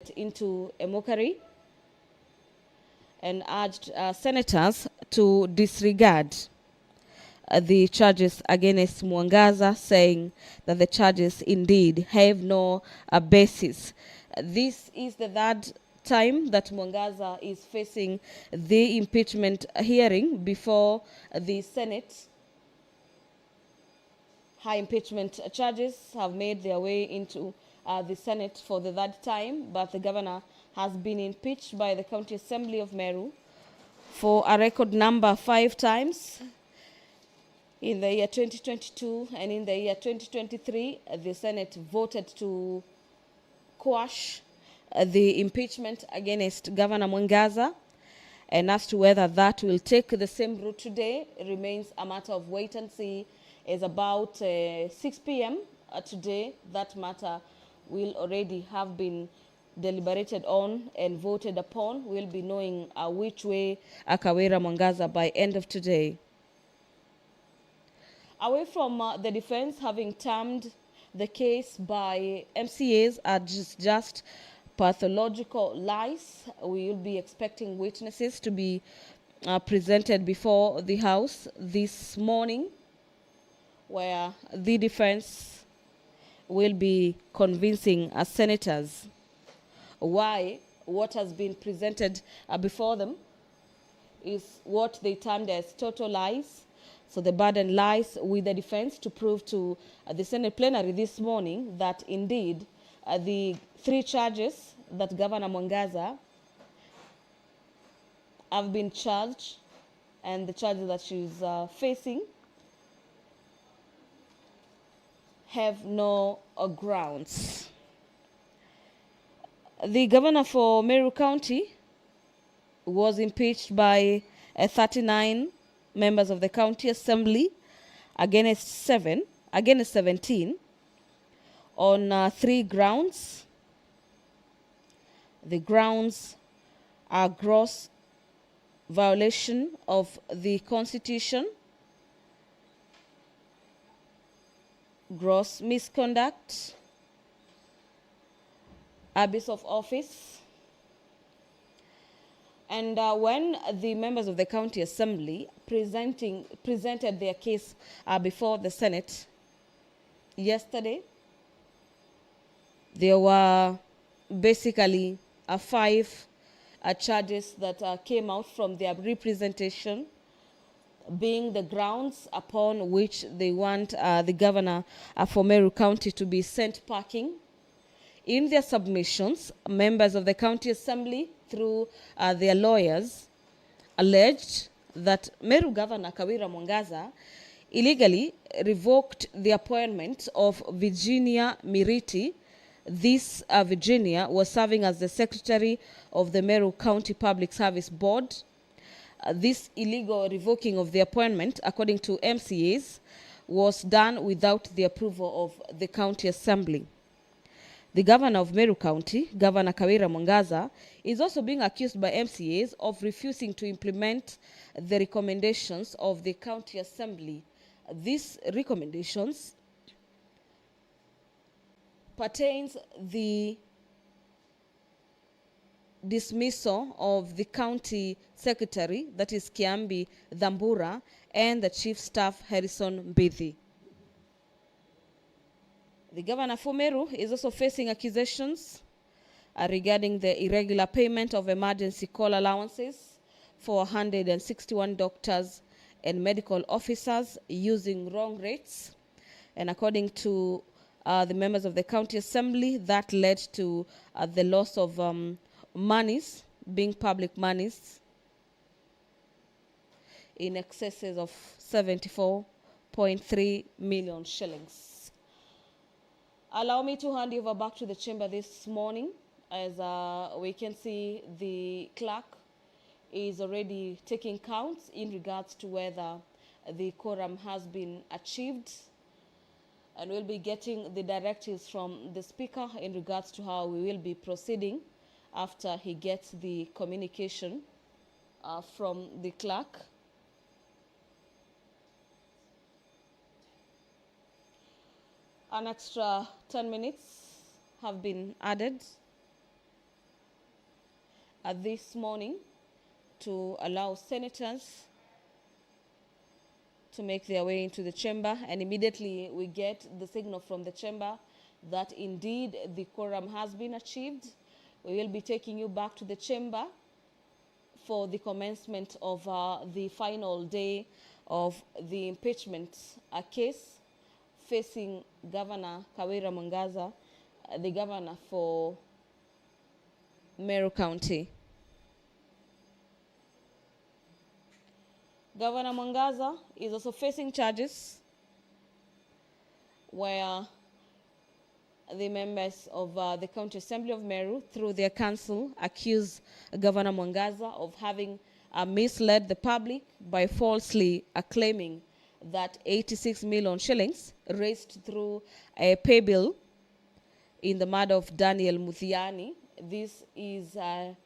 it into a mockery and urged senators to disregard the charges against Mwangaza, saying that the charges indeed have no basis. This is the third time that Mwangaza is facing the impeachment hearing before the Senate. High impeachment charges have made their way into the Senate for the third time, but the governor has been impeached by the County Assembly of Meru for a record number 5 times. In the year 2022 and in the year 2023, the Senate voted to quash the impeachment against Governor Mwangaza. And as to whether that will take the same route today remains a matter of wait and see. It's about 6 p.m. Today. That matter will already have been deliberated on and voted upon. We'll be knowing which way Kawira Mwangaza by end of today. Away from the defense having termed the case by MCAs as just pathological lies, we will be expecting witnesses to be presented before the House this morning, where the defense will be convincing senators why what has been presented before them is what they termed as total lies. So the burden lies with the defense to prove to the Senate plenary this morning that indeed the 3 charges that Governor Mwangaza have been charged and the charges that she's facing have no grounds. The governor for Meru County was impeached by 39 members of the County Assembly against 17 on 3 grounds. The grounds are gross violation of the Constitution, gross misconduct, abuse of office. And when the members of the County Assembly presented their case before the Senate yesterday, there were basically 5 charges that came out from their representation, being the grounds upon which they want the governor for Meru County to be sent packing. In their submissions, members of the County Assembly, through their lawyers, alleged that Meru Governor Kawira Mwangaza illegally revoked the appointment of Virginia Miriti. This Virginia was serving as the secretary of the Meru County Public Service Board. This illegal revoking of the appointment, according to MCAs, was done without the approval of the County Assembly. The governor of Meru County, Governor Kawira Mwangaza, is also being accused by MCAs of refusing to implement the recommendations of the County Assembly. These recommendations pertains the dismissal of the county secretary, that is Kiambi Dhambura, and the chief staff Harrison Mbithi. The governor for Meru is also facing accusations regarding the irregular payment of emergency call allowances for 161 doctors and medical officers using wrong rates. And according to the members of the County Assembly, that led to the loss of monies, being public monies, in excesses of 74.3 million shillings. Allow me to hand you over back to the chamber this morning. As we can see, the clerk is already taking counts in regards to whether the quorum has been achieved. And we'll be getting the directives from the speaker in regards to how we will be proceeding after he gets the communication from the clerk. An extra 10 minutes have been added this morning to allow senators to make their way into the chamber, and immediately we get the signal from the chamber that indeed the quorum has been achieved. We will be taking you back to the chamber for the commencement of the final day of the impeachment case facing Governor Kawira Mwangaza, the governor for Meru County. Governor Mwangaza is also facing charges where the members of the County Assembly of Meru, through their council, accuse Governor Mwangaza of having misled the public by falsely claiming that 86 million shillings raised through a pay bill in the murder of Daniel Muthiani. This is a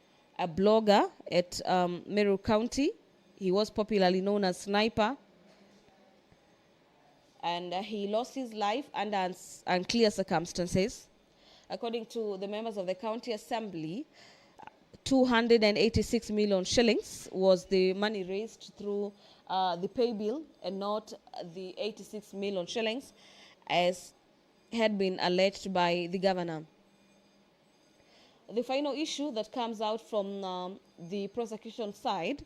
blogger at Meru County. He was popularly known as Sniper, and he lost his life under unclear circumstances. According to the members of the County Assembly, 286 million shillings was the money raised through the pay bill and not the 86 million shillings as had been alleged by the governor. The final issue that comes out from the prosecution side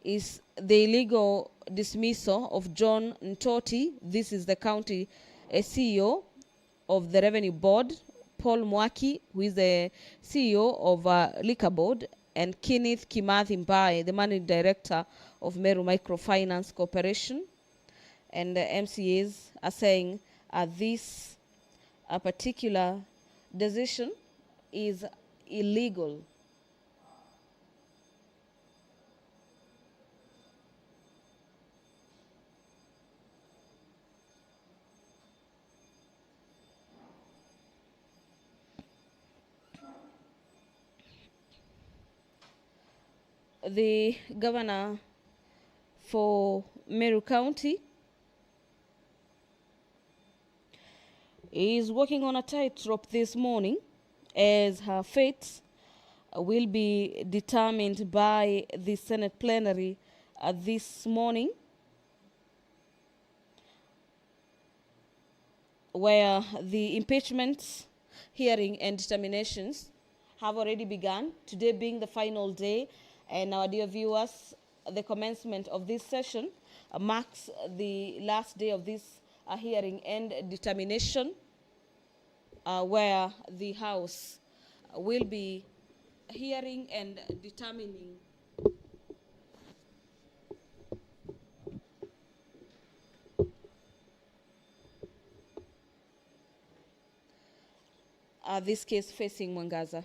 is the illegal dismissal of John Ntoti. This is the county CEO of the Revenue Board, Paul Mwaki, who is the CEO of Liquor Board, and Kenneth Kimathi Mbaye, the managing director of Meru Microfinance Corporation. And the MCAs are saying this particular decision is illegal. The governor for Meru County is working on a tightrope this morning as her fate will be determined by the Senate plenary this morning, where the impeachment hearing and determinations have already begun, today being the final day. And our dear viewers, the commencement of this session marks the last day of this hearing and determination, where the House will be hearing and determining this case facing Mwangaza.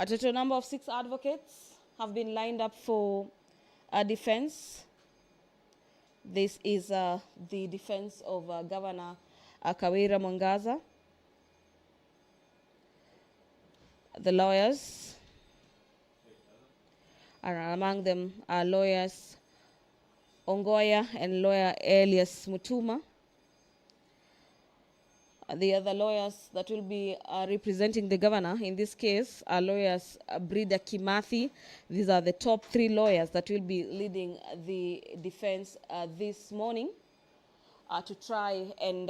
A total number of 6 advocates have been lined up for defense. This is the defense of Governor Kawira Mwangaza. The lawyers are among them are lawyers Ongoya and lawyer Elias Mutuma. The other lawyers that will be representing the governor in this case are lawyers Brida Kimathi. These are the top 3 lawyers that will be leading the defense this morning to try and,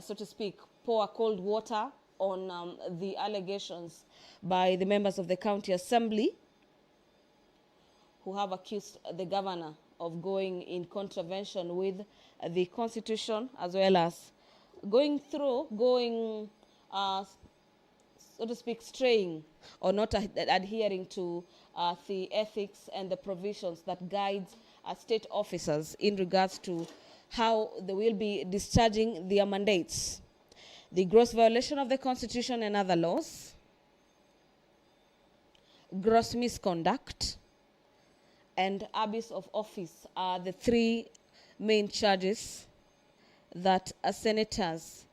so to speak, pour cold water on the allegations by the members of the county assembly who have accused the governor of going in contravention with the constitution, as well as going, so to speak, straying or not adhering to the ethics and the provisions that guide state officers in regards to how they will be discharging their mandates. The gross violation of the constitution and other laws, gross misconduct, and abuse of office are the 3 main charges that senators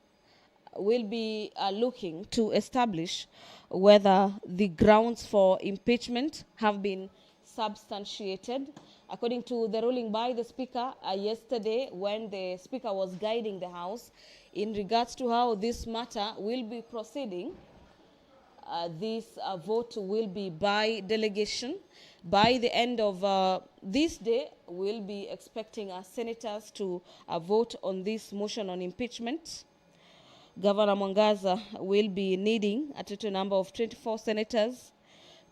will be looking to establish whether the grounds for impeachment have been substantiated According to the ruling by the Speaker yesterday, when the Speaker was guiding the House in regards to how this matter will be proceeding, this vote will be by delegation. By the end of this day, we'll be expecting our senators to vote on this motion on impeachment. Governor Mwangaza will be needing a total number of 24 senators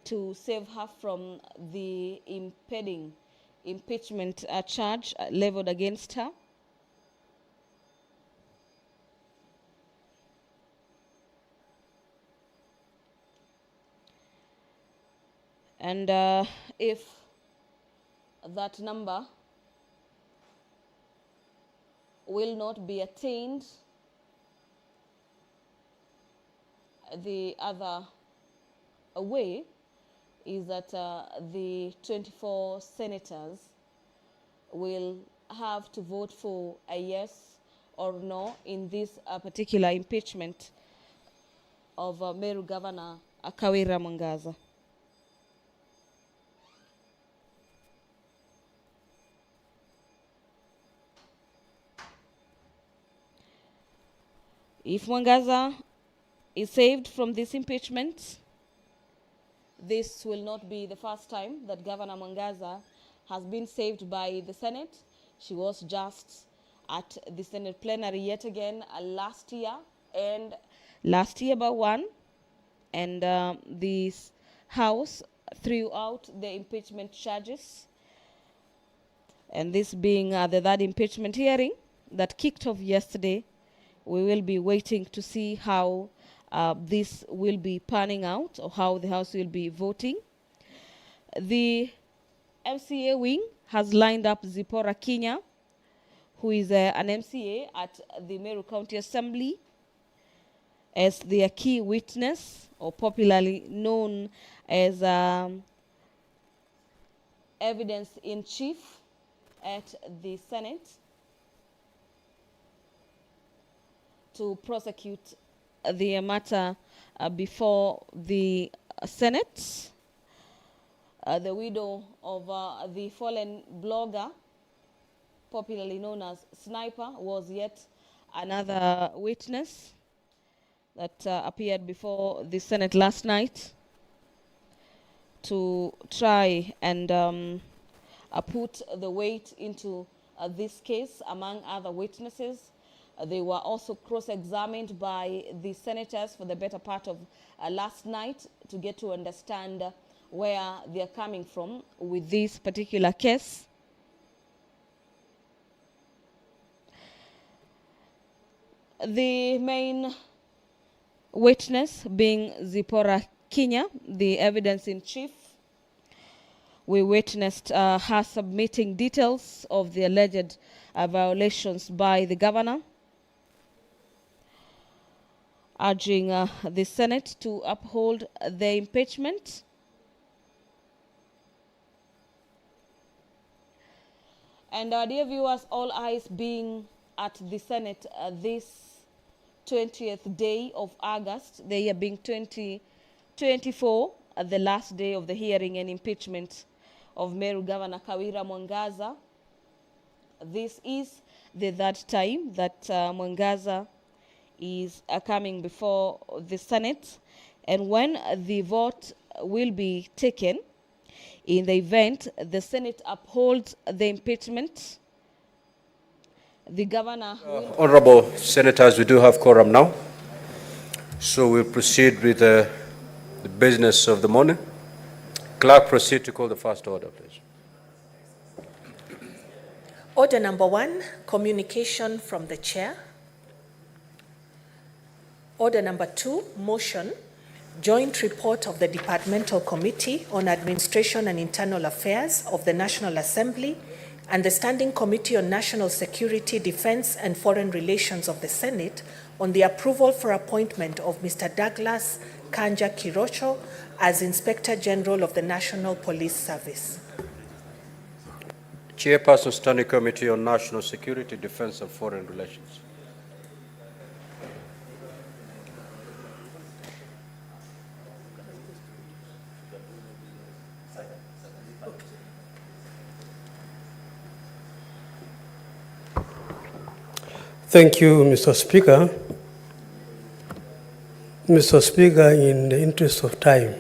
to save her from the impending impeachment charge leveled against her. And if that number will not be attained, the other way is that the 24 senators will have to vote for a yes or no in this particular impeachment of Meru Governor Kawira Mwangaza. If Mwangaza is saved from this impeachment, this will not be the first time that Governor Mwangaza has been saved by the Senate. She was just at the Senate plenary yet again last year, and last year by one, and this House threw out the impeachment charges, and this being the third impeachment hearing that kicked off yesterday. We will be waiting to see how this will be panning out, or how the House will be voting. The MCA wing has lined up Zipporah Kinya, who is an MCA at the Meru County Assembly, as their key witness, or popularly known as evidence in chief at the Senate, to prosecute the matter before the Senate. The widow of the fallen blogger, popularly known as Sniper, was yet another witness that appeared before the Senate last night to try and put the weight into this case, among other witnesses. They were also cross-examined by the senators for the better part of last night to get to understand where they're coming from with this particular case. The main witness being Zipporah Kinya, the evidence in chief. We witnessed her submitting details of the alleged violations by the governor, urging the Senate to uphold the impeachment. And dear viewers, all eyes being at the Senate this 20th day of August, the year being 2024, the last day of the hearing and impeachment of Meru Governor Kawira Mwangaza. This is the third time that Mwangaza is coming before the Senate, and when the vote will be taken, in the event the Senate upholds the impeachment, the governor Honorable Senators, we do have quorum now, so we'll proceed with the business of the morning. Clerk, proceed to call the first order, please. Order number 1, communication from the chair. Order number 2, motion, joint report of the Departmental Committee on Administration and Internal Affairs of the National Assembly and the Standing Committee on National Security, Defense and Foreign Relations of the Senate on the approval for appointment of Mr. Douglas Kanja Kirocho as Inspector General of the National Police Service. Chairperson, Standing Committee on National Security, Defense and Foreign Relations. Thank you, Mr. Speaker. Mr. Speaker, in the interest of time,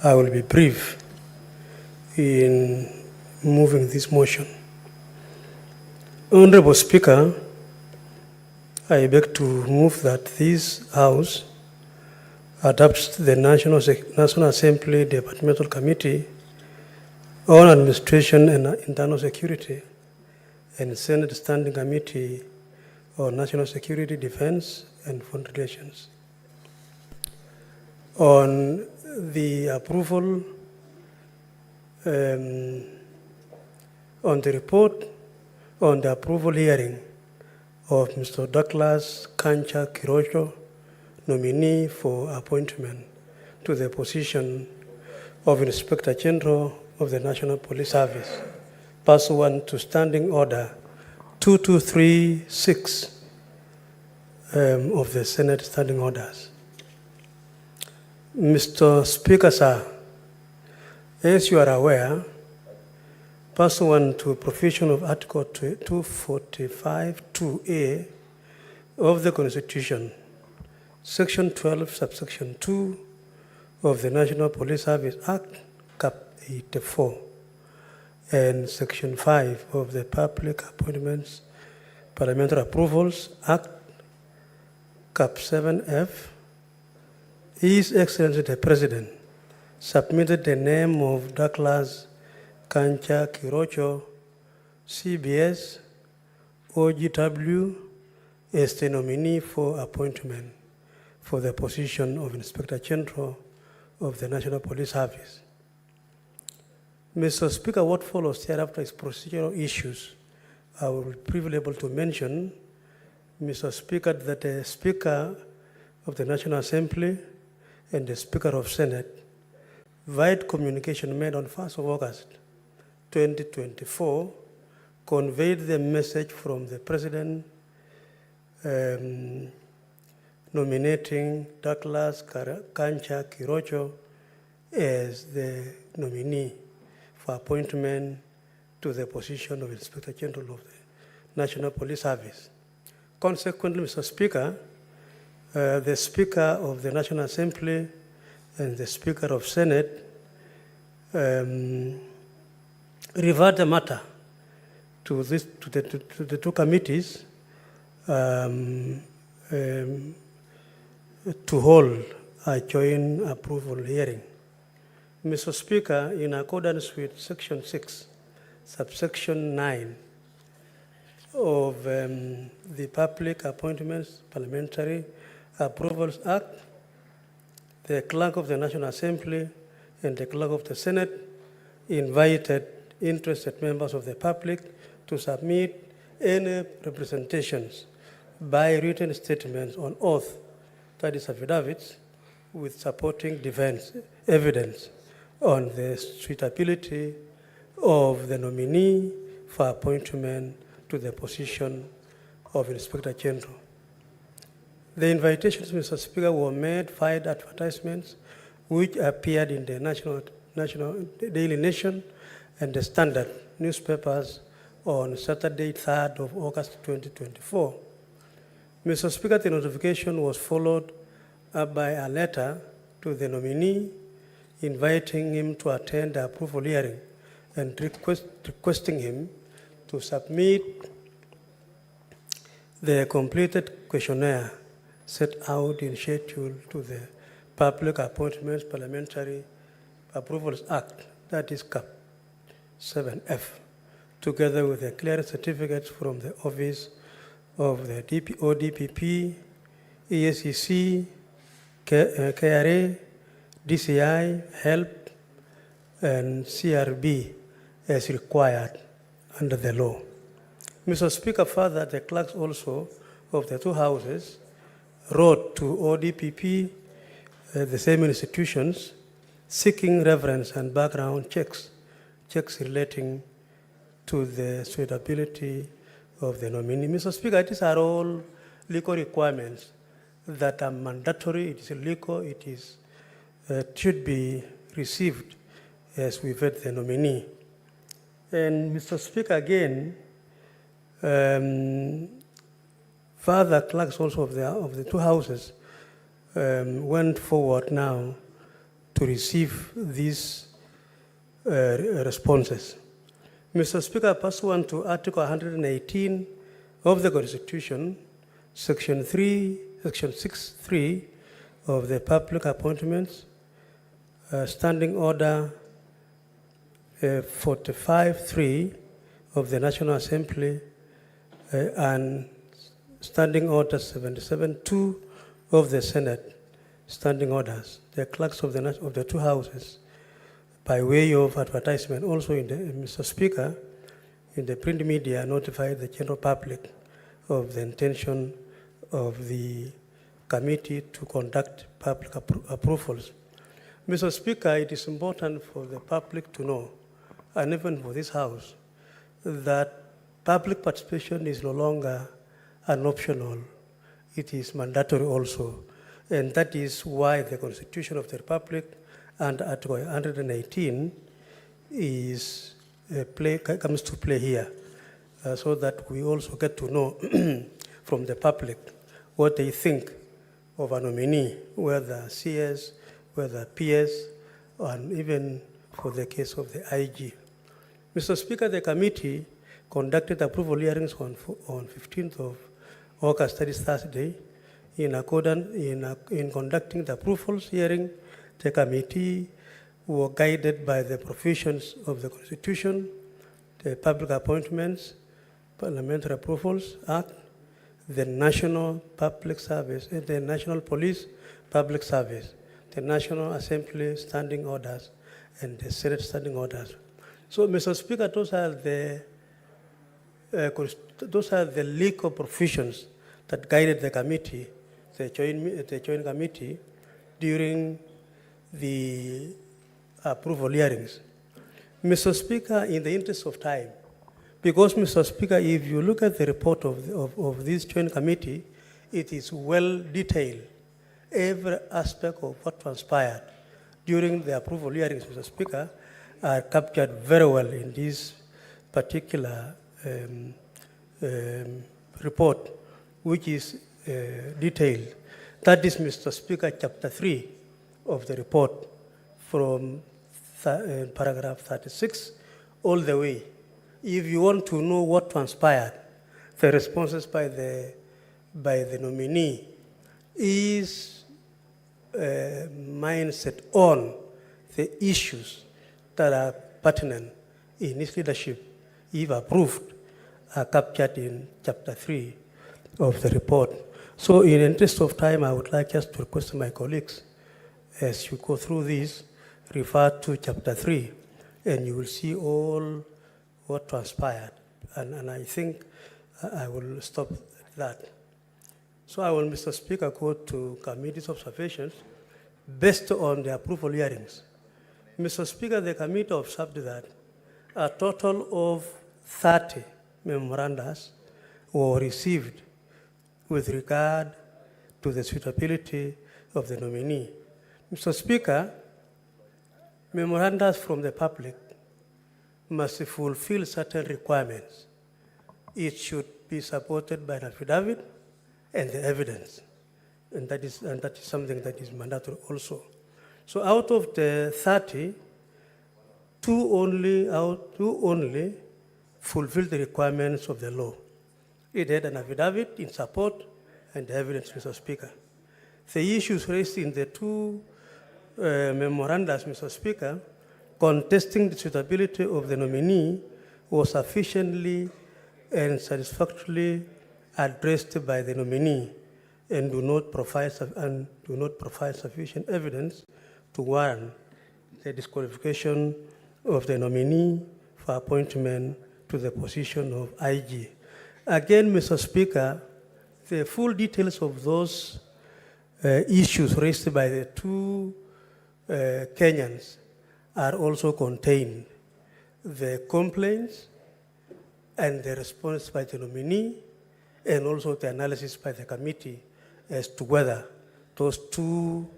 I will be brief in moving this motion. Honorable Speaker, I beg to move that this House adopts the National Assembly Departmental Committee on Administration and Internal Security and Senate Standing Committee on National Security, Defense, and Foreign Relations. On the approval, on the report on the approval hearing of Mr. Douglas Kancha Kirocho, nominee for appointment to the position of Inspector General of the National Police Service, pursuant to Standing Order 2236 of the Senate Standing Orders. Mr. Speaker, sir, as you are aware, pursuant to provision of Article 245(2)(a) of the Constitution, Section 12, Subsection 2 of the National Police Service Act, Cap 84, and Section 5 of the Public Appointments Parliamentary Approvals Act, Cap 7F, His Excellency the President submitted the name of Douglas Kancha Kirocho, CBS, OGW, as the nominee for appointment for the position of Inspector General of the National Police Service. Mr. Speaker, what follows thereafter is procedural issues. I will be able to mention, Mr. Speaker, that the Speaker of the National Assembly and the Speaker of Senate, via communication made on 1st of August 2024, conveyed the message from the President nominating Douglas Kancha Kirocho as the nominee for appointment to the position of Inspector General of the National Police Service. Consequently, Mr. Speaker, the Speaker of the National Assembly and the Speaker of Senate revert the matter to the two committees to hold a joint approval hearing. Mr. Speaker, in accordance with Section 6, Subsection 9 of the Public Appointments Parliamentary Approvals Act, the Clerk of the National Assembly and the Clerk of the Senate invited interested members of the public to submit any representations by written statements on oath, that is affidavits, with supporting defense evidence on the suitability of the nominee for appointment to the position of Inspector General. The invitations, Mr. Speaker, were made via advertisements which appeared in the National Daily Nation and the Standard newspapers on Saturday, 3rd of August 2024. Mr. Speaker, the notification was followed up by a letter to the nominee inviting him to attend the approval hearing and requesting him to submit the completed questionnaire set out in schedule to the Public Appointments Parliamentary Approvals Act, that is CAP 7F, together with the clearance certificates from the Office of the ODPP, ESEC, KRA, DCI, HELP, and CRB as required under the law. Mr. Speaker, further, the clerks also of the two houses wrote to ODPP, the same institutions, seeking reference and background checks relating to the suitability of the nominee. Mr. Speaker, these are all legal requirements that are mandatory. It is legal. It should be received as we vet the nominee. And Mr. Speaker, again, further clerks also of the two houses went forward now to receive these responses. Mr. Speaker, pursuant to Article 118 of the Constitution, Section 6.3 of the Public Appointments, Standing Order 45.3 of the National Assembly, and Standing Order 77.2 of the Senate, Standing Orders, the clerks of the two houses, by way of advertisement, also Mr. Speaker, in the print media, notified the general public of the intention of the committee to conduct public approvals. Mr. Speaker, it is important for the public to know, and even for this House, that public participation is no longer an optional, it is mandatory also. And that is why the Constitution of the Republic and Article 118 comes to play here, so that we also get to know from the public what they think of a nominee, whether CS, whether PS, and even for the case of the IG. Mr. Speaker, the committee conducted approval hearings on 15th of August, that is Thursday. In conducting the approvals hearing, the committee were guided by the provisions of the Constitution, the Public Appointments, Parliamentary Approvals Act, the National Public Service, the National Police Public Service, the National Assembly Standing Orders, and the Senate Standing Orders. So, Mr. Speaker, those are the legal provisions that guided the committee, the joint committee, during the approval hearings. Mr. Speaker, in the interest of time, because, Mr. Speaker, if you look at the report of this joint committee, it is well detailed. Every aspect of what transpired during the approval hearings, Mr. Speaker, are captured very well in this particular report, which is detailed. That is, Mr. Speaker, Chapter 3 of the report, from paragraph 36 all the way. If you want to know what transpired, the responses by the nominee is mindset on the issues that are pertinent in his leadership, if approved, are captured in Chapter 3 of the report. So in the interest of time, I would like just to request my colleagues, as you go through this, refer to Chapter 3, and you will see all what transpired. And I think I will stop at that. So I will, Mr. Speaker, go to committee's observations based on the approval hearings. Mr. Speaker, the committee observed that a total of 30 memorandums were received with regard to the suitability of the nominee. Mr. Speaker, memorandums from the public must fulfill certain requirements. It should be supported by an affidavit and the evidence. And that is something that is mandatory also. So out of the 30, two only fulfilled the requirements of the law. It had an affidavit in support and the evidence, Mr. Speaker. The issues raised in the two memorandums, Mr. Speaker, contesting the suitability of the nominee was sufficiently and satisfactorily addressed by the nominee and do not provide sufficient evidence to warrant the disqualification of the nominee for appointment to the position of IG. Again, Mr. Speaker, the full details of those issues raised by the two Kenyans are also contained. The complaints and the response by the nominee, and also the analysis by the committee as to whether those two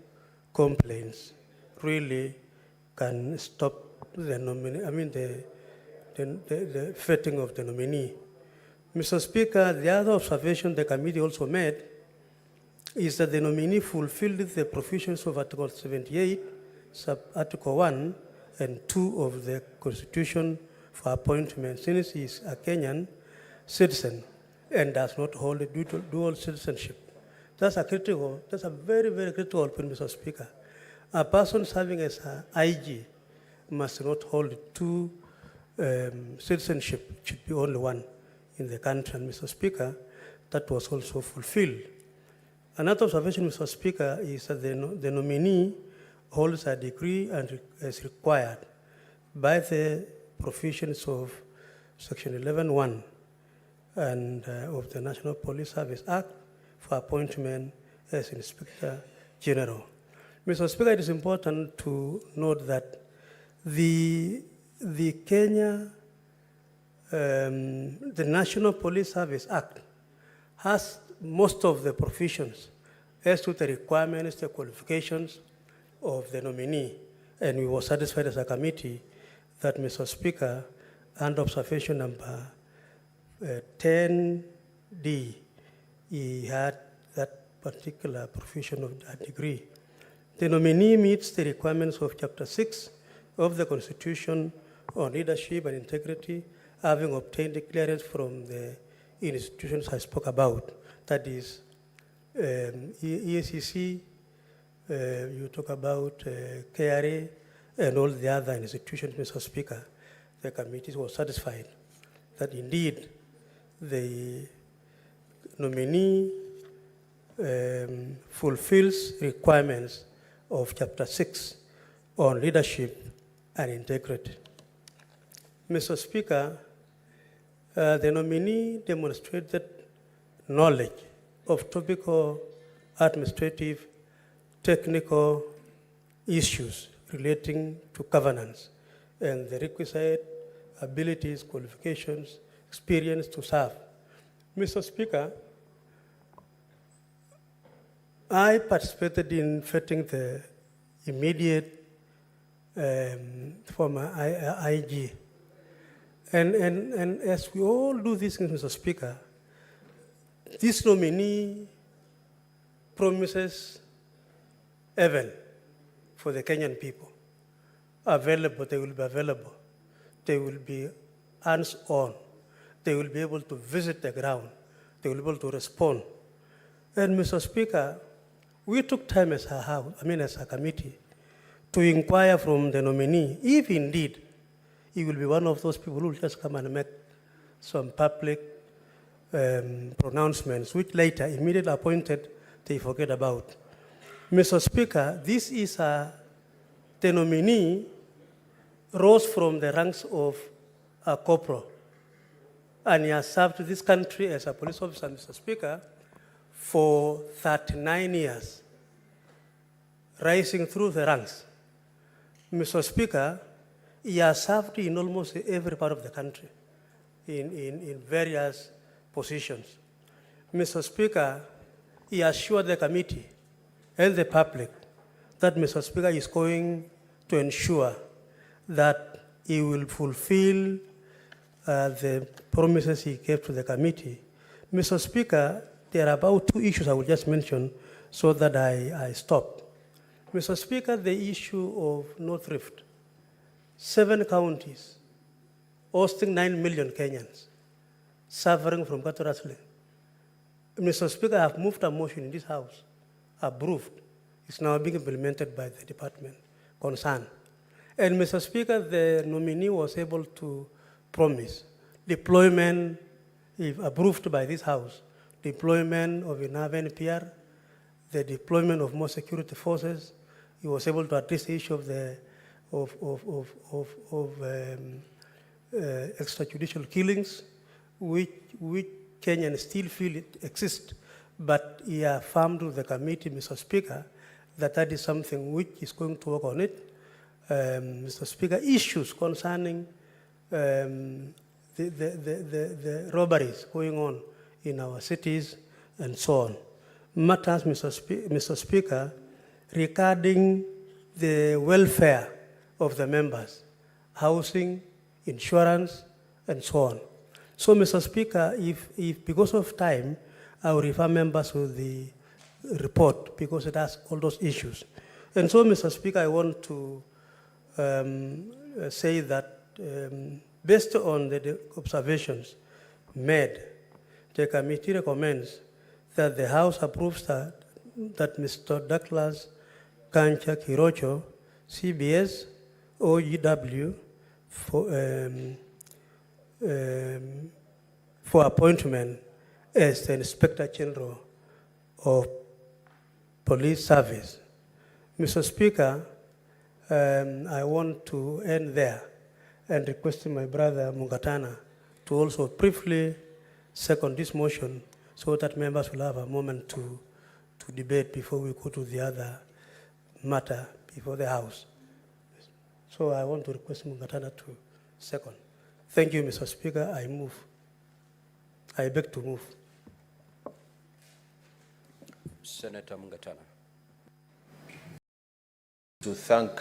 complaints really can stop the nominee, the vetting of the nominee Mr. Speaker, the other observation the committee also made is that the nominee fulfilled the provisions of Article 78, Sub-Article 1 and 2 of the Constitution for appointment, since he is a Kenyan citizen and does not hold a dual citizenship. That's a very, very critical point, Mr. Speaker. A person serving as an IG must not hold two citizenship, it should be only one in the country. And Mr. Speaker, that was also fulfilled. Another observation, Mr. Speaker, is that the nominee holds a degree and is required by the provisions of Section 11(1) and of the National Police Service Act for appointment as Inspector General. Mr. Speaker, it is important to note that the National Police Service Act has most of the provisions as to the requirements, the qualifications of the nominee. And we were satisfied as a committee that, Mr. Speaker, under observation number 10D, he had that particular provision of that degree. The nominee meets the requirements of Chapter 6 of the Constitution on leadership and integrity, having obtained the clearance from the institutions I spoke about. That is EACC, you talk about KRA, and all the other institutions, Mr. Speaker. The committee was satisfied that indeed the nominee fulfills requirements of Chapter 6 on leadership and integrity. Mr. Speaker, the nominee demonstrated knowledge of topical, administrative, technical issues relating to governance and the requisite abilities, qualifications, experience to serve. Mr. Speaker, I participated in vetting the immediate former IG. And as we all do this, Mr. Speaker, this nominee promises heaven for the Kenyan people. Available, they will be available. They will be hands-on. They will be able to visit the ground. They will be able to respond. And Mr. Speaker, we took time as a committee to inquire from the nominee if indeed he will be one of those people who will just come and make some public pronouncements, which later, immediately appointed, they forget about. Mr. Speaker, this is the nominee rose from the ranks of a corporal, and he has served this country as a police officer, Mr. Speaker, for 39 years, rising through the ranks. Mr. Speaker, he has served in almost every part of the country, in various positions. Mr. Speaker, he assured the committee and the public that Mr. Speaker is going to ensure that he will fulfill the promises he gave to the committee. Mr. Speaker, there are about two issues I will just mention so that I stop. Mr. Speaker, the issue of North Rift, 7 counties, hosting 9 million Kenyans, suffering from cattle rustling. Mr. Speaker, I have moved a motion in this House, approved. It's now being implemented by the department concerned. And Mr. Speaker, the nominee was able to promise deployment, if approved by this House, deployment of enough NPR, the deployment of more security forces. He was able to address the issue of the extrajudicial killings, which Kenyans still feel it exists. But he affirmed to the committee, Mr. Speaker, that is something which is going to work on it. Mr. Speaker, issues concerning the robberies going on in our cities and so on. Matters, Mr. Speaker, regarding the welfare of the members, housing, insurance, and so on. So, Mr. Speaker, if because of time, I will refer members to the report because it has all those issues. And so, Mr. Speaker, I want to say that based on the observations made, the committee recommends that the House approves that Mr. Douglas Kancha Kirocho, CBS, OGW, for appointment as the Inspector General of Police Service. Mr. Speaker, I want to end there and request my brother Mungatana to also briefly second this motion so that members will have a moment to debate before we go to the other matter before the House. So I want to request Mungatana to second. Thank you, Mr. Speaker. I move. I beg to move. Senator Mungatana. To thank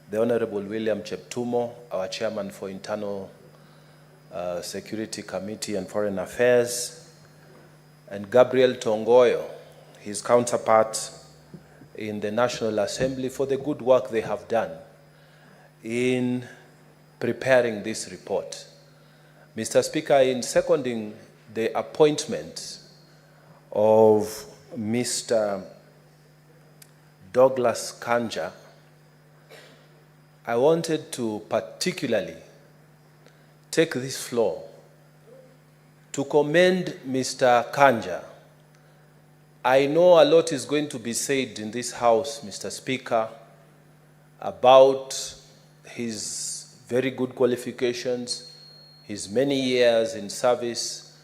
the Honorable William Cheptumo, our Chairman for Internal Security Committee and Foreign Affairs, and Gabriel Tongoyo, his counterpart in the National Assembly, for the good work they have done in preparing this report. Mr. Speaker, in seconding the appointment of Mr. Douglas Kanja, I wanted to particularly take this floor to commend Mr. Kanja. I know a lot is going to be said in this House, Mr. Speaker, about his very good qualifications, his many years in service,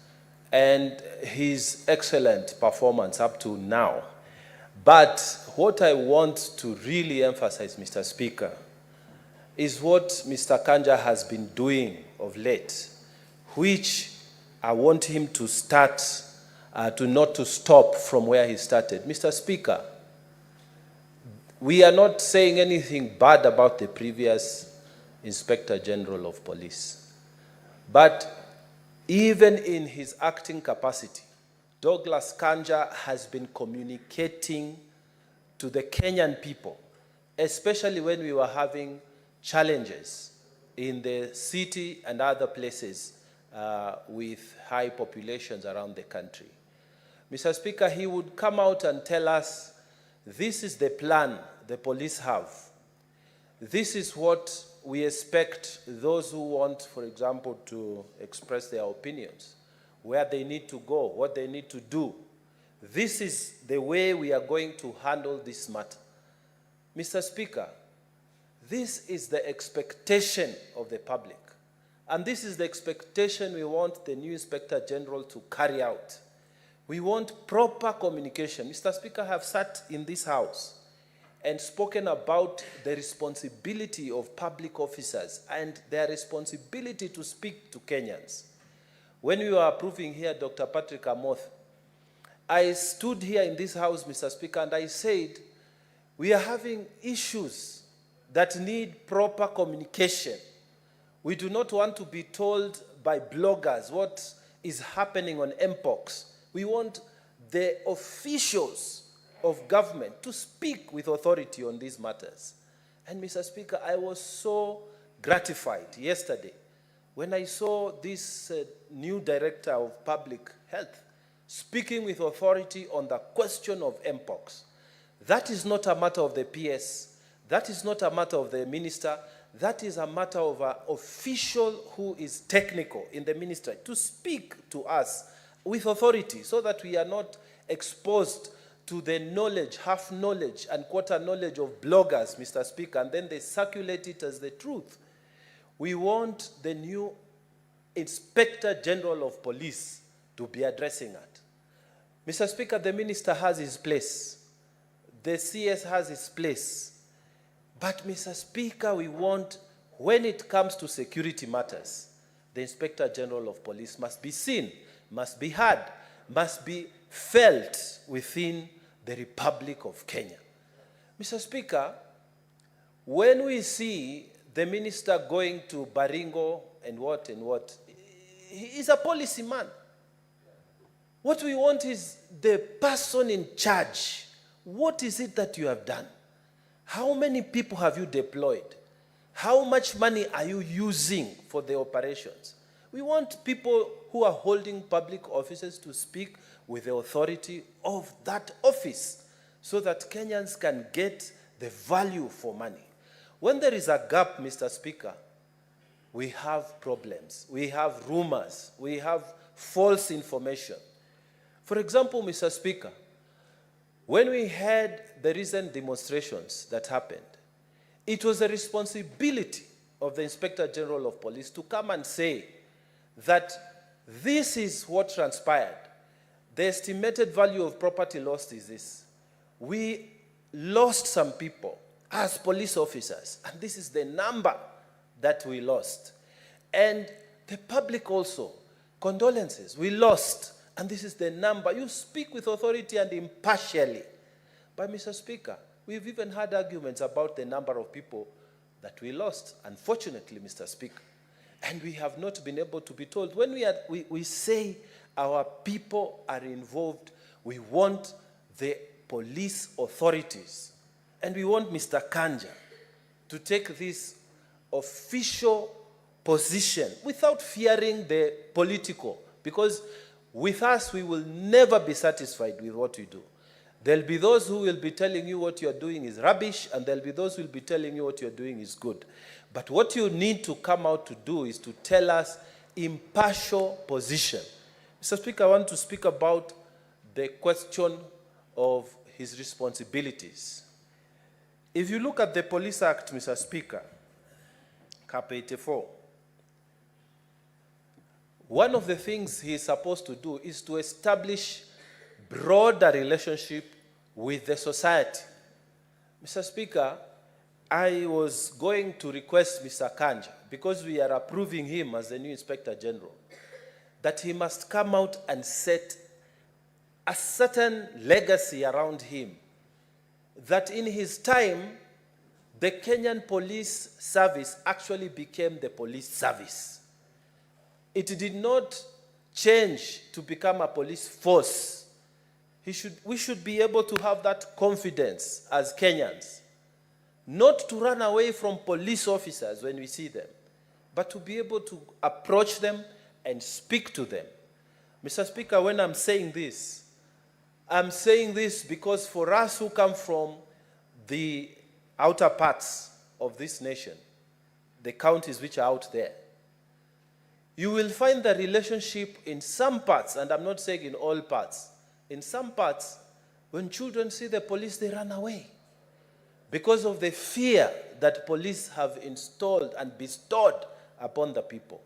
and his excellent performance up to now. But what I want to really emphasize, Mr. Speaker, is what Mr. Kanja has been doing of late, which I want him to start, not to stop from where he started. Mr. Speaker, we are not saying anything bad about the previous Inspector General of Police. But even in his acting capacity, Douglas Kanja has been communicating to the Kenyan people, especially when we were having challenges in the city and other places with high populations around the country. Mr. Speaker, he would come out and tell us, this is the plan the police have. This is what we expect those who want, for example, to express their opinions, where they need to go, what they need to do. This is the way we are going to handle this matter. Mr. Speaker, this is the expectation of the public. And this is the expectation we want the new Inspector General to carry out. We want proper communication. Mr. Speaker, I have sat in this House and spoken about the responsibility of public officers and their responsibility to speak to Kenyans. When we were approving here Dr. Patrick Amoth, I stood here in this House, Mr. Speaker, and I said, we are having issues that need proper communication. We do not want to be told by bloggers what is happening on MPOX. We want the officials of government to speak with authority on these matters. And Mr. Speaker, I was so gratified yesterday when I saw this new Director of Public Health speaking with authority on the question of MPOX. That is not a matter of the PS. That is not a matter of the minister. That is a matter of an official who is technical in the ministry to speak to us with authority so that we are not exposed to the knowledge, half knowledge and quarter knowledge of bloggers, Mr. Speaker, and then they circulate it as the truth. We want the new Inspector General of Police to be addressing that. Mr. Speaker, the minister has his place. The CS has his place. But, Mr. Speaker, we want, when it comes to security matters, the Inspector General of Police must be seen, must be heard, must be felt within the Republic of Kenya. Mr. Speaker, when we see the minister going to Baringo and what, He's a policy man. What we want is the person in charge. What is it that you have done? How many people have you deployed? How much money are you using for the operations? We want people who are holding public offices to speak with the authority of that office so that Kenyans can get the value for money. When there is a gap, Mr. Speaker, we have problems. We have rumors. We have false information. For example, Mr. Speaker, when we had the recent demonstrations that happened, it was the responsibility of the Inspector General of Police to come and say that this is what transpired. The estimated value of property lost is this. We lost some people as police officers, and this is the number that we lost. And the public also, condolences, we lost, and this is the number. You speak with authority and impartially. But Mr. Speaker, we've even had arguments about the number of people that we lost, unfortunately, Mr. Speaker. And we have not been able to be told. When we say our people are involved, we want the police authorities, and we want Mr. Kanja to take this official position without fearing the political, because with us, we will never be satisfied with what we do. There'll be those who will be telling you what you're doing is rubbish, and there'll be those who will be telling you what you're doing is good. But what you need to come out to do is to tell us impartial position. Mr. Speaker, I want to speak about the question of his responsibilities. If you look at the Police Act, Mr. Speaker, Cap 84, one of the things he is supposed to do is to establish broader relationship with the society. Mr. Speaker, I was going to request Mr. Kanja, because we are approving him as the new Inspector General, that he must come out and set a certain legacy around him, that in his time, the Kenyan police service actually became the police service. It did not change to become a police force. We should be able to have that confidence as Kenyans, not to run away from police officers when we see them, but to be able to approach them and speak to them. Mr. Speaker, when I'm saying this because for us who come from the outer parts of this nation, the counties which are out there, you will find the relationship in some parts, and I'm not saying in all parts, in some parts, when children see the police, they run away because of the fear that police have installed and bestowed upon the people.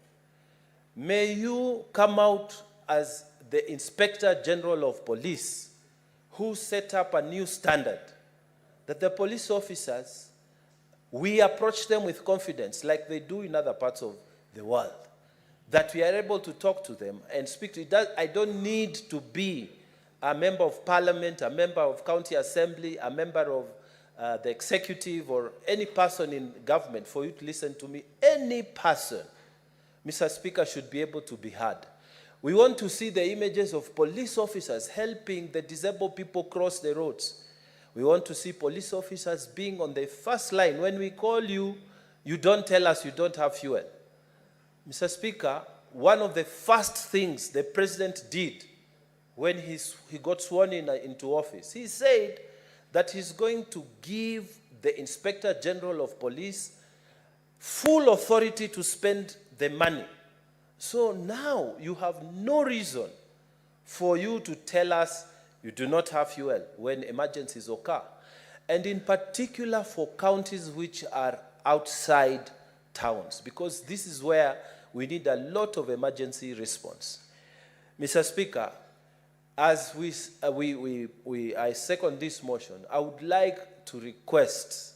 May you come out as the Inspector General of Police who set up a new standard, that the police officers, we approach them with confidence like they do in other parts of the world, that we are able to talk to them and speak to them. I don't need to be a member of parliament, a member of county assembly, a member of the executive, or any person in government for you to listen to me. Any person, Mr. Speaker, should be able to be heard. We want to see the images of police officers helping the disabled people cross the roads. We want to see police officers being on the first line. When we call you, you don't tell us you don't have fuel. Mr. Speaker, one of the first things the president did when he got sworn into office, he said that he's going to give the Inspector General of Police full authority to spend the money. So now you have no reason for you to tell us you do not have fuel when emergencies occur. And in particular for counties which are outside towns, because this is where we need a lot of emergency response. Mr. Speaker, as I second this motion, I would like to request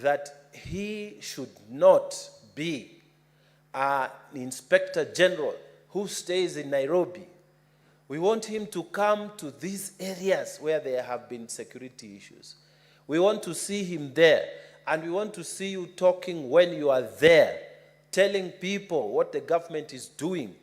that he should not be an Inspector General who stays in Nairobi. We want him to come to these areas where there have been security issues. We want to see him there, and we want to see you talking when you are there, telling people what the government is doing,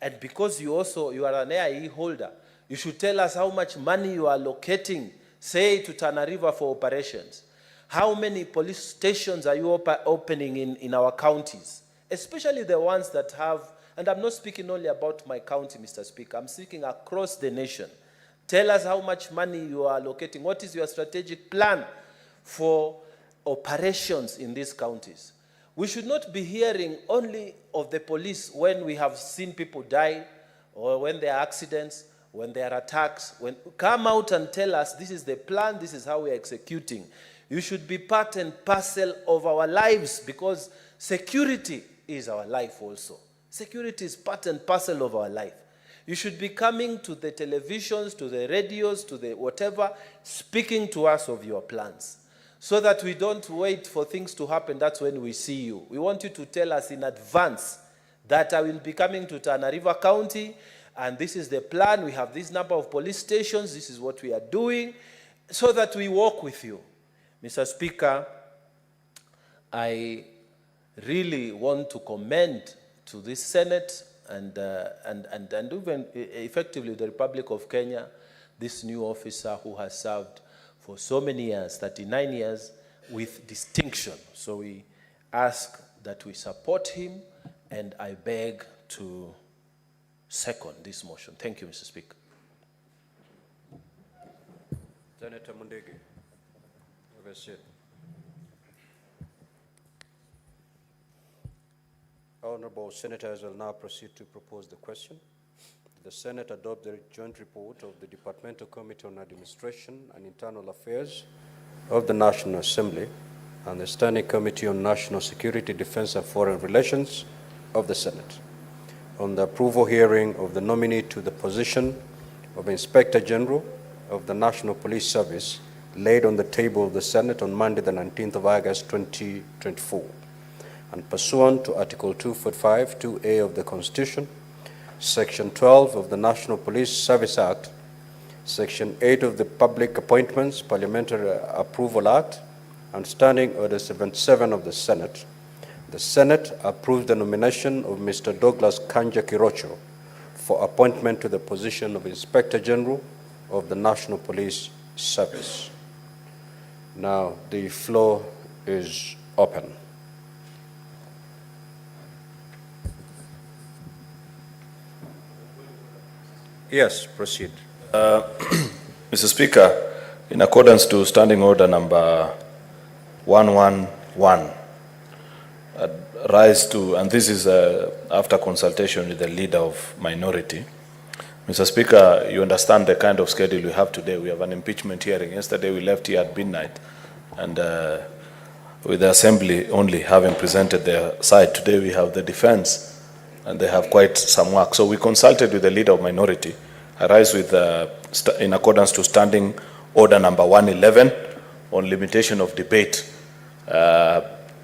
And because you are an AIE holder, you should tell us how much money you are allocating, say, to Tana River for operations. How many police stations are you opening in our counties? Especially the ones that have, and I'm not speaking only about my county, Mr. Speaker, I'm speaking across the nation. Tell us how much money you are allocating. What is your strategic plan for operations in these counties? We should not be hearing only of the police when we have seen people die, or when there are accidents, when there are attacks. Come out and tell us, this is the plan, this is how we are executing. You should be part and parcel of our lives, because security is our life also. Security is part and parcel of our life. You should be coming to the televisions, to the radios, to the whatever, speaking to us of your plans, so that we don't wait for things to happen. That's when we see you. We want you to tell us in advance that I will be coming to Tana River County, and this is the plan. We have this number of police stations. This is what we are doing, so that we walk with you. Mr. Speaker, I really want to commend to this Senate and even effectively the Republic of Kenya, this new officer who has served for so many years, 39 years, with distinction. So we ask that we support him, and I beg to second this motion. Thank you, Mr. Speaker. Senator Mundege, have a seat. Honorable senators will now proceed to propose the question. The Senate adopt the joint report of the Departmental Committee on Administration and Internal Affairs of the National Assembly and the Standing Committee on National Security, Defense and Foreign Relations of the Senate on the approval hearing of the nominee to the position of Inspector General of the National Police Service laid on the table of the Senate on Monday, the 19th of August, 2024. And pursuant to Article 245, 2A of the Constitution, Section 12 of the National Police Service Act, Section 8 of the Public Appointments Parliamentary Approval Act, and Standing Order 77 of the Senate approves the nomination of Mr. Douglas Kanja Kirocho for appointment to the position of Inspector General of the National Police Service. Now, the floor is open. Yes, proceed. Mr. Speaker, in accordance to Standing Order number 111, rise to, and this is after consultation with the leader of minority. Mr. Speaker, you understand the kind of schedule we have today. We have an impeachment hearing. Yesterday we left here at midnight, and with the Assembly only having presented their side. Today we have the defense, and they have quite some work. So we consulted with the leader of minority. I rise with, in accordance to Standing Order number 111 on limitation of debate.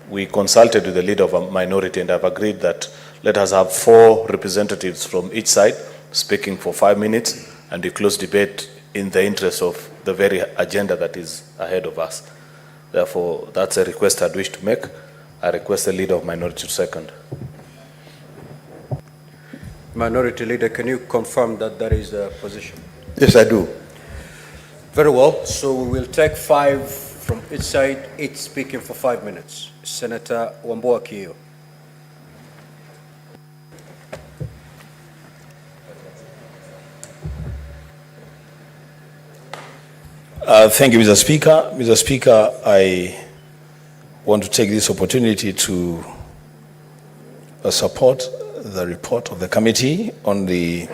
We consulted with the leader of a minority and have agreed that let us have 4 representatives from each side speaking for 5 minutes, and we close debate in the interest of the very agenda that is ahead of us. Therefore, that's a request I'd wish to make. I request the leader of minority to second. Minority Leader, can you confirm that that is the position? Yes, I do. Very well. So we will take 5 from each side, each speaking for 5 minutes. Senator Wambua Kiyo. Thank you, Mr. Speaker. Mr. Speaker, I want to take this opportunity to support the report of the committee on the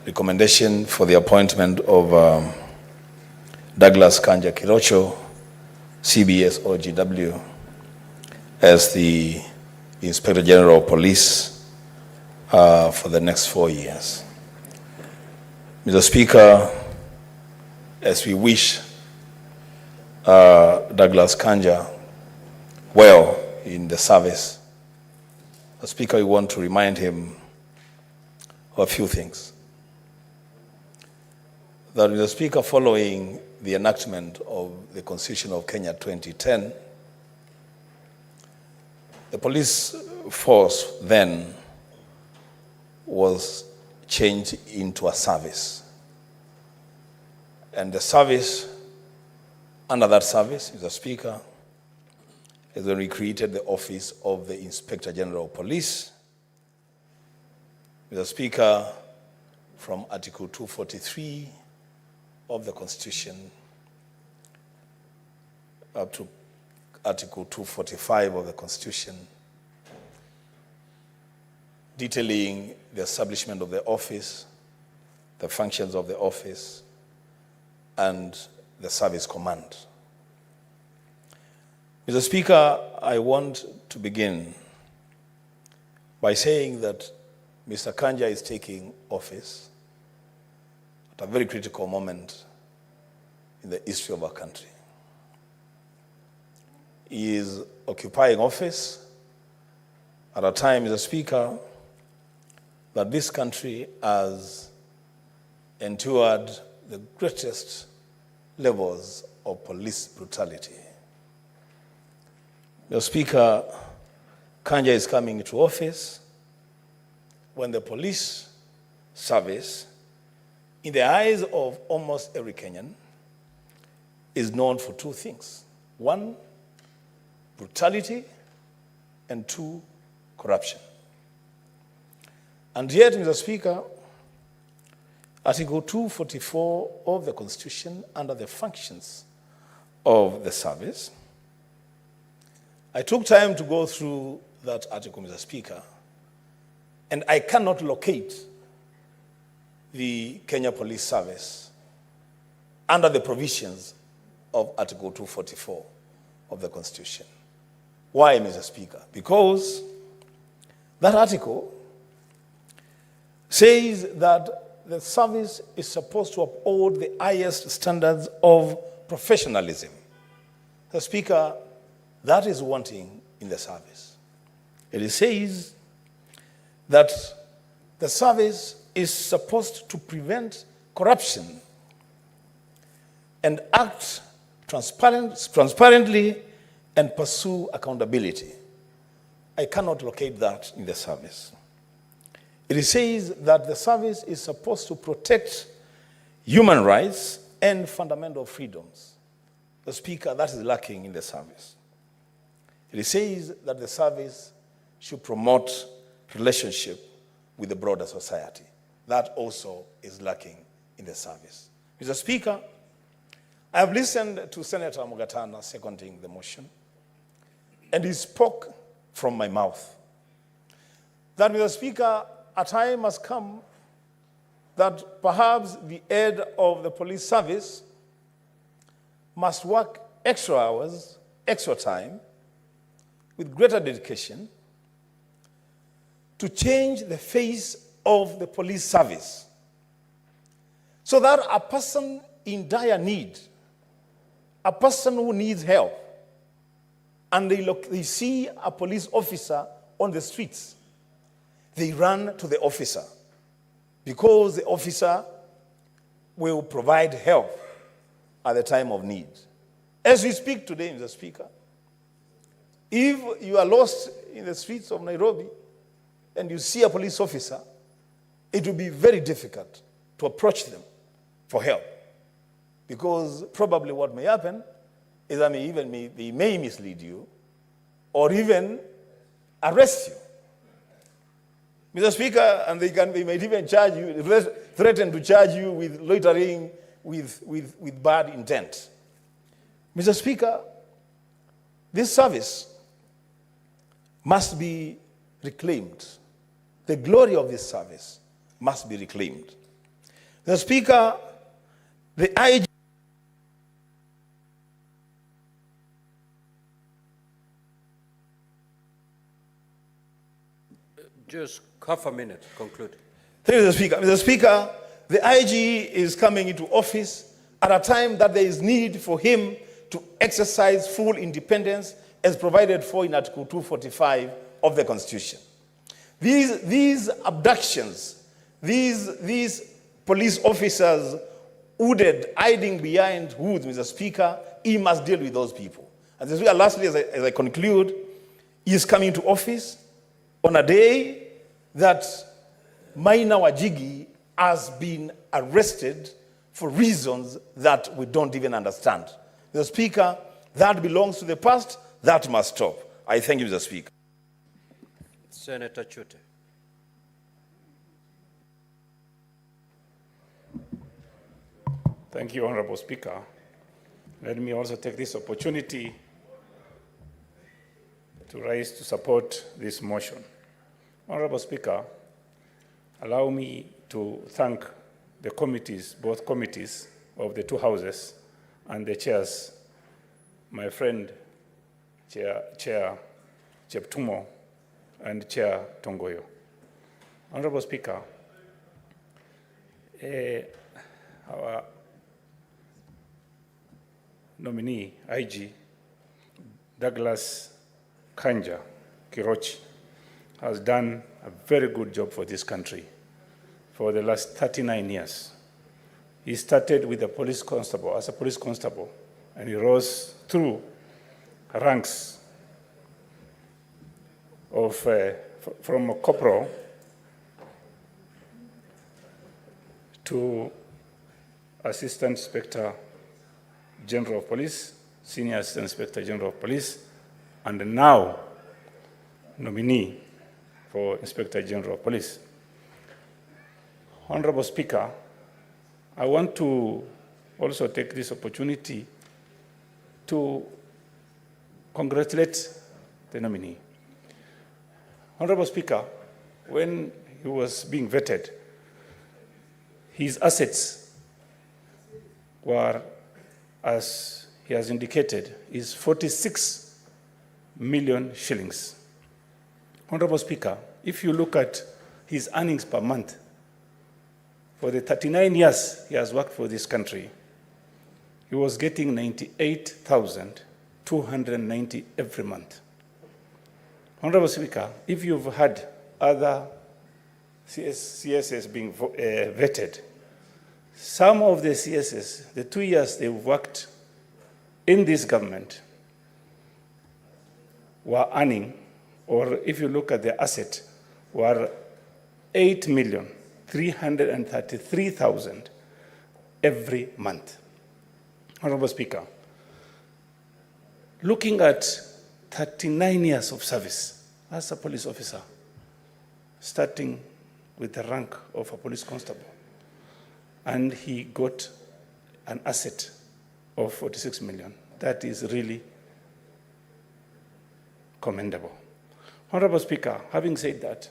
recommendation for the appointment of Douglas Kanja Kirocho, CBS OGW, as the Inspector General of Police for the next 4 years. Mr. Speaker, as we wish Douglas Kanja well in the service, the Speaker, we want to remind him of a few things. That the Speaker, following the enactment of the Constitution of Kenya 2010, the police force then was changed into a service. And the service, under that service, Mr. Speaker, is when we created the office of the Inspector General of Police. Mr. Speaker, from Article 243 of the Constitution up to Article 245 of the Constitution, detailing the establishment of the office, the functions of the office, and the service command. Mr. Speaker, I want to begin by saying that Mr. Kanja is taking office at a very critical moment in the history of our country. He is occupying office at a time, Mr. Speaker, that this country has endured the greatest levels of police brutality. Mr. Speaker, Kanja is coming into office when the police service, in the eyes of almost every Kenyan, is known for two things. One, brutality, and two, corruption. And yet, Mr. Speaker, Article 244 of the Constitution, under the functions of the service, I took time to go through that article, Mr. Speaker, and I cannot locate the Kenya Police Service under the provisions of Article 244 of the Constitution. Why, Mr. Speaker? Because that article says that the service is supposed to uphold the highest standards of professionalism. Mr. Speaker, that is wanting in the service. It says that the service is supposed to prevent corruption and act transparently and pursue accountability. I cannot locate that in the service. It says that the service is supposed to protect human rights and fundamental freedoms. The Speaker, that is lacking in the service. It says that the service should promote relationship with the broader society. That also is lacking in the service. Mr. Speaker, I have listened to Senator Mugatana seconding the motion, and he spoke from my mouth that, Mr. Speaker, a time has come that perhaps the head of the police service must work extra hours, extra time, with greater dedication to change the face of the police service so that a person in dire need, a person who needs help, and they see a police officer on the streets, they run to the officer because the officer will provide help at the time of need. As we speak today, Mr. Speaker, if you are lost in the streets of Nairobi and you see a police officer, it will be very difficult to approach them for help, because probably what may happen is that they may mislead you or even arrest you. Mr. Speaker, and they might even charge you, threaten to charge you with loitering with bad intent. Mr. Speaker, this service must be reclaimed. The glory of this service must be reclaimed. The Speaker, the IG... Just half a minute, conclude. Thank you, Mr. Speaker. Mr. Speaker, the IG is coming into office at a time that there is need for him to exercise full independence as provided for in Article 245 of the Constitution. These abductions, these police officers hooded, hiding behind hoods, Mr. Speaker, he must deal with those people. And Mr. Speaker, lastly, as I conclude, he is coming to office on a day that Maina Wajigi has been arrested for reasons that we don't even understand. Mr. Speaker, that belongs to the past. That must stop. I thank you, Mr. Speaker. Senator Chute. Thank you, Honorable Speaker. Let me also take this opportunity to raise to support this motion. Honorable Speaker, allow me to thank the committees, both committees of the two houses and the chairs, my friend Chair Cheptumo and Chair Tongoyo. Honorable Speaker, our nominee, IG, Douglas Kanja Kirochi, has done a very good job for this country for the last 39 years. He started with a police constable, as a police constable, and he rose through ranks of, from a corporal to Assistant Inspector General of Police, Senior Assistant Inspector General of Police, and now nominee for Inspector General of Police. Honorable Speaker, I want to also take this opportunity to congratulate the nominee. Honorable Speaker, when he was being vetted, his assets were, as he has indicated, is 46 million shillings. Honorable Speaker, if you look at his earnings per month, for the 39 years he has worked for this country, he was getting 98,290 every month. Honorable Speaker, if you've had other CSS being vetted, some of the CSS, the 2 years they've worked in this government, were earning, or if you look at the asset, were 8,333,000 every month. Honorable Speaker, looking at 39 years of service as a police officer, starting with the rank of a police constable, and he got an asset of 46 million. That is really commendable. Honorable Speaker, having said that,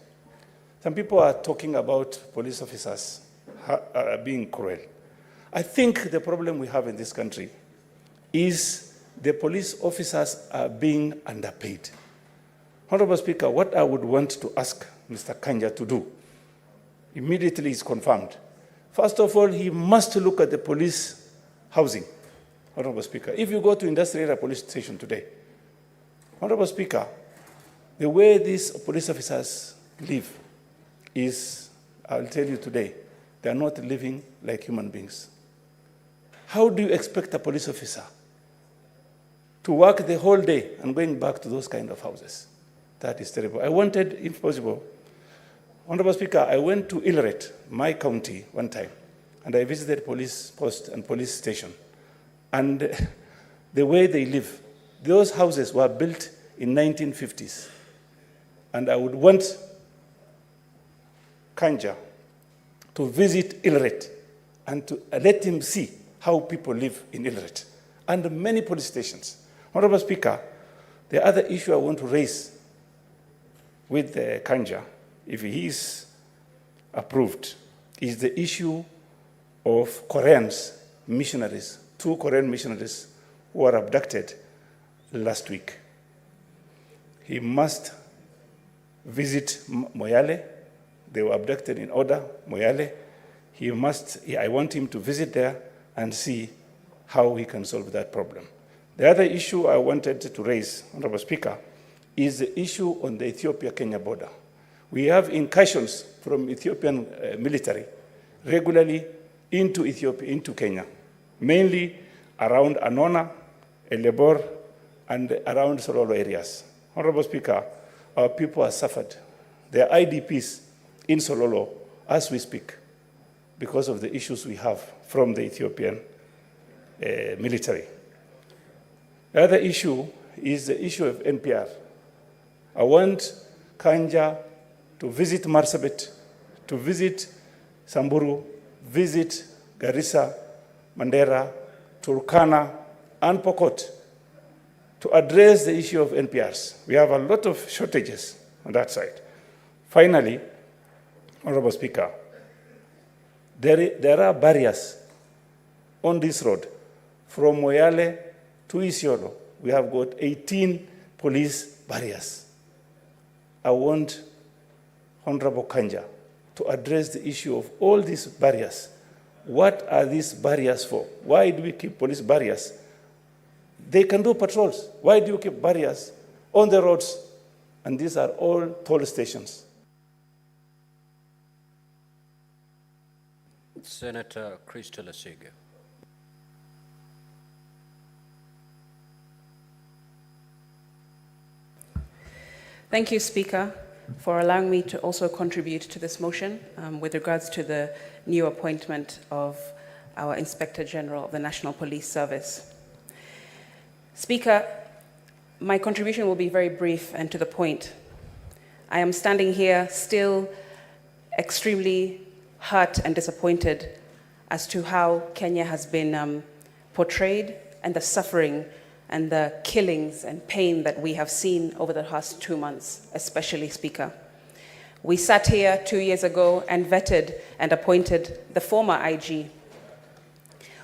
some people are talking about police officers being cruel. I think the problem we have in this country is the police officers are being underpaid. Honorable Speaker, what I would want to ask Mr. Kanja to do immediately is confirmed. First of all, he must look at the police housing. Honorable Speaker, if you go to Industrial Area Police Station today, Honorable Speaker, the way these police officers live is, I'll tell you today, they are not living like human beings. How do you expect a police officer to work the whole day and going back to those kind of houses? That is terrible. I wanted, if possible, Honorable Speaker, I went to Ileret, my county, one time, and I visited police post and police station. And the way they live, those houses were built in 1950s. And I would want Kanja to visit Ileret and to let him see how people live in Ileret and many police stations. Honorable Speaker, the other issue I want to raise with Kanja, if he is approved, is the issue of Koreans, missionaries, 2 Korean missionaries who were abducted last week. He must visit Moyale. They were abducted in Oda, Moyale. I want him to visit there and see how he can solve that problem. The other issue I wanted to raise, Honorable Speaker, is the issue on the Ethiopia-Kenya border. We have incursions from Ethiopian military regularly into Ethiopia, into Kenya, mainly around Anona, Elebor, and around Sololo areas. Honorable Speaker, our people have suffered. There are IDPs in Sololo as we speak because of the issues we have from the Ethiopian military. The other issue is the issue of NPR. I want Kanja to visit Marsabit, to visit Samburu, visit Garissa, Mandera, Turkana, and Pokot to address the issue of NPRs. We have a lot of shortages on that side. Finally, Honorable Speaker, there are barriers on this road. From Moyale to Isiolo, we have got 18 police barriers. I want Honorable Kanja to address the issue of all these barriers. What are these barriers for? Why do we keep police barriers? They can do patrols. Why do you keep barriers on the roads? And these are all toll stations. Senator Crystal Asige. Thank you, Speaker, for allowing me to also contribute to this motion with regards to the new appointment of our Inspector General of the National Police Service. Speaker, my contribution will be very brief and to the point. I am standing here still extremely hurt and disappointed as to how Kenya has been portrayed and the suffering and the killings and pain that we have seen over the past 2 months, especially, Speaker. We sat here 2 years ago and vetted and appointed the former IG,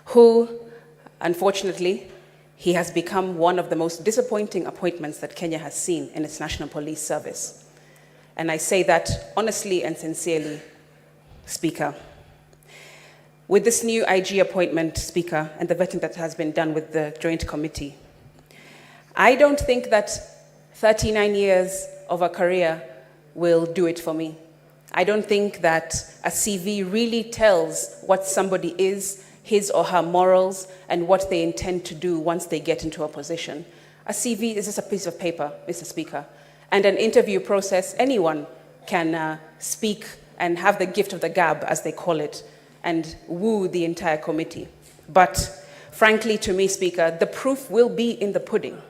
who, unfortunately, he has become one of the most disappointing appointments that Kenya has seen in its National Police Service. And I say that honestly and sincerely, Speaker. With this new IG appointment, Speaker, and the vetting that has been done with the Joint Committee, I don't think that 39 years of a career will do it for me. I don't think that a CV really tells what somebody is, his or her morals, and what they intend to do once they get into a position. A CV is just a piece of paper, Mr. Speaker. And an interview process, anyone can speak and have the gift of the gab, as they call it, and woo the entire committee. But frankly, to me, Speaker, the proof will be in the pudding.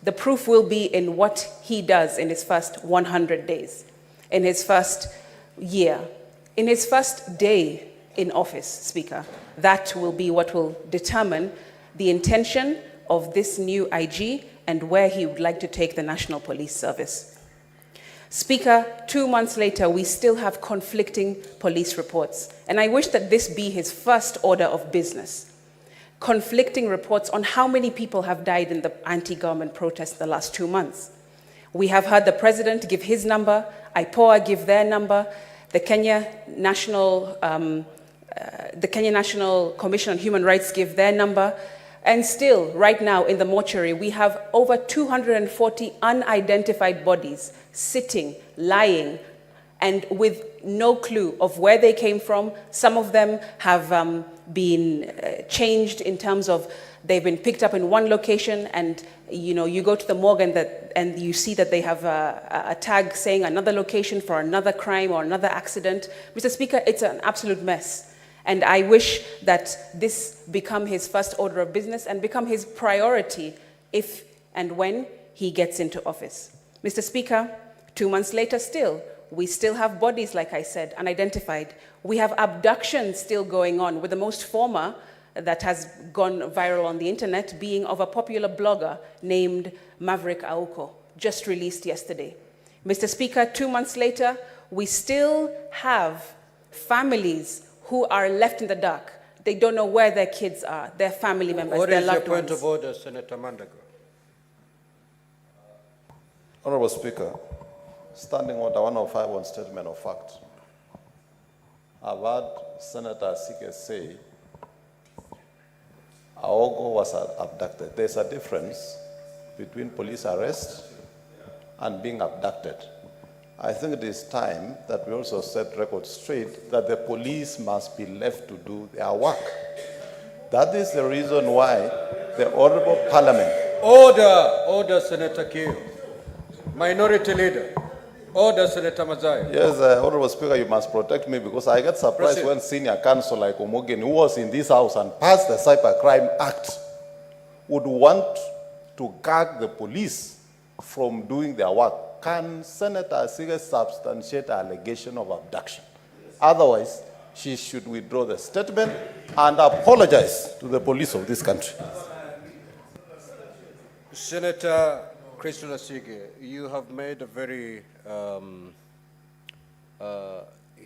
The proof will be in what he does in his first 100 days, in his first year, in his first day in office, Speaker. That will be what will determine the intention of this new IG and where he would like to take the National Police Service. Speaker, 2 months later, we still have conflicting police reports. And I wish that this be his first order of business. Conflicting reports on how many people have died in the anti-government protests the last 2 months. We have heard the president give his number, IPOA give their number, the Kenya National Commission on Human Rights give their number, and still, right now in the mortuary, we have over 240 unidentified bodies sitting, lying, and with no clue of where they came from. Some of them have been changed in terms of they've been picked up in one location, and you go to the morgue and you see that they have a tag saying another location for another crime or another accident. Mr. Speaker, it's an absolute mess. And I wish that this become his first order of business and become his priority if and when he gets into office. Mr. Speaker, 2 months later still, we still have bodies, like I said, unidentified. We have abductions still going on, with the most former that has gone viral on the internet being of a popular blogger named Maverick Auko, just released yesterday. Mr. Speaker, 2 months later, we still have families who are left in the dark. They don't know where their kids are, their family members, their loved ones. What is your point of order, Senator Mandago? Honorable Speaker, Standing Order 105 on statement of fact. I've heard Senator Asige say Aogo was abducted. There's a difference between police arrest and being abducted. I think it is time that we also set record straight that the police must be left to do their work. That is the reason why the Honorable Parliament... Order, Senator Kiyo. Minority Leader. Order, Senator Mazai. Yes, Honorable Speaker, you must protect me because I get surprised Proceed. when senior counsel like Omogen, who was in this house and passed the Cybercrime Act, would want to gag the police from doing their work. Can Senator Asige substantiate the allegation of abduction? Otherwise, she should withdraw the statement and apologize to the police of this country. Senator Crystal Asige, you have made a very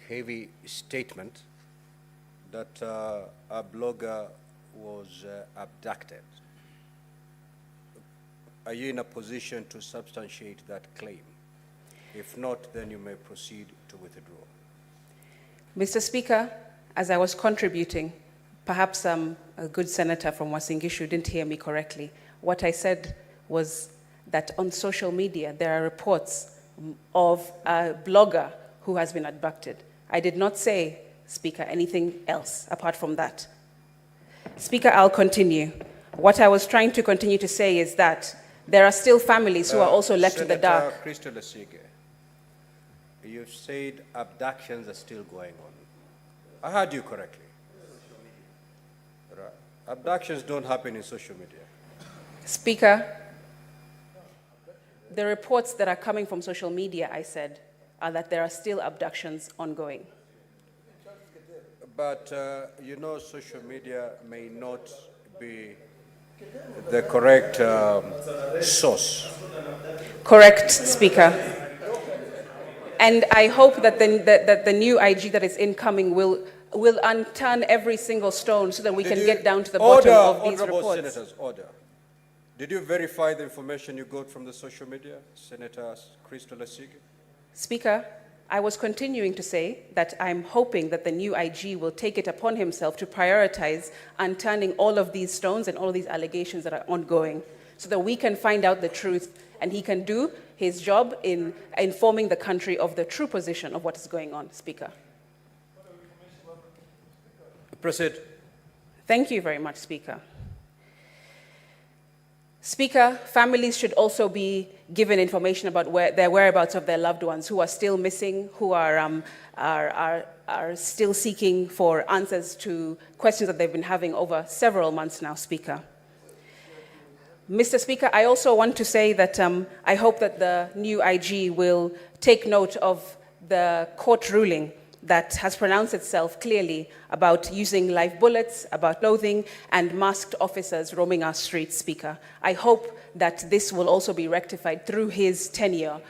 heavy statement that a blogger was abducted. Are you in a position to substantiate that claim? If not, then you may proceed to withdraw. Mr. Speaker, as I was contributing, perhaps a good senator from Wasingishu didn't hear me correctly. What I said was that on social media, there are reports of a blogger who has been abducted. I did not say, Speaker, anything else apart from that. Speaker, I'll continue. What I was trying to continue to say is that there are still families who are also left in the dark. Senator Crystal Asige, you've said abductions are still going on. I heard you correctly. Right. Abductions don't happen in social media. Speaker, the reports that are coming from social media, I said, are that there are still abductions ongoing. But, you know, social media may not be the correct source. Correct, Speaker. And I hope that the new IG that is incoming will unturn every single stone so that we can get down to the bottom of these Honorable reports. Senators, order. Did you verify the information you got from the social media, Senator Crystal Asige? Speaker, I was continuing to say that I'm hoping that the new IG will take it upon himself to prioritize unturning all of these stones and all of these allegations that are ongoing so that we can find out the truth and he can do his job in informing the country of the true position of what is going on, Speaker. Proceed. Thank you very much, Speaker. Speaker, families should also be given information about their whereabouts of their loved ones who are still missing, who are still seeking for answers to questions that they've been having over several months now, Speaker. Mr. Speaker, I also want to say that I hope that the new IG will take note of the court ruling that has pronounced itself clearly about using live bullets, about clothing, and masked officers roaming our streets, Speaker. I hope that this will also be rectified through his tenure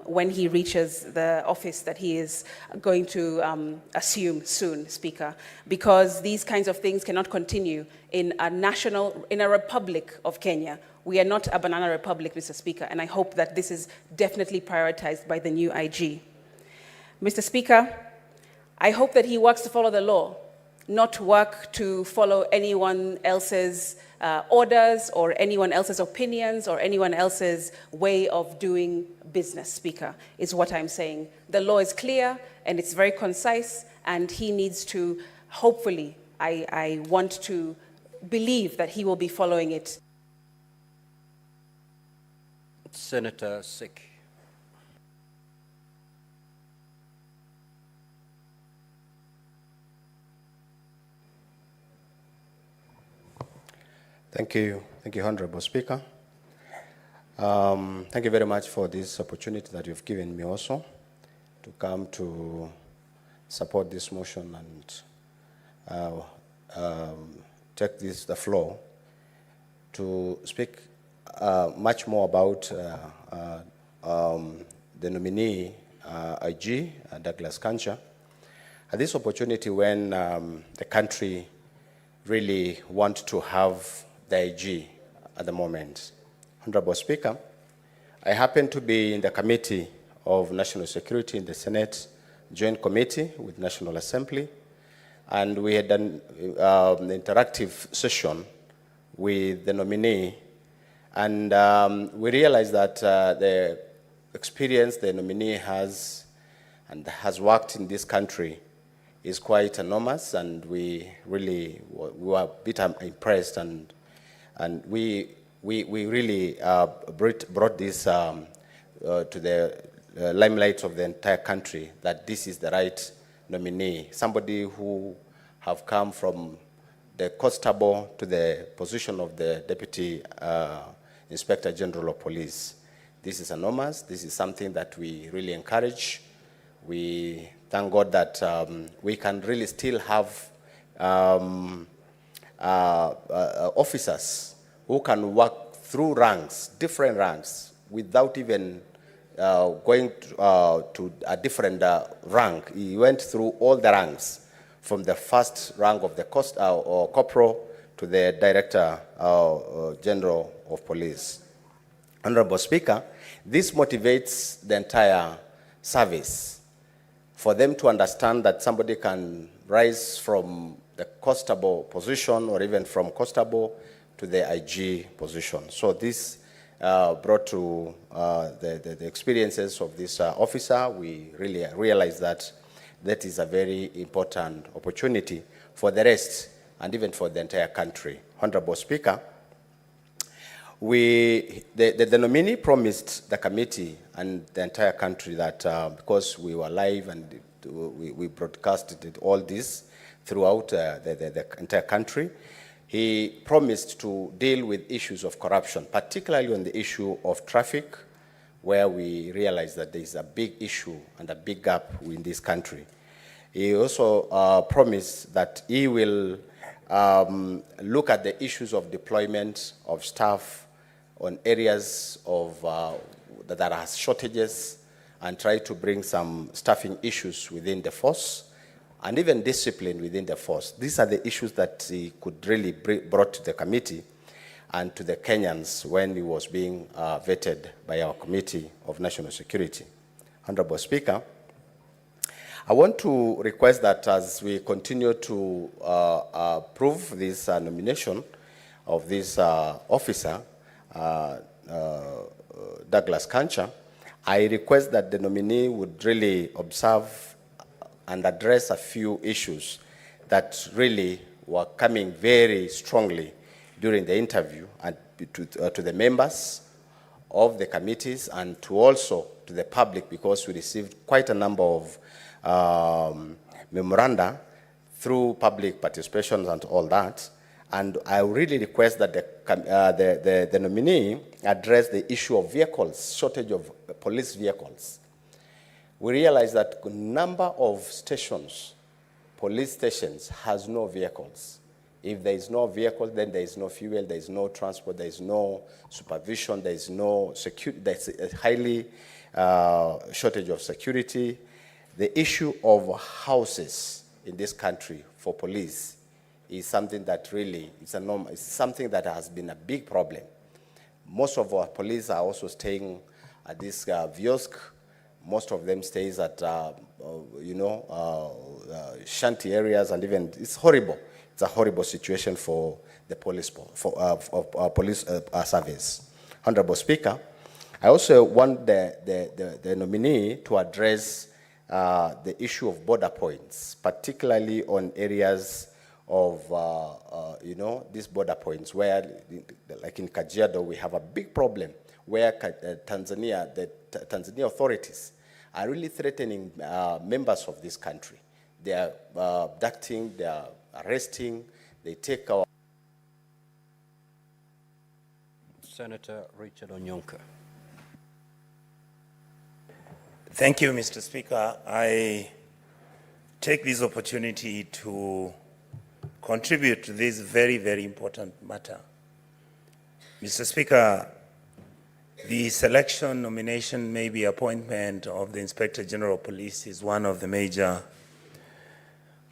when he reaches the office that he is going to assume soon, Speaker, because these kinds of things cannot continue in a republic of Kenya. We are not a banana republic, Mr. Speaker, and I hope that this is definitely prioritized by the new IG. Mr. Speaker, I hope that he works to follow the law, not work to follow anyone else's orders or anyone else's opinions or anyone else's way of doing business, Speaker, is what I'm saying. The law is clear and it's very concise, and he needs to, hopefully, I want to believe that he will be following it. Senator Sick. Thank you, Honorable Speaker. Thank you very much for this opportunity that you've given me also to come to support this motion and take the floor to speak much more about the nominee IG, Douglas Kancha. At this opportunity when the country really want to have the IG at the moment. Honorable Speaker, I happen to be in the Committee of National Security in the Senate Joint Committee with National Assembly, and we had an interactive session with the nominee, and we realized that the experience the nominee has and has worked in this country is quite enormous, and we were a bit impressed, and we really brought this to the limelight of the entire country that this is the right nominee, somebody who have come from the constable to the position of the Deputy Inspector General of Police. This is enormous. This is something that we really encourage. We thank God that we can really still have officers who can work through ranks, different ranks, without even going to a different rank. He went through all the ranks, from the first rank of the or corporal to the Director General of Police. Honorable Speaker, this motivates the entire service for them to understand that somebody can rise from the constable position or even from constable to the IG position. So this brought to the experiences of this officer. We really realize that that is a very important opportunity for the rest and even for the entire country. Honorable Speaker, the nominee promised the committee and the entire country that because we were live and we broadcasted all this throughout the entire country, he promised to deal with issues of corruption, particularly on the issue of traffic, where we realize that there is a big issue and a big gap in this country. He also promised that he will look at the issues of deployment of staff on areas of that are shortages and try to bring some staffing issues within the force and even discipline within the force. These are the issues that he could really brought to the committee and to the Kenyans when he was being vetted by our Committee of National Security. Honorable Speaker, I want to request that as we continue to approve this nomination of this officer, Douglas Kancha, I request that the nominee would really observe and address a few issues that really were coming very strongly during the interview and to the members of the committees and to also to the public, because we received quite a number of memoranda through public participations and all that. And I really request that the nominee address the issue of vehicles, shortage of police vehicles. We realize that a number of stations, police stations, has no vehicles. If there is no vehicle, then there is no fuel, there is no transport, there is no supervision, there is no security, there's a highly shortage of security. The issue of houses in this country for police is something that really is something that has been a big problem. Most of our police are also staying at this Viosk. Most of them stays at shanty areas, and even it's horrible. It's a horrible situation for the police police service. Honorable Speaker, I also want the nominee to address the issue of border points, particularly on areas of these border points where, like in Kajiado, we have a big problem where the Tanzania authorities are really threatening members of this country. They are abducting, they are arresting, they take our... Senator Richard Onyonka. Thank you, Mr. Speaker. I take this opportunity to contribute to this very, very important matter. Mr. Speaker, the selection, nomination, maybe appointment of the Inspector General of Police is one of the major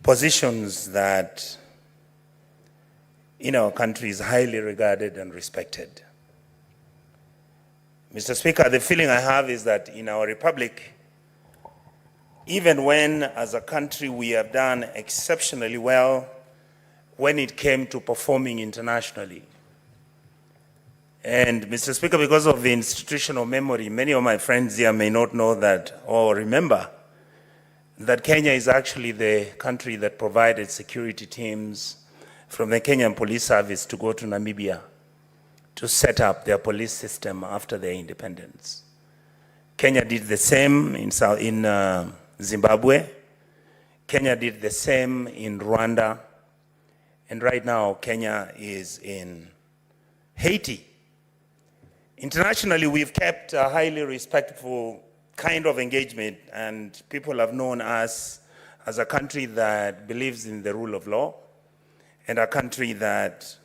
positions that in our country is highly regarded and respected. Mr. Speaker, the feeling I have is that in our republic, even when as a country we have done exceptionally well when it came to performing internationally. And Mr. Speaker, because of the institutional memory, many of my friends here may not know that or remember that Kenya is actually the country that provided security teams from the Kenyan Police Service to go to Namibia to set up their police system after their independence. Kenya did the same in Zimbabwe. Kenya did the same in Rwanda. And right now, Kenya is in Haiti. Internationally, we've kept a highly respectful kind of engagement, and people have known us as a country that believes in the rule of law and a country that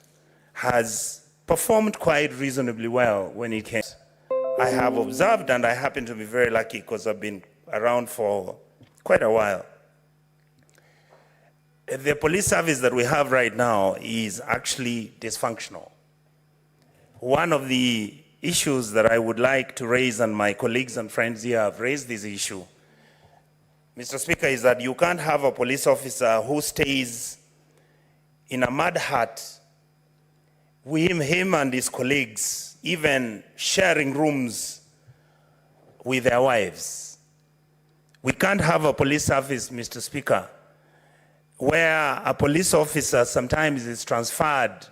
has performed quite reasonably well when it came. I have observed, and I happen to be very lucky because I've been around for quite a while. The police service that we have right now is actually dysfunctional. One of the issues that I would like to raise, and my colleagues and friends here have raised this issue, Mr. Speaker, is that you can't have a police officer who stays in a mud hut with him and his colleagues, even sharing rooms with their wives. We can't have a police service, Mr. Speaker, where a police officer sometimes is transferred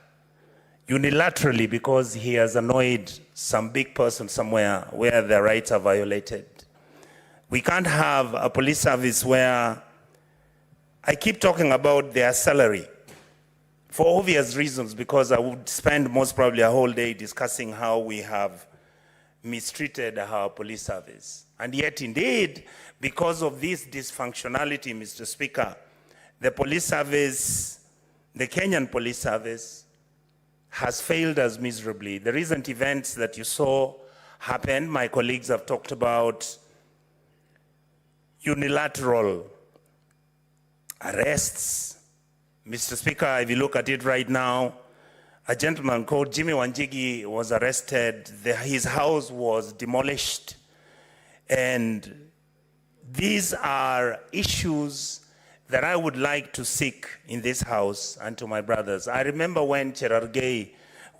unilaterally because he has annoyed some big person somewhere where their rights are violated. We can't have a police service where I keep talking about their salary for obvious reasons, because I would spend most probably a whole day discussing how we have mistreated our police service. And yet, indeed, because of this dysfunctionality, Mr. Speaker, the police service, the Kenyan police service, has failed us miserably. The recent events that you saw happen, my colleagues have talked about unilateral arrests. Mr. Speaker, if you look at it right now, a gentleman called Jimmy Wanjigi was arrested. His house was demolished. And these are issues that I would like to seek in this house and to my brothers. I remember when Cherargei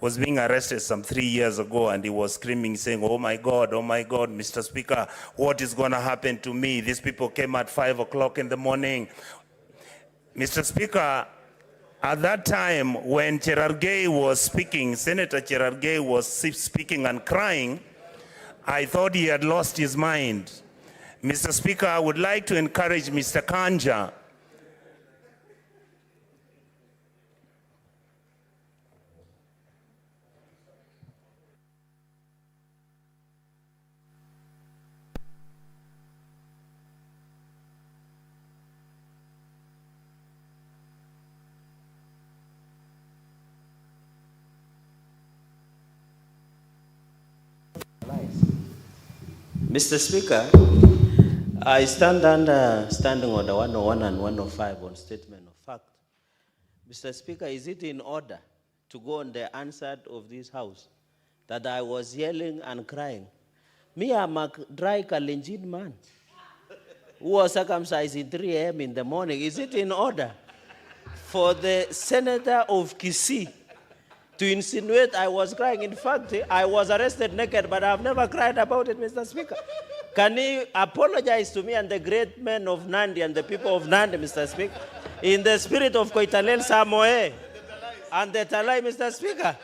was being arrested some 3 years ago, and he was screaming, saying, oh my God, Mr. Speaker, what is going to happen to me? These people came at 5 o'clock in the morning. Mr. Speaker, at that time when Cherargei was speaking, Senator Cherargei was speaking and crying, I thought he had lost his mind. Mr. Speaker, I would like to encourage Mr. Kanja Mr. Speaker, I stand under Standing Order 101 and 105 on statement of fact. Mr. Speaker, is it in order to go on the answer of this House that I was yelling and crying? Me, I'm a dry Kalenjin man who was circumcised in 3 a.m. in the morning. Is it in order for the senator of Kisii to insinuate I was crying? In fact, I was arrested naked, but I've never cried about it, Mr. Speaker. Can you apologize to me and the great men of Nandi and the people of Nandi, Mr. Speaker, in the spirit of Koitalel Samoe and the Talai, Mr. Speaker?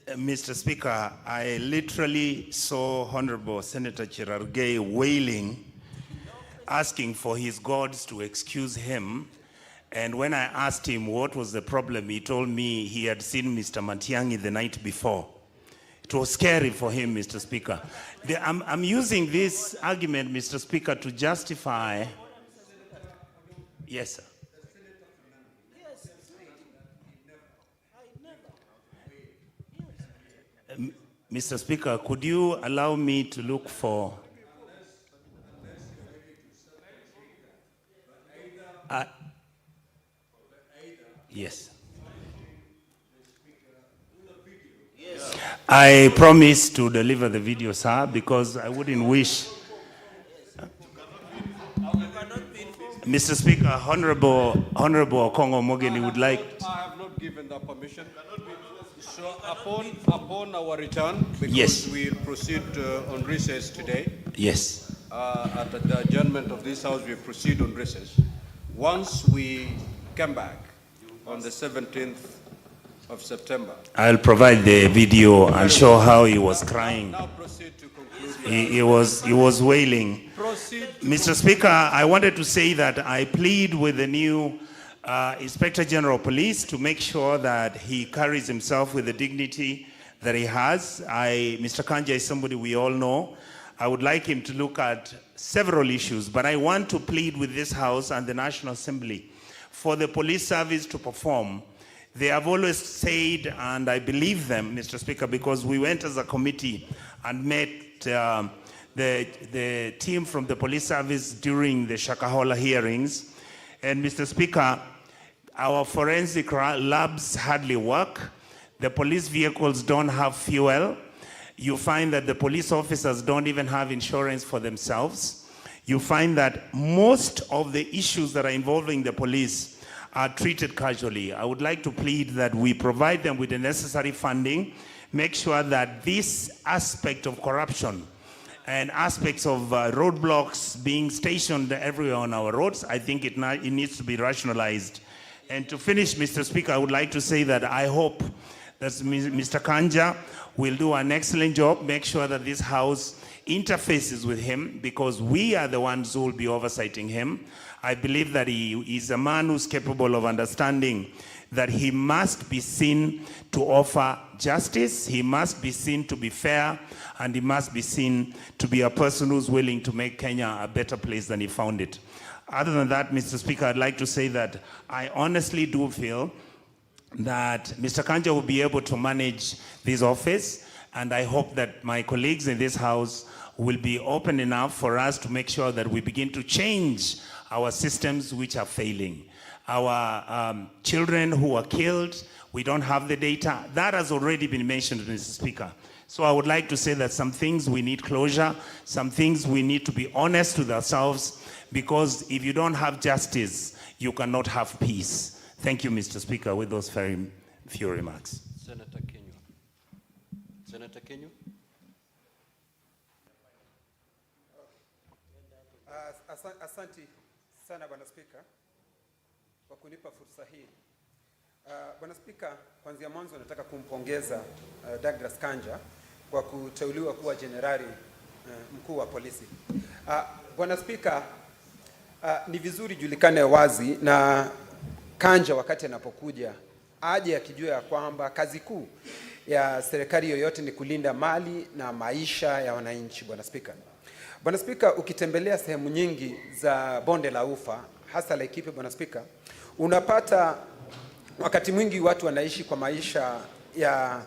Mr. Speaker, I literally saw Honorable Senator Cherargei wailing, asking for his gods to excuse him. And when I asked him what was the problem, he told me he had seen Mr. Matiang'i the night before. It was scary for him, Mr. Speaker. I'm using this argument, Mr. Speaker, to justify. Yes, sir. Mr. Speaker, could you allow me to look for... yes. I promise to deliver the video, sir, because I wouldn't wish. Mr. Speaker, Honorable Okongo Mogeni would like. I have not given the permission. So upon our return, because we'll proceed on recess today. Yes. At the adjournment of this House, we proceed on recess. Once we come back on the 17th of September. I'll provide the video and show how he was crying. Now proceed to conclude. He was wailing. Mr. Speaker, I wanted to say that I plead with the new Inspector General of Police to make sure that he carries himself with the dignity that he has. Mr. Kanja is somebody we all know. I would like him to look at several issues, but I want to plead with this House and the National Assembly for the police service to perform. They have always said, and I believe them, Mr. Speaker, because we went as a committee and met the team from the police service during the Shakahola hearings. And Mr. Speaker, our forensic labs hardly work. The police vehicles don't have fuel. You find that the police officers don't even have insurance for themselves. You find that most of the issues that are involving the police are treated casually. I would like to plead that we provide them with the necessary funding, make sure that this aspect of corruption and aspects of roadblocks being stationed everywhere on our roads, I think it needs to be rationalized. And to finish, Mr. Speaker, I would like to say that I hope that Mr. Kanja will do an excellent job, make sure that this House interfaces with him, because we are the ones who will be oversighting him. I believe that he is a man who's capable of understanding that he must be seen to offer justice, he must be seen to be fair, and he must be seen to be a person who's willing to make Kenya a better place than he found it. Other than that, Mr. Speaker, I'd like to say that I honestly do feel that Mr. Kanja will be able to manage this office, and I hope that my colleagues in this House will be open enough for us to make sure that we begin to change our systems which are failing. Our children who are killed, we don't have the data. That has already been mentioned, Mr. Speaker. So I would like to say that some things we need closure, some things we need to be honest with ourselves, because if you don't have justice, you cannot have peace. Thank you, Mr. Speaker, with those very few remarks. Senator Kenyu. Senator Kenyu. Asante sana Bwana Spika kwa kunipa fursa hii. Bwana Spika, kuanzia mwanzo nataka kumpongeza Douglas Kanja kwa kuteuliwa kuwa jenerali mkuu wa polisi. Bwana Spika, ni vizuri julikane wazi na Kanja wakati anapokuja aje akijua ya kwamba kazi kuu ya serikali yoyote ni kulinda mali na maisha ya wananchi. Bwana Spika, Bwana Spika, ukitembelea sehemu nyingi za bonde la Ufa, hasa Laikipia, Bwana Spika, unapata wakati mwingi watu wanaishi kwa maisha ya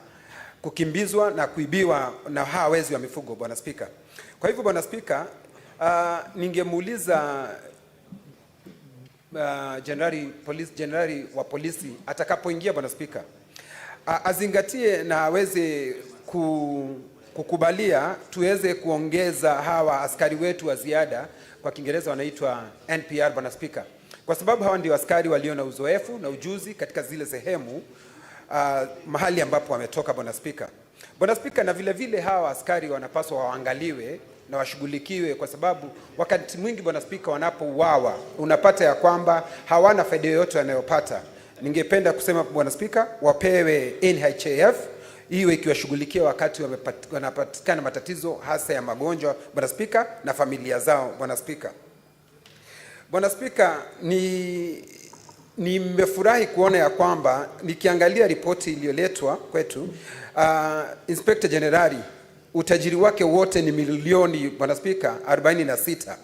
kukimbizwa na kuibiwa na hawa wezi wa mifugo, Bwana Spika. Kwa hivyo Bwana Spika, ningemuuliza jenerali wa polisi atakapoingia, Bwana Spika, azingatie na aweze kukubalia tuweze kuongeza hawa askari wetu wa ziada, kwa Kiingereza wanaitwa NPR, Bwana Spika, kwa sababu hawa ndio askari walio na uzoefu na ujuzi katika zile sehemu mahali ambapo wametoka, Bwana Spika. Bwana Spika, na vile vile hawa askari wanapaswa waangaliwe na washughulikiwe, kwa sababu wakati mwingi Bwana Spika wanapouawa unapata ya kwamba hawana faida yoyote wanayopata. Ningependa kusema Bwana Spika, wapewe NHIF iwe ikiwashughulikia wakati wanapatikana matatizo hasa ya magonjwa, Bwana Spika, na familia zao, Bwana Spika. Bwana Spika, nimefurahi kuona ya kwamba nikiangalia ripoti iliyoletwa kwetu, Inspector General utajiri wake wote ni milioni, Bwana Spika, 46.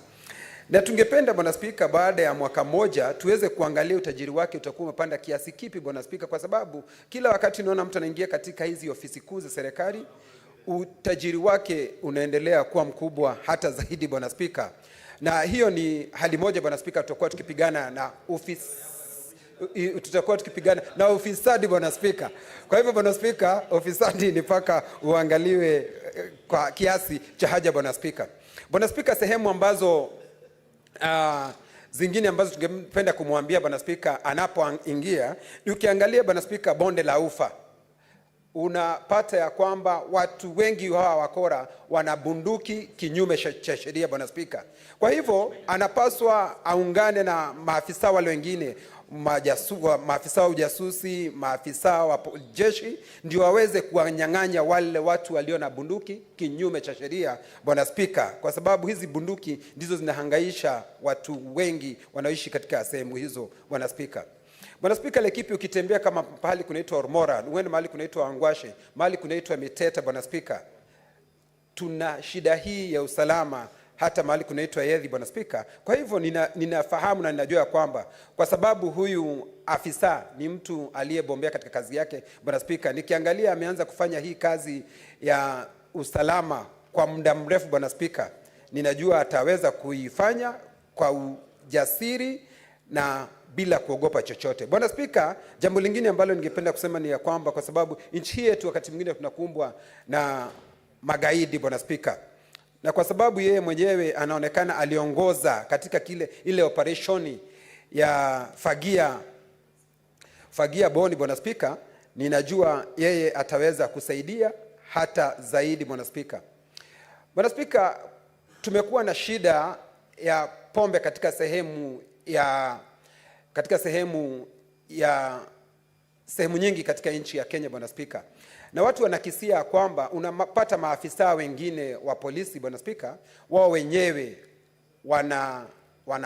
Na tungependa Bwana Spika, baada ya mwaka mmoja tuweze kuangalia utajiri wake utakuwa umepanda kiasi kipi, Bwana Spika, kwa sababu kila wakati unaona mtu anaingia katika hizi ofisi kuu za serikali, utajiri wake unaendelea kuwa mkubwa hata zaidi, Bwana Spika. Na hiyo ni hali moja, Bwana Spika, tutakuwa tukipigana na tutakuwa tukipigana na ufisadi, Bwana Spika. Kwa hivyo, Bwana Spika, ufisadi ni mpaka uangaliwe kwa kiasi cha haja, Bwana Spika. Bwana Spika, sehemu ambazo zingine ambazo tungependa kumwambia Bwana Spika anapoingia, ukiangalia Bwana Spika, bonde la Ufa, unapata ya kwamba watu wengi hawa wakora wana bunduki kinyume cha sheria, Bwana Spika. Kwa hivyo anapaswa aungane na maafisa wale wengine, maafisa wa ujasusi, maafisa wa jeshi, ndio waweze kuwanyang'anya wale watu walio na bunduki kinyume cha sheria, Bwana Spika, kwa sababu hizi bunduki ndizo zinahangaisha watu wengi wanaoishi katika sehemu hizo, Bwana Spika. Bwana Spika, Laikipia ukitembea kama pahali kunaitwa Ormora, uende mahali kunaitwa Angwashe, mahali kunaitwa Miteta, Bwana Spika, tuna shida hii ya usalama, hata mahali kunaitwa Yedhi, Bwana Spika. Kwa hivyo ninafahamu na ninajua kwamba kwa sababu huyu afisa ni mtu aliyebombea katika kazi yake, Bwana Spika, nikiangalia ameanza kufanya hii kazi ya usalama kwa muda mrefu, Bwana Spika, ninajua ataweza kuifanya kwa ujasiri na bila kuogopa chochote. Bwana Spika, jambo lingine ambalo ningependa kusema ni ya kwamba kwa sababu nchi hii yetu wakati mwingine tunakumbwa na magaidi, Bwana Spika, na kwa sababu yeye mwenyewe anaonekana aliongoza katika ile operationi ya fagia boni, Bwana Spika, ninajua yeye ataweza kusaidia hata zaidi, Bwana Spika. Bwana Spika, tumekuwa na shida ya pombe katika sehemu nyingi katika nchi ya Kenya, Bwana Spika, na watu wanakisia kwamba unapata maafisa wengine wa polisi, Bwana Spika, wao wenyewe wana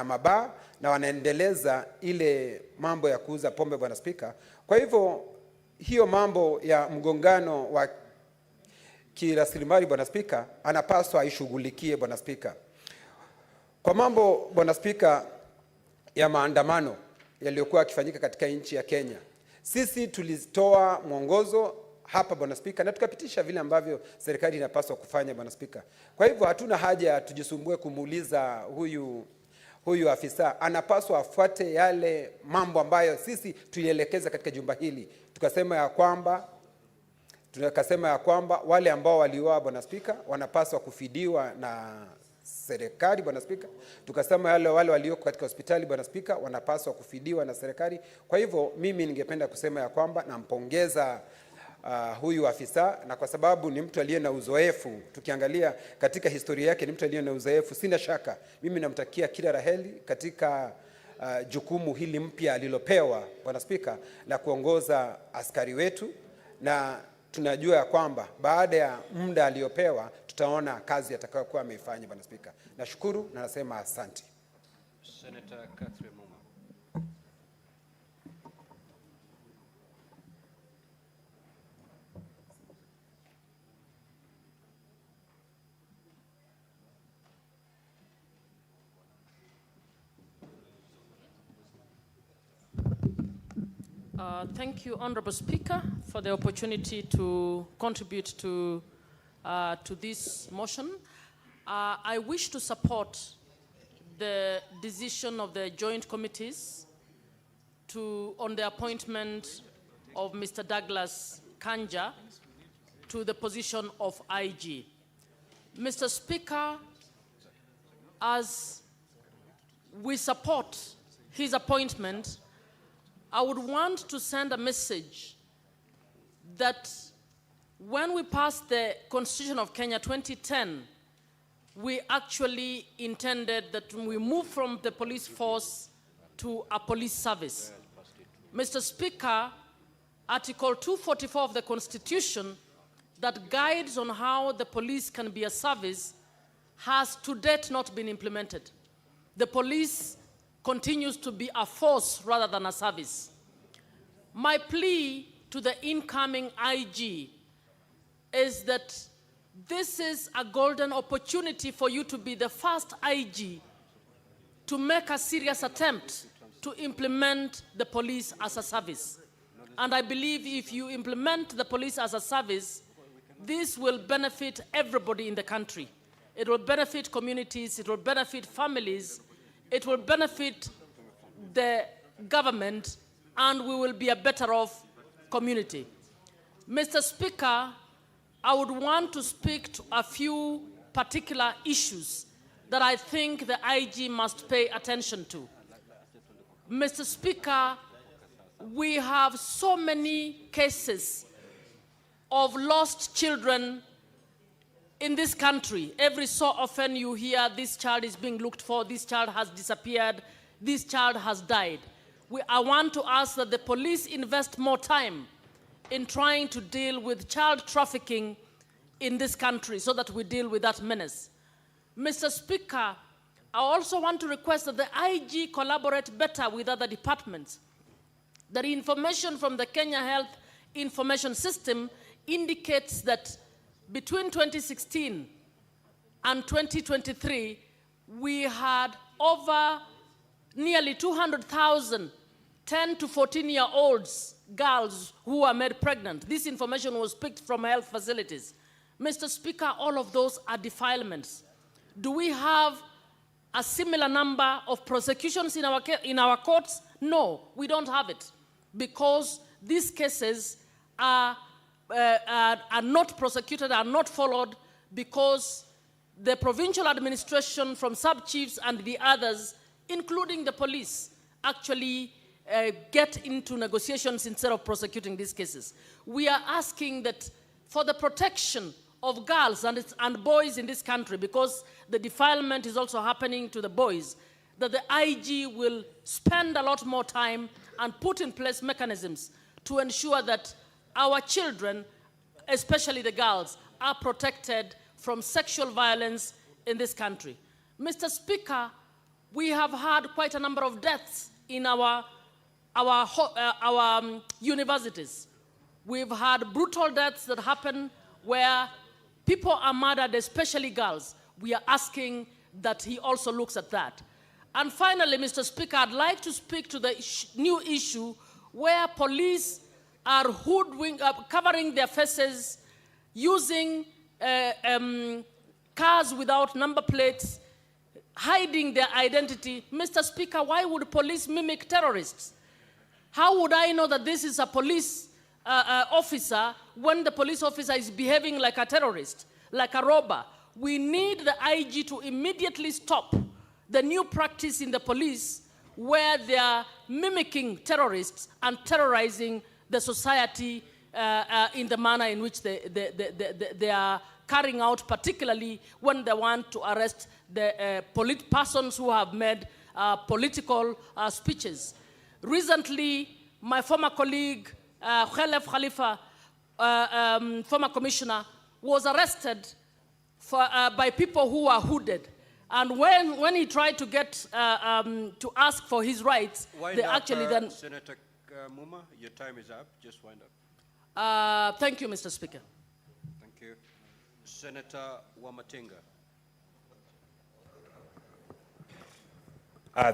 mabaa na wanaendeleza ile mambo ya kuuza pombe, Bwana Spika. Kwa hivyo hiyo mambo ya mgongano wa kirasilimali, Bwana Spika, anapaswa aishughulikie, Bwana Spika. Kwa mambo, Bwana Spika, ya maandamano yaliyokuwa yakifanyika katika nchi ya Kenya, sisi tulitoa mwongozo hapa, Bwana Spika, na tukapitisha vile ambavyo serikali inapaswa kufanya, Bwana Spika. Kwa hivyo hatuna haja tujisumbue kumuuliza huyu afisa, anapaswa afuate yale mambo ambayo sisi tulielekeza katika jumba hili. Tukasema ya kwamba wale ambao waliuawa, Bwana Spika, wanapaswa kufidiwa na serikali, Bwana Spika. Tukasema wale walioko katika hospitali, Bwana Spika, wanapaswa kufidiwa na serikali. Kwa hivyo mimi ningependa kusema ya kwamba nampongeza huyu afisa, na kwa sababu ni mtu aliye na uzoefu, tukiangalia katika historia yake ni mtu aliye na uzoefu, sina shaka mimi namtakia kila raheli katika jukumu hili mpya alilopewa, Bwana Spika, la kuongoza askari wetu, na tunajua ya kwamba baada ya muda aliyopewa tutaona kazi atakayokuwa ameifanya, Bwana Spika. Nashukuru na nasema asante. Senator Catherine Muma. Thank you, Honorable Speaker, for the opportunity to contribute to this motion. I wish to support the decision of the joint committees on the appointment of Mr. Douglas Kanja to the position of IG. Mr. Speaker, as we support his appointment, I would want to send a message that when we passed the Constitution of Kenya 2010, we actually intended that we move from the police force to a police service. Mr. Speaker, Article 244 of the Constitution that guides on how the police can be a service has to date not been implemented. The police continues to be a force rather than a service. My plea to the incoming IG is that this is a golden opportunity for you to be the first IG to make a serious attempt to implement the police as a service. And I believe if you implement the police as a service, this will benefit everybody in the country. It will benefit communities, it will benefit families, it will benefit the government, and we will be a better off community. Mr. Speaker, I would want to speak to a few particular issues that I think the IG must pay attention to. Mr. Speaker, we have so many cases of lost children in this country. Every so often you hear this child is being looked for, this child has disappeared, this child has died. I want to ask that the police invest more time in trying to deal with child trafficking in this country so that we deal with that menace. Mr. Speaker, I also want to request that the IG collaborate better with other departments. The information from the Kenya Health Information System indicates that between 2016 and 2023, we had over nearly 200,000 10 to 14-year-olds girls who were made pregnant. This information was picked from health facilities. Mr. Speaker, all of those are defilements. Do we have a similar number of prosecutions in our courts? No, we don't have it, because these cases are not prosecuted, are not followed, because the provincial administration from sub-chiefs and the others, including the police, actually get into negotiations instead of prosecuting these cases. We are asking that for the protection of girls and boys in this country, because the defilement is also happening to the boys, that the IG will spend a lot more time and put in place mechanisms to ensure that our children, especially the girls, are protected from sexual violence in this country. Mr. Speaker, we have had quite a number of deaths in our universities. We've had brutal deaths that happen where people are murdered, especially girls. We are asking that he also looks at that. And finally, Mr. Speaker, I'd like to speak to the new issue where police are covering their faces, using cars without number plates, hiding their identity. Mr. Speaker, why would police mimic terrorists? How would I know that this is a police officer when the police officer is behaving like a terrorist, like a robber? We need the IG to immediately stop the new practice in the police where they are mimicking terrorists and terrorizing the society in the manner in which they are carrying out, particularly when they want to arrest the persons who have made political speeches. Recently, my former colleague, Khalef Khalifa, former commissioner, was arrested by people who were hooded. And when he tried to get to ask for his rights, they actually then... Senator Muma, your time is up. Just wind up. Thank you, Mr. Speaker. Thank you. Senator Wamatinga.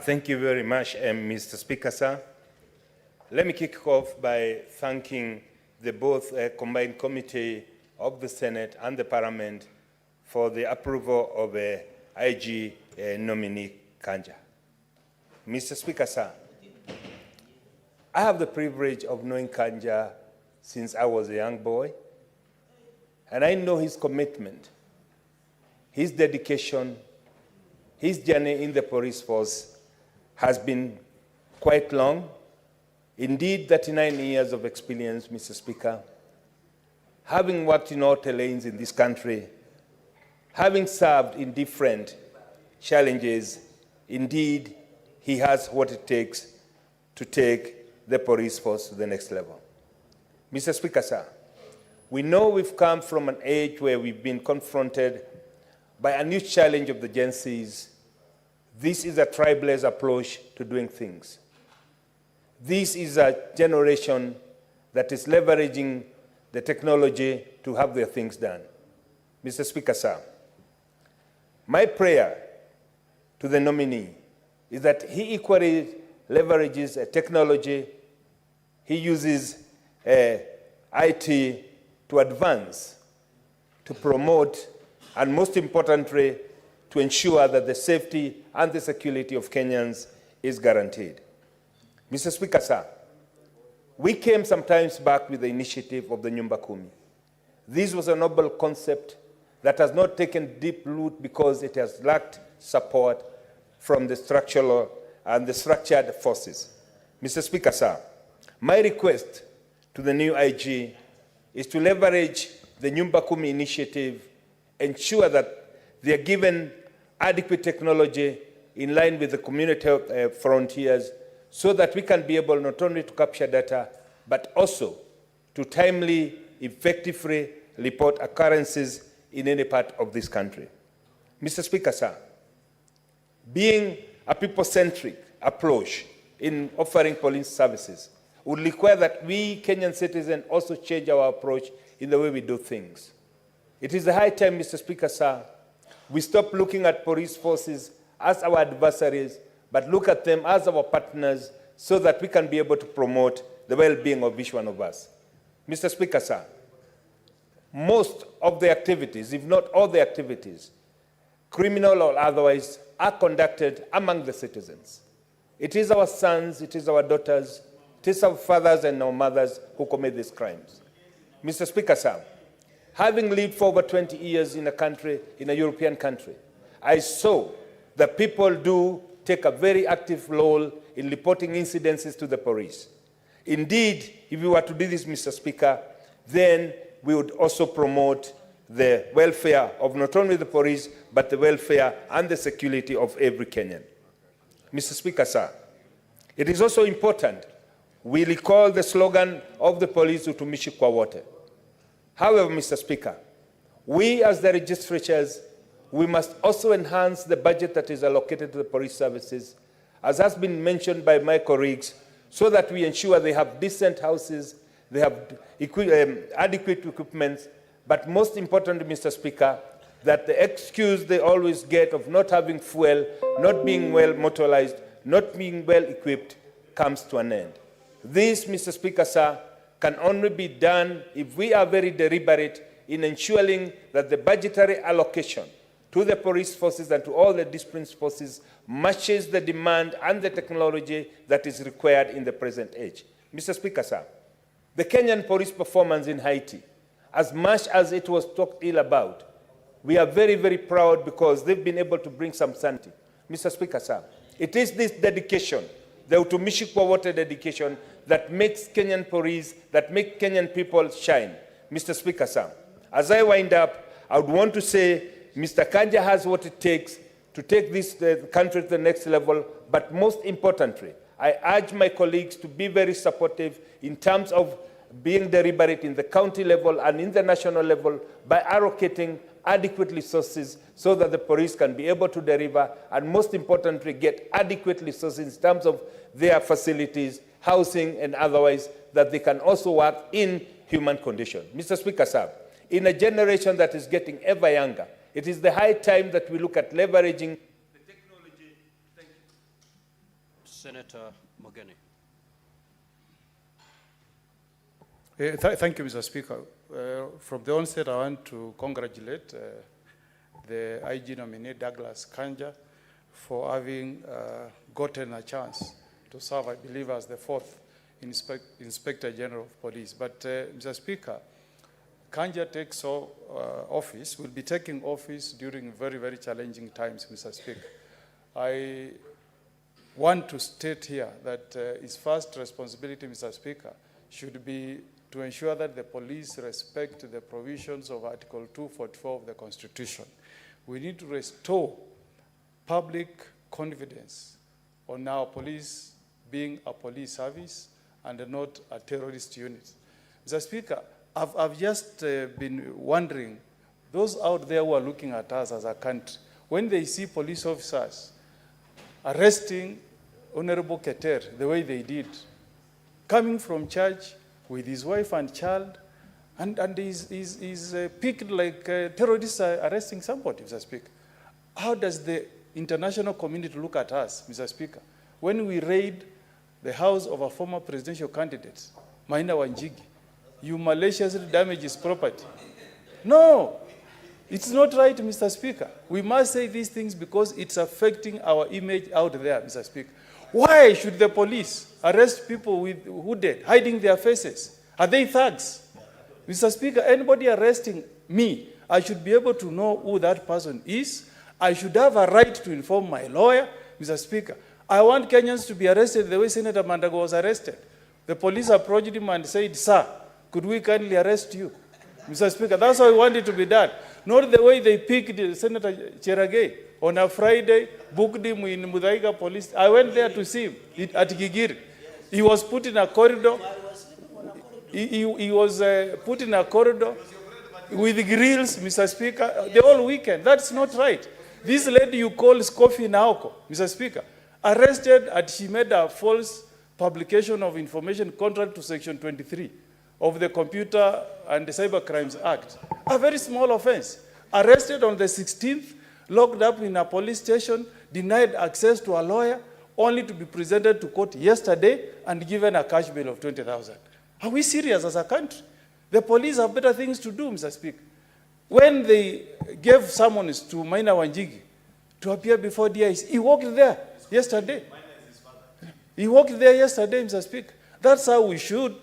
Thank you very much, Mr. Speaker, sir. Let me kick off by thanking the both combined committee of the Senate and the Parliament for the approval of IG nominee Kanja. Mr. Speaker, sir, I have the privilege of knowing Kanja since I was a young boy, and I know his commitment, his dedication, his journey in the police force has been quite long. Indeed, 39 years of experience, Mr. Speaker. Having worked in all terrains in this country, having served in different challenges, indeed, he has what it takes to take the police force to the next level. Mr. Speaker, sir, we know we've come from an age where we've been confronted by a new challenge of the Gen Zs. This is a tribalist approach to doing things. This is a generation that is leveraging the technology to have their things done. Mr. Speaker, sir, my prayer to the nominee is that he equally leverages technology, he uses IT to advance, to promote, and most importantly, to ensure that the safety and the security of Kenyans is guaranteed. Mr. Speaker, sir, We came some times back with the initiative of the Nyumba Kumi. This was a noble concept that has not taken deep root because it has lacked support from the structural and the structured forces. Mr. Speaker, sir, my request to the new IG is to leverage the Nyumba Kumi initiative, ensure that they are given adequate technology in line with the community frontiers, so that we can be able not only to capture data, but also to timely, effectively report occurrences in any part of this country. Mr. Speaker, sir, being a people-centric approach in offering police services would require that we Kenyan citizens also change our approach in the way we do things. It is a high time, Mr. Speaker, sir, we stop looking at police forces as our adversaries, but look at them as our partners so that we can be able to promote the well-being of each one of us. Mr. Speaker, sir, most of the activities, if not all the activities, criminal or otherwise, are conducted among the citizens. It is our sons, it is our daughters, it is our fathers and our mothers who commit these crimes. Mr. Speaker, sir, having lived for over 20 years in a country, in a European country, I saw that people do take a very active role in reporting incidences to the police. Indeed, if we were to do this, Mr. Speaker, then we would also promote the welfare of not only the police, but the welfare and the security of every Kenyan. Mr. Speaker, sir, it is also important we recall the slogan of the police, utumishi kwa wote. However, Mr. Speaker, we as the registratures, we must also enhance the budget that is allocated to the police services, as has been mentioned by my colleagues, so that we ensure they have decent houses, they have adequate equipment, but most importantly, Mr. Speaker, that the excuse they always get of not having fuel, not being well motorized, not being well equipped, comes to an end. This, Mr. Speaker, sir, can only be done if we are very deliberate in ensuring that the budgetary allocation to the police forces and to all the discipline forces matches the demand and the technology that is required in the present age. Mr. Speaker, sir, the Kenyan police performance in Haiti, as much as it was talked ill about, we are very, very proud because they've been able to bring some sanity. Mr. Speaker, sir, it is this dedication, the utumishi kwa wote dedication, that makes Kenyan police, that makes Kenyan people shine. Mr. Speaker, sir, as I wind up, I would want to say Mr. Kanja has what it takes to take this country to the next level, but most importantly, I urge my colleagues to be very supportive in terms of being deliberate in the county level and in the national level by allocating adequate resources so that the police can be able to deliver and most importantly get adequate resources in terms of their facilities, housing and otherwise, that they can also work in human conditions. Mr. Speaker, sir, in a generation that is getting ever younger, it is the high time that we look at leveraging the technology. Thank you. Senator Mogeni. Thank you, Mr. Speaker. From the onset, I want to congratulate the IG nominee, Douglas Kanja, for having gotten a chance to serve, I believe, as the fourth Inspector General of Police. But, Mr. Speaker, Kanja takes office, will be taking office during very, very challenging times, Mr. Speaker. I want to state here that his first responsibility, Mr. Speaker, should be to ensure that the police respect the provisions of Article 244 of the Constitution. We need to restore public confidence on our police being a police service and not a terrorist unit. Mr. Speaker, I've just been wondering, those out there who are looking at us as a country, when they see police officers arresting Honorable Keter the way they did, coming from church with his wife and child, and he's picked like terrorists are arresting somebody, Mr. Speaker. How does the international community look at us, Mr. Speaker, when we raid the house of a former presidential candidate, Maina Wanjigi? You maliciously damage his property. No, it's not right, Mr. Speaker. We must say these things because it's affecting our image out there, Mr. Speaker. Why should the police arrest people with hooded, hiding their faces? Are they thugs? Mr. Speaker, anybody arresting me, I should be able to know who that person is. I should have a right to inform my lawyer. Mr. Speaker, I want Kenyans to be arrested the way Senator Mandago was arrested. The police approached him and said, "Sir, could we kindly arrest you?" Mr. Speaker, that's how I want it to be done. Not the way they picked Senator Cherargei on a Friday, booked him in Muthaiga police. I went there to see him at Gigiri. He was put in a corridor. He was put in a corridor with grills, Mr. Speaker, the whole weekend. That's not right. This lady you call Scoffy Naoko, Mr. Speaker, arrested and she made a false publication of information contrary to Section 23 of the Computer and the Cyber Crimes Act. A very small offense. Arrested on the 16th, locked up in a police station, denied access to a lawyer, only to be presented to court yesterday and given a cash bail of 20,000. Are we serious as a country? The police have better things to do, Mr. Speaker. When they gave summons to Maina Wanjigi to appear before DIC, he walked there yesterday. He walked there yesterday, Mr. Speaker. That's how we should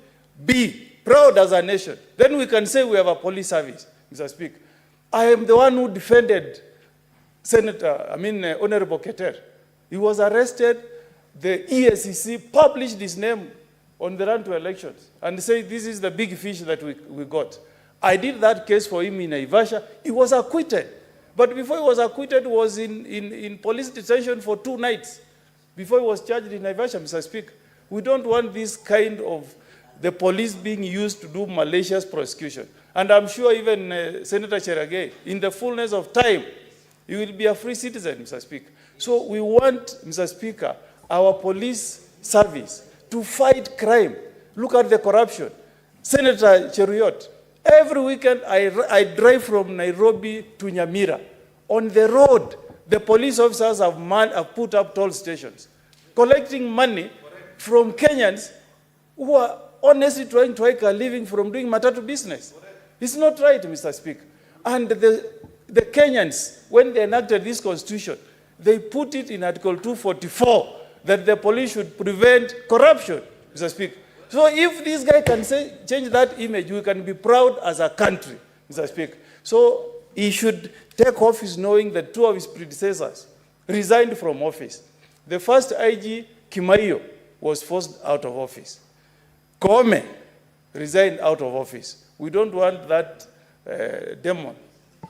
be proud as a nation. Then we can say we have a police service, Mr. Speaker. I am the one who defended Honorable Keter. He was arrested. The ESCC published his name on the run to elections and said, this is the big fish that we got. I did that case for him in Naivasha. He was acquitted. But before he was acquitted, he was in police detention for 2 nights before he was charged in Naivasha, Mr. Speaker. We don't want this kind of the police being used to do malicious prosecution. And I'm sure even Senator Cherargei, in the fullness of time, he will be a free citizen, Mr. Speaker. So we want, Mr. Speaker, our police service to fight crime. Look at the corruption. Senator Cheruiyot, every weekend I drive from Nairobi to Nyamira. On the road, the police officers have put up toll stations, collecting money from Kenyans who are honestly trying to make a living from doing matatu business. It's not right, Mr. Speaker. And the Kenyans, when they enacted this constitution, they put it in Article 244 that the police should prevent corruption, Mr. Speaker. So if this guy can change that image, we can be proud as a country, Mr. Speaker. So he should take office knowing that 2 of his predecessors resigned from office. The first IG, Kimaiyo, was forced out of office. Koome resigned out of office. We don't want that demon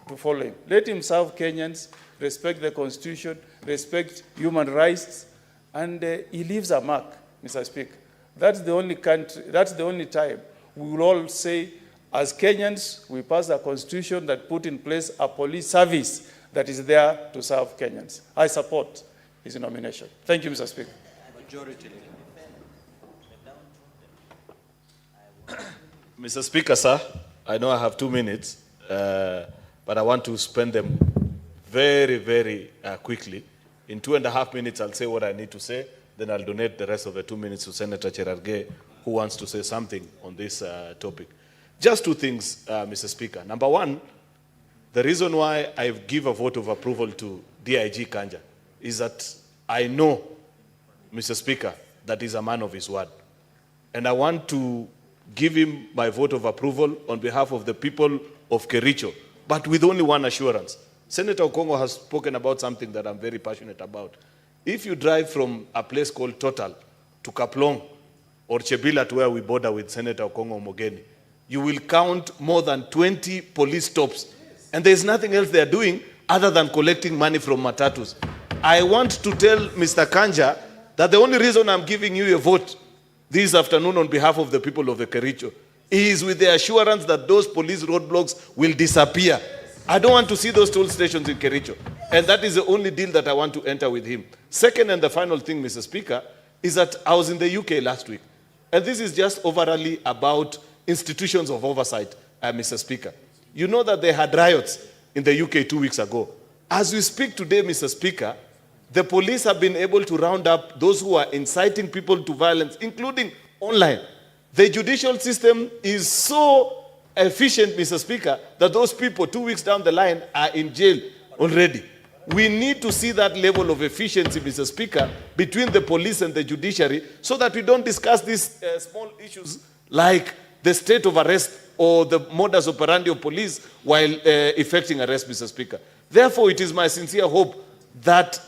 to follow him. Let him serve Kenyans, respect the Constitution, respect human rights, and he leaves a mark, Mr. Speaker. That's the only country, that's the only time we will all say, as Kenyans, we passed a constitution that put in place a police service that is there to serve Kenyans. I support his nomination. Thank you, Mr. Speaker. Majority. Mr. Speaker, sir, I know I have 2 minutes, but I want to spend them very, very quickly. In 2.5 minutes, I'll say what I need to say. Then I'll donate the rest of the 2 minutes to Senator Cherargei, who wants to say something on this topic. Just 2 things, Mr. Speaker. Number 1, the reason why I give a vote of approval to DIG Kanja is that I know, Mr. Speaker, that he's a man of his word. And I want to give him my vote of approval on behalf of the people of Kericho, but with only one assurance. Senator Okongo has spoken about something that I'm very passionate about. If you drive from a place called Total to Kaplong or Chebila to where we border with Senator Okongo Omogeni, you will count more than 20 police stops. And there's nothing else they're doing other than collecting money from matatus. I want to tell Mr. Kanja that the only reason I'm giving you a vote this afternoon on behalf of the people of the Kericho is with the assurance that those police roadblocks will disappear. I don't want to see those toll stations in Kericho. And that is the only deal that I want to enter with him. Second and the final thing, Mr. Speaker, is that I was in the UK last week. And this is just overall about institutions of oversight, Mr. Speaker. You know that they had riots in the UK 2 weeks ago. As we speak today, Mr. Speaker, the police have been able to round up those who are inciting people to violence, including online. The judicial system is so efficient, Mr. Speaker, that those people 2 weeks down the line are in jail already. we need to see that level of efficiency, Mr. Speaker, between the police and the judiciary, so that we don't discuss these small issues like the state of arrest or the modus operandi of police while effecting arrest, Mr. Speaker. Therefore, it is my sincere hope that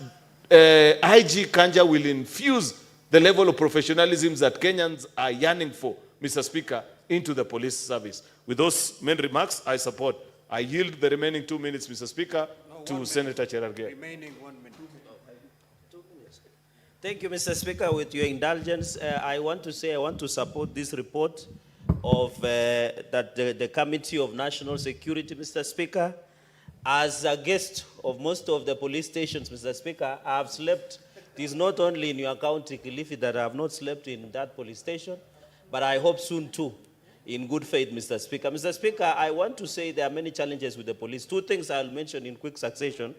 IG Kanja will infuse the level of professionalism that Kenyans are yearning for, Mr. Speaker, into the police service. With those main remarks, I support. I yield the remaining 2 minutes, Mr. Speaker, to Senator Cherargei. Remaining 1 minute. Thank you, Mr. Speaker. With your indulgence, I want to support this report of the Committee of National Security, Mr. Speaker. As a guest of most of the police stations, Mr. Speaker, I have slept. It is not only in your county, Kilifi, that I have not slept in that police station, but I hope soon too, in good faith, Mr. Speaker. Mr. Speaker, I want to say there are many challenges with the police. 2 things I'll mention in quick succession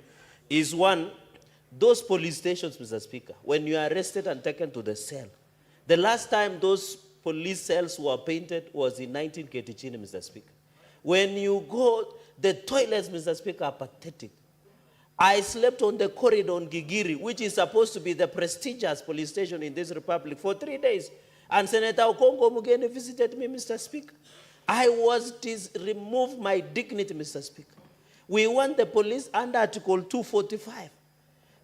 is, one, those police stations, Mr. Speaker, when you are arrested and taken to the cell, the last time those police cells were painted was in 1980, Mr. Speaker. When you go, the toilets, Mr. Speaker, are pathetic. I slept on the corridor on Gigiri, which is supposed to be the prestigious police station in this republic, for 3 days. And Senator Okongo Mugeni visited me, Mr. Speaker. I was removed my dignity, Mr. Speaker. We want the police under Article 245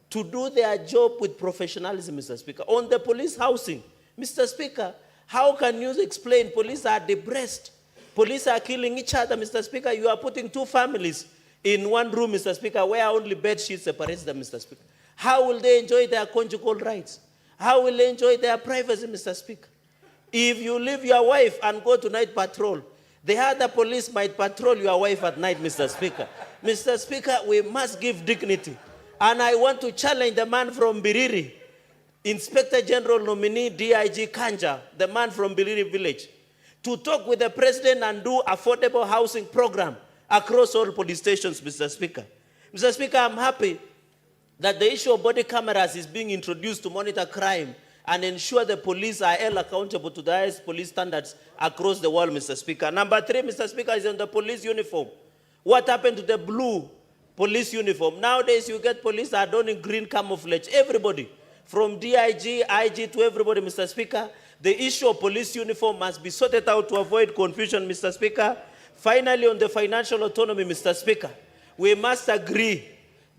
to do their job with professionalism, Mr. Speaker. On the police housing, Mr. Speaker, how can you explain police are depressed? Police are killing each other, Mr. Speaker. You are putting 2 families in one room, Mr. Speaker, where only bed sheets separates them, Mr. Speaker. How will they enjoy their conjugal rights? How will they enjoy their privacy, Mr. Speaker? If you leave your wife and go to night patrol, the other police might patrol your wife at night, Mr. Speaker. Mr. Speaker, we must give dignity. And I want to challenge the man from Biriri, Inspector General nominee DIG Kanja, the man from Biriri village, to talk with the president and do affordable housing program across all police stations, Mr. Speaker. Mr. Speaker, I'm happy that the issue of body cameras is being introduced to monitor crime and ensure the police are held accountable to the highest police standards across the world, Mr. Speaker. Number 3, Mr. Speaker, is on the police uniform. What happened to the blue police uniform? Nowadays, you get police that are donning green camouflage. Everybody, from DIG, IG to everybody, Mr. Speaker. The issue of police uniform must be sorted out to avoid confusion, Mr. Speaker. Finally, on the financial autonomy, Mr. Speaker, we must agree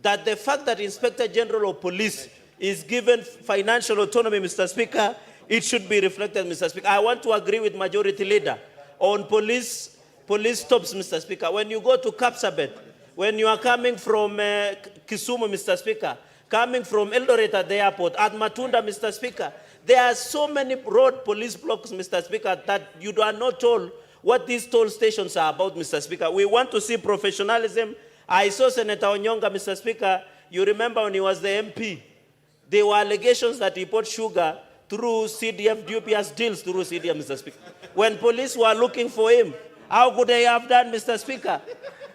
that the fact that Inspector General of Police is given financial autonomy, Mr. Speaker, it should be reflected, Mr. Speaker. I want to agree with Majority Leader on police stops, Mr. Speaker. When you go to Kapsabet, when you are coming from Kisumu, Mr. Speaker, coming from Eldoret at the airport, at Matunda, Mr. Speaker, there are so many road police blocks, Mr. Speaker, that you are not told what these toll stations are about, Mr. Speaker. We want to see professionalism. I saw Senator Onyonga, Mr. Speaker. You remember when he was the MP, there were allegations that he bought sugar through CDF, DPS deals through CDF, Mr. Speaker. When police were looking for him, how could they have done, Mr. Speaker?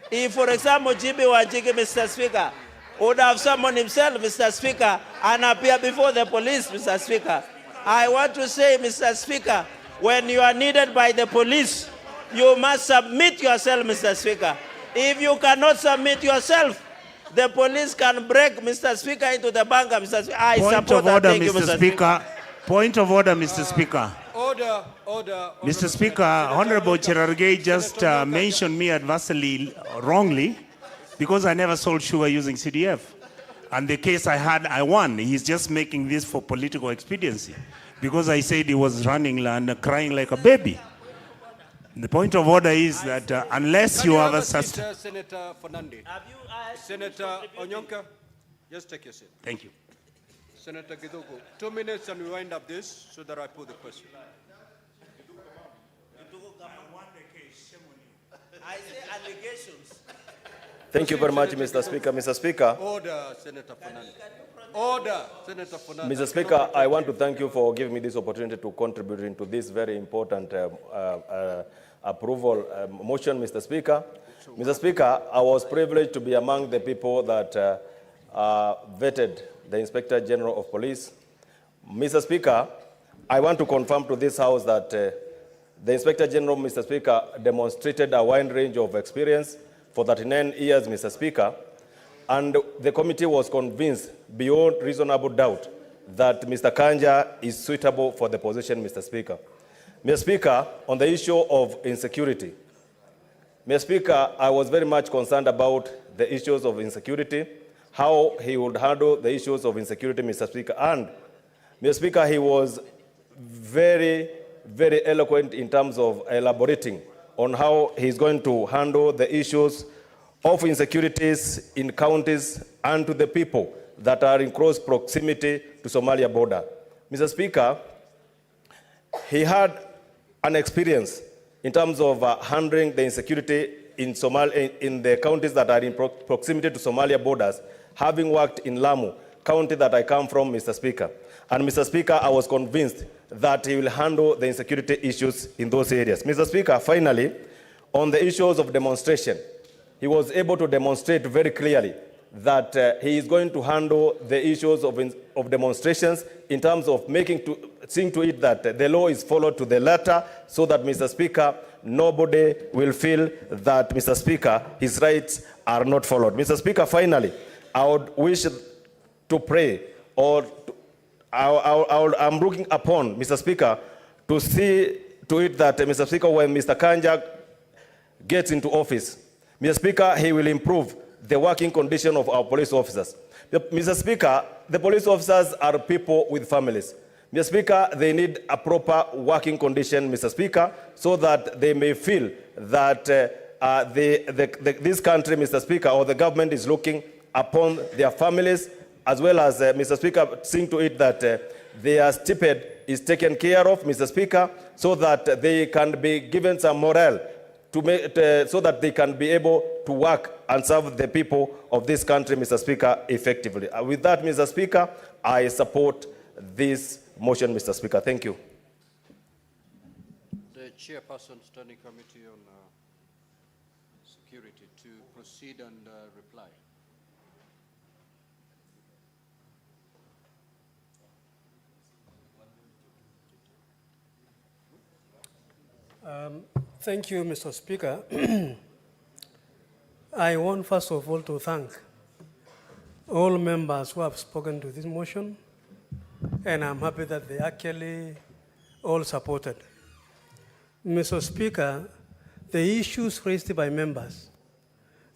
If, for example, Jibi Wanjigi, Mr. Speaker, would have summoned himself, Mr. Speaker, and appear before the police, Mr. Speaker. I want to say, Mr. Speaker, when you are needed by the police, you must submit yourself, Mr. Speaker. If you cannot submit yourself, the police can break, Mr. Speaker, into the bunker, Mr. Speaker. I support that. Thank you, Mr. Speaker. Point of order, Mr. Speaker. Order. Mr. Speaker, Honorable Cherargei just mentioned me adversely wrongly because I never sold sugar using CDF. And the case I had, I won. He's just making this for political expediency because I said he was running and crying like a baby. The point of order is that unless you have a... Senator Fernandez. Senator Onyonka, just take your seat. Thank you. Senator Gidogo, 2 minutes and we wind up this so that I put the question. I say allegations. Thank you very much, Mr. Speaker. Mr. Speaker. Order, Senator Fernandez. Order, Senator Fernandez. Mr. Speaker, I want to thank you for giving me this opportunity to contribute into this very important approval motion, Mr. Speaker. Mr. Speaker, I was privileged to be among the people that vetted the Inspector General of Police. Mr. Speaker, I want to confirm to this House that the Inspector General, Mr. Speaker, demonstrated a wide range of experience for 39 years, Mr. Speaker. and the committee was convinced beyond reasonable doubt that Mr. Kanja is suitable for the position, Mr. Speaker. Mr. Speaker, on the issue of insecurity, Mr. Speaker, I was very much concerned about the issues of insecurity, how he would handle the issues of insecurity, Mr. Speaker. And, Mr. Speaker, he was very, very eloquent in terms of elaborating on how he's going to handle the issues of insecurities in counties and to the people that are in close proximity to Somalia border. Mr. Speaker, he had an experience in terms of handling the insecurity in the counties that are in proximity to Somalia borders, having worked in Lamu, county that I come from, Mr. Speaker. And Mr. Speaker, I was convinced that he will handle the insecurity issues in those areas. Mr. Speaker, finally, on the issues of demonstration, he was able to demonstrate very clearly that he is going to handle the issues of demonstrations in terms of seeing to it that the law is followed to the letter, so that, Mr. Speaker, nobody will feel that, Mr. Speaker, his rights are not followed. Mr. Speaker, finally, I would wish to pray, or I'm looking upon, Mr. Speaker, to see to it that, Mr. Speaker, when Mr. Kanja gets into office, Mr. Speaker, he will improve the working condition of our police officers. Mr. Speaker, the police officers are people with families. Mr. Speaker, they need a proper working condition, Mr. Speaker, so that they may feel that this country, Mr. Speaker, or the government is looking upon their families, as well as, Mr. Speaker, seeing to it that their stipend is taken care of, Mr. Speaker, so that they can be given some morale so that they can be able to work and serve the people of this country, Mr. Speaker, effectively. With that, Mr. Speaker, I support this motion, Mr. Speaker. Thank you. The Chairperson, Standing Committee on Security, to proceed and reply. Thank you, Mr. Speaker. I want, first of all, to thank all members who have spoken to this motion, and I'm happy that they actually all supported. Mr. Speaker, the issues raised by members,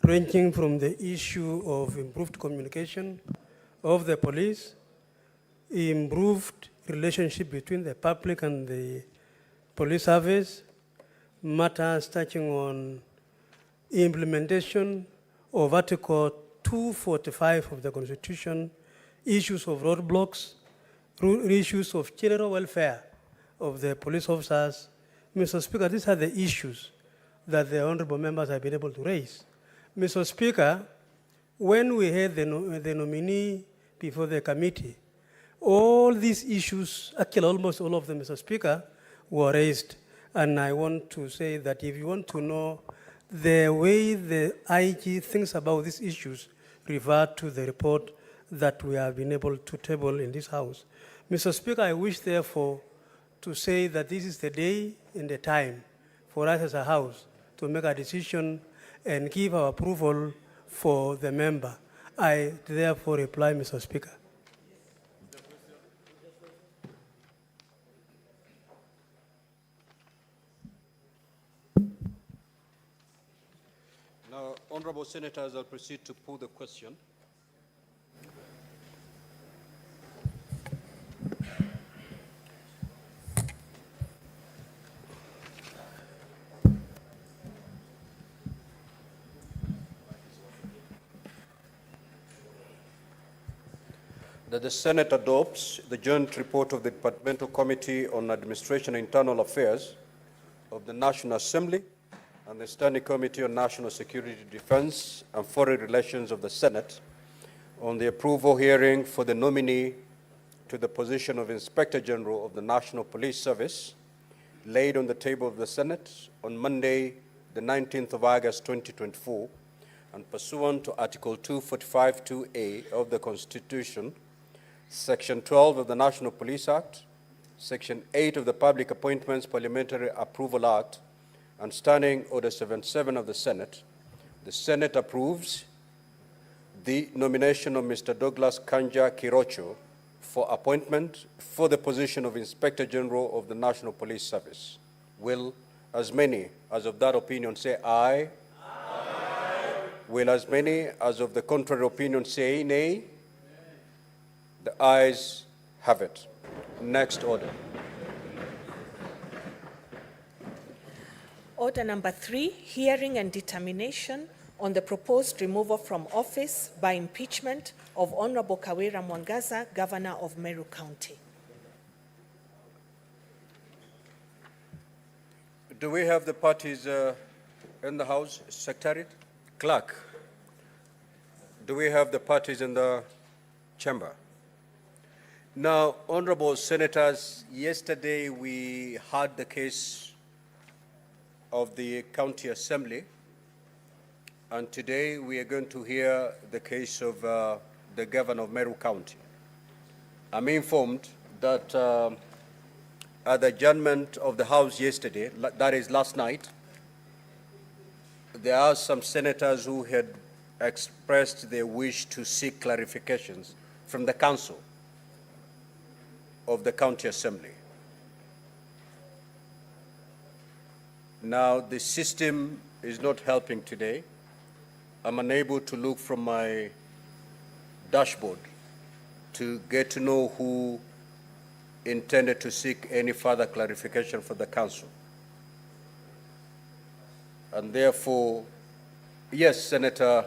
ranging from the issue of improved communication of the police, improved relationship between the public and the police service, matters touching on implementation of Article 245 of the Constitution, issues of roadblocks, issues of general welfare of the police officers. Mr. Speaker, these are the issues that the honorable members have been able to raise. Mr. Speaker, when we had the nominee before the committee, all these issues, actually almost all of them, Mr. Speaker, were raised. And I want to say that if you want to know the way the IG thinks about these issues, refer to the report that we have been able to table in this House. Mr. Speaker, I wish, therefore, to say that this is the day and the time for us as a House to make a decision and give our approval for the member. I therefore reply, Mr. Speaker. Now, honorable senators, I'll proceed to put the question. That the Senate adopts the joint report of the Departmental Committee on Administration and Internal Affairs of the National Assembly and the Standing Committee on National Security, Defense, and Foreign Relations of the Senate on the approval hearing for the nominee to the position of Inspector General of the National Police Service, laid on the table of the Senate on Monday, the 19th of August, 2024, and pursuant to Article 245(2)(a) of the Constitution, Section 12 of the National Police Act, Section 8 of the Public Appointments Parliamentary Approval Act, and Standing Order 77 of the Senate approves the nomination of Mr. Douglas Kanja Kirocho for appointment for the position of Inspector General of the National Police Service. Will as many as of that opinion say aye? Aye. Will as many as of the contrary opinion say nay? The ayes have it. Next order. Order number 3, hearing and determination on the proposed removal from office by impeachment of Honorable Kawira Mwangaza, Governor of Meru County. Do we have the parties in the House? Secretariat? Clerk, do we have the parties in the chamber? Now, honorable senators, yesterday we heard the case of the County Assembly, and today we are going to hear the case of the Governor of Meru County. I'm informed that at the adjournment of the House yesterday, that is last night, there are some senators who had expressed their wish to seek clarifications from the Council of the County Assembly. Now, the system is not helping today. I'm unable to look from my dashboard to get to know who intended to seek any further clarification for the Council. And therefore, yes, Senator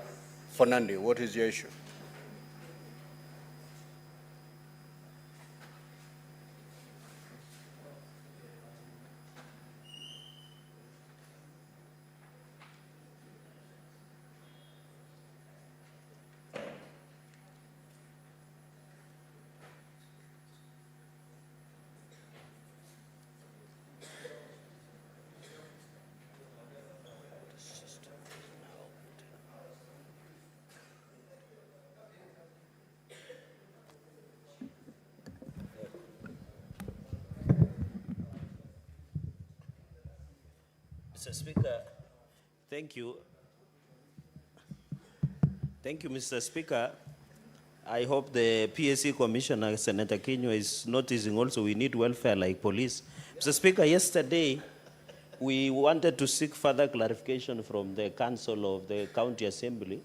Fernandi, what is your issue? Mr. Speaker, thank you. Thank you, Mr. Speaker. I hope the PSC Commissioner, Senator Kinyo, is noticing also we need welfare like police. Mr. Speaker, yesterday we wanted to seek further clarification from the Council of the County Assembly.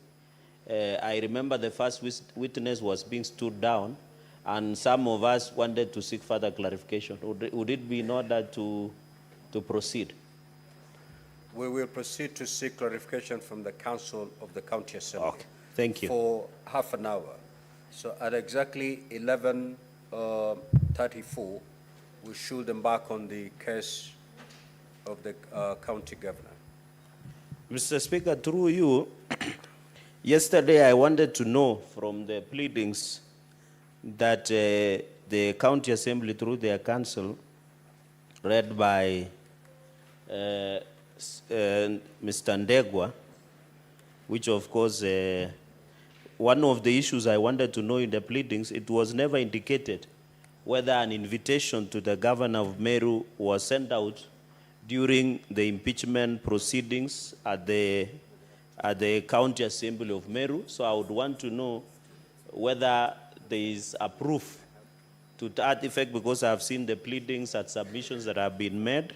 I remember the first witness was being stood down, and some of us wanted to seek further clarification. Would it be in order to proceed? We will proceed to seek clarification from the Council of the County Assembly. Okay, thank you. For half an hour. So at exactly 11:34, we should embark on the case of the county governor. Mr. Speaker, through you, yesterday I wanted to know from the pleadings that the County Assembly, through their council, read by Mr. Ndegwa, which of course, one of the issues I wanted to know in the pleadings, it was never indicated whether an invitation to the governor of Meru was sent out during the impeachment proceedings at the County Assembly of Meru. So I would want to know whether there is a proof to that effect, because I've seen the pleadings and submissions that have been made.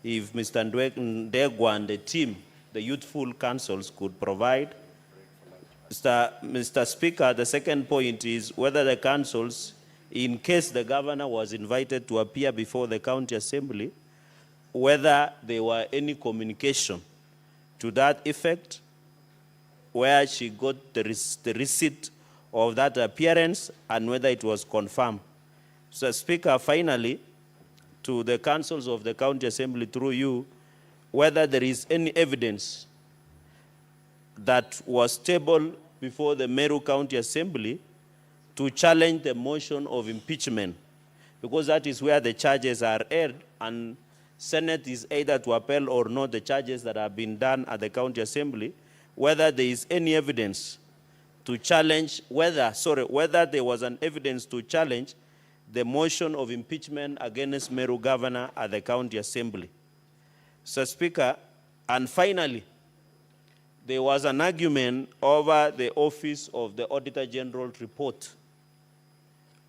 If Mr. Ndegwa and the team, the youthful councils, could provide. Mr. Speaker, the second point is whether the councils, in case the governor was invited to appear before the County Assembly, whether there were any communication to that effect, where she got the receipt of that appearance, and whether it was confirmed. So, Speaker, finally, to the councils of the County Assembly through you, whether there is any evidence that was tabled before the Meru County Assembly to challenge the motion of impeachment, because that is where the charges are aired, and Senate is either to upheld or not the charges that have been done at the County Assembly, whether there is any evidence to challenge, whether there was an evidence to challenge the motion of impeachment against Meru Governor at the County Assembly. So, Speaker, and finally, there was an argument over the Office of the Auditor General report,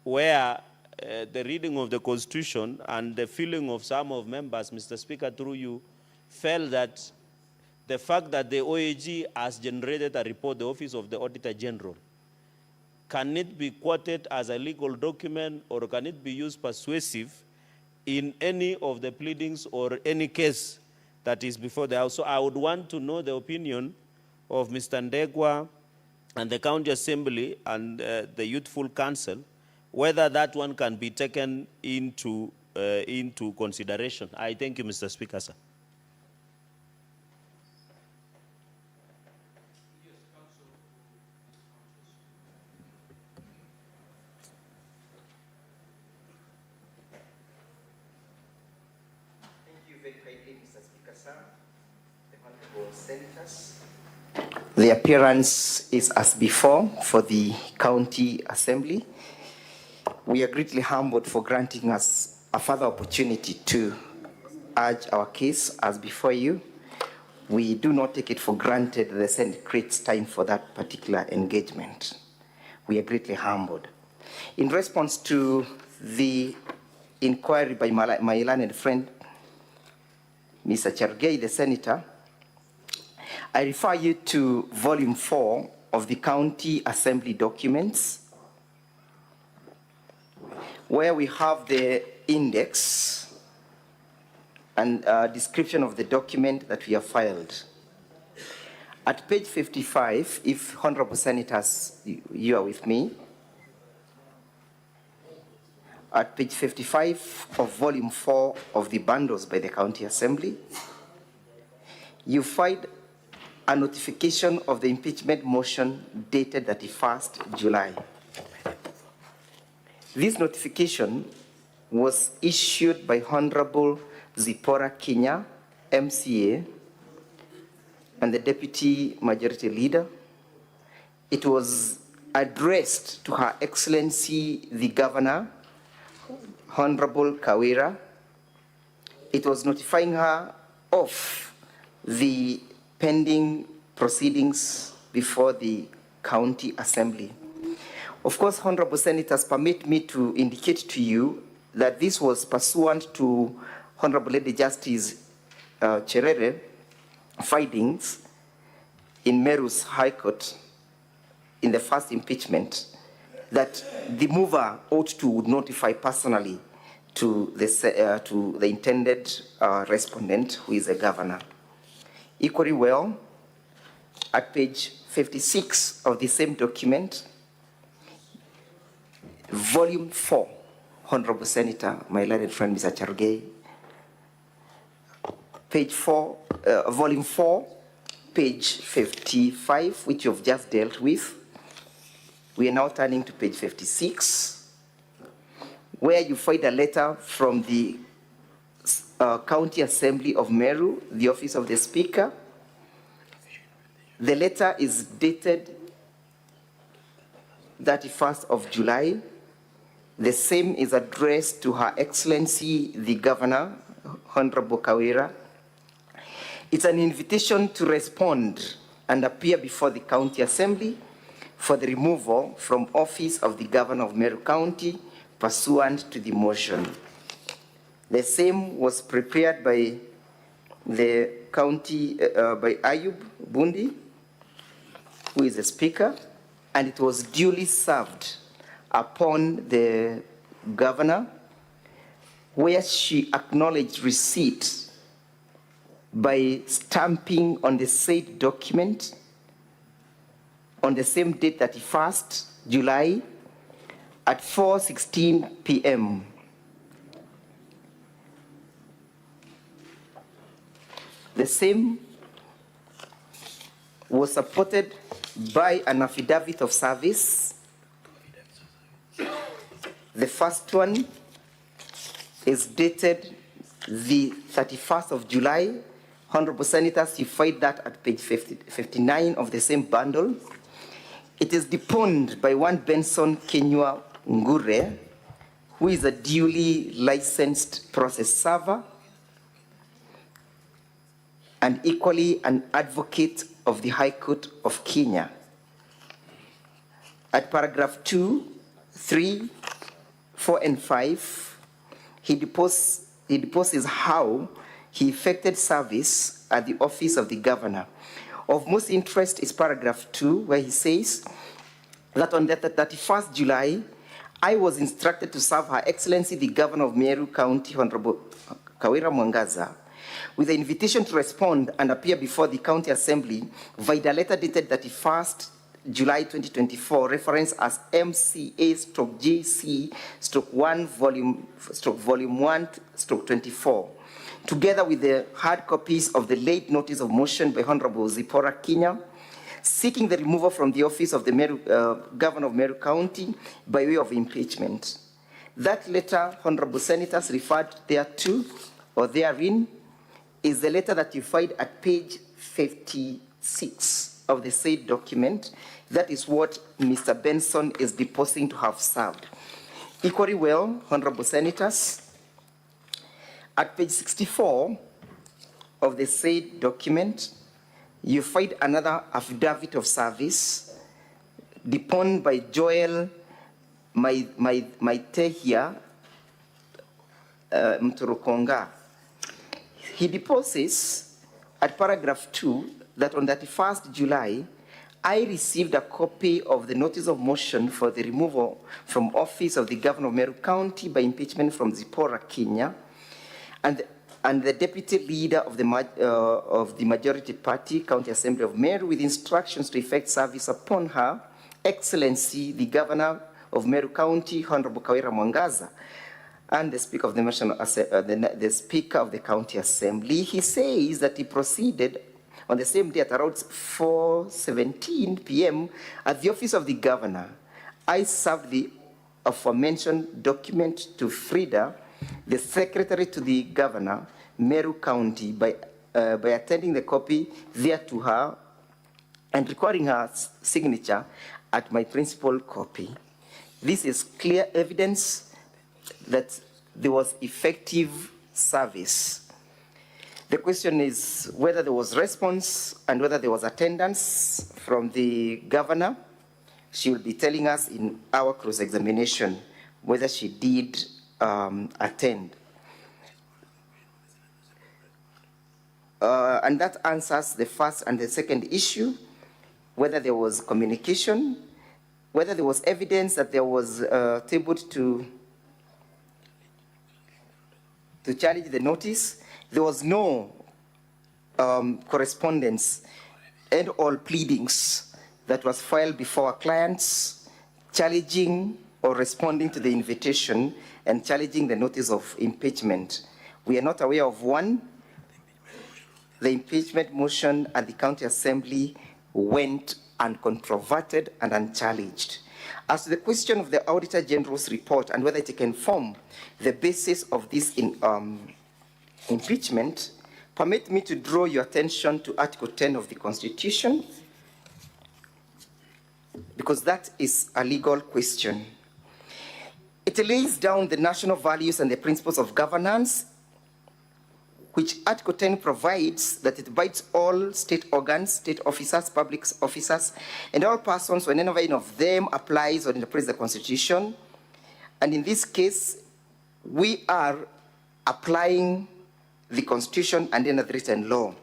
where the reading of the Constitution and the feeling of some of members, Mr. Speaker, through you, felt that the fact that the OAG has generated a report, the Office of the Auditor General, can it be quoted as a legal document or can it be used persuasive in any of the pleadings or any case that is before the House? So I would want to know the opinion of Mr. Ndegwa and the County Assembly and the Youthful Council, whether that one can be taken into consideration. I thank you, Mr. Speaker, sir. Senators. The appearance is as before for the County Assembly. We are greatly humbled for granting us a further opportunity to urge our case as before you. We do not take it for granted that the Senate creates time for that particular engagement. We are greatly humbled. In response to the inquiry by my learned friend, Mr. Chergei, the Senator, I refer you to Volume 4 of the County Assembly documents, where we have the index and description of the document that we have filed. At page 55, if Honorable Senators, you are with me, at page 55 of Volume 4 of the bundles by the County Assembly, you find a notification of the impeachment motion dated 31st July. This notification was issued by Honorable Zipporah Kinya, MCA, and the Deputy Majority Leader. It was addressed to Her Excellency the Governor, Honorable Kawira. It was notifying her of the pending proceedings before the County Assembly. Of course, Honorable Senators, permit me to indicate to you that this was pursuant to Honorable Lady Justice Cherere findings in Meru's High Court in the first impeachment, that the mover ought to notify personally to the intended respondent, who is a governor. Equally well, at page 56 of the same document, Volume 4, Honorable Senator, my learned friend Mr. Chergei, page 4, Volume 4, page 55, which you've just dealt with. We are now turning to page 56, where you find a letter from the County Assembly of Meru, the Office of the Speaker. The letter is dated 31st of July. The same is addressed to Her Excellency the Governor, Honorable Kawira. It's an invitation to respond and appear before the County Assembly for the removal from office of the Governor of Meru County pursuant to the motion. The same was prepared by the county, by Ayub Bundi, who is the Speaker, and it was duly served upon the Governor, where she acknowledged receipt by stamping on the said document on the same date, 31st July, at 4:16 p.m. The same was supported by an affidavit of service. The first one is dated the 31st of July. Honorable Senators, you find that at page 59 of the same bundle. It is deponed by one Benson Kenywa Ngure, who is a duly licensed process server and equally an advocate of the High Court of Kenya. At paragraph 2, 3, 4, and 5, he deposes how he effected service at the office of the governor. Of most interest is paragraph 2, where he says that on the 31st July, I was instructed to serve Her Excellency the Governor of Meru County, Honorable Kawira Mwangaza, with an invitation to respond and appear before the County Assembly via the letter dated 31st July 2024, reference as MCA/GC/1 volume 1/24, together with the hard copies of the late notice of motion by Honorable Zipporah Kinya, seeking the removal from the office of the Governor of Meru County by way of impeachment. That letter, Honorable Senators, referred thereto or therein, is the letter that you find at page 56 of the said document. That is what Mr. Benson is deposing to have served. Equally well, Honorable Senators, at page 64 of the said document, you find another affidavit of service deposed by Joel Maitehia Mturukonga. He deposes at paragraph 2 that on 31st July, I received a copy of the notice of motion for the removal from office of the Governor of Meru County by impeachment from Zipporah Kinya, and the deputy leader of the majority party, County Assembly of Meru, with instructions to effect service upon Her Excellency, the Governor of Meru County, Honorable Kawira Mwangaza, and the Speaker of the the Speaker of the County Assembly. He says that he proceeded on the same day at around 4:17 p.m. at the office of the Governor. I served the aforementioned document to Frida, the Secretary to the Governor, Meru County, by attending the copy there to her and recording her signature at my principal copy. This is clear evidence that there was effective service. The question is whether there was response and whether there was attendance from the governor. She will be telling us in our cross-examination whether she did attend. And that answers the first and the second issue, whether there was communication, whether there was evidence that there was tabled to challenge the notice. There was no correspondence and all pleadings that was filed before our clients challenging or responding to the invitation and challenging the notice of impeachment. We are not aware of one. The impeachment motion at the County Assembly went uncontroverted and unchallenged. As to the question of the Auditor General's report and whether it can form the basis of this impeachment, permit me to draw your attention to Article 10 of the Constitution, because that is a legal question. It lays down the national values and the principles of governance, which Article 10 provides that it binds all state organs, state officers, public officers, and all persons when any of them applies or interprets the Constitution. And in this case, we are applying the Constitution and then the written law.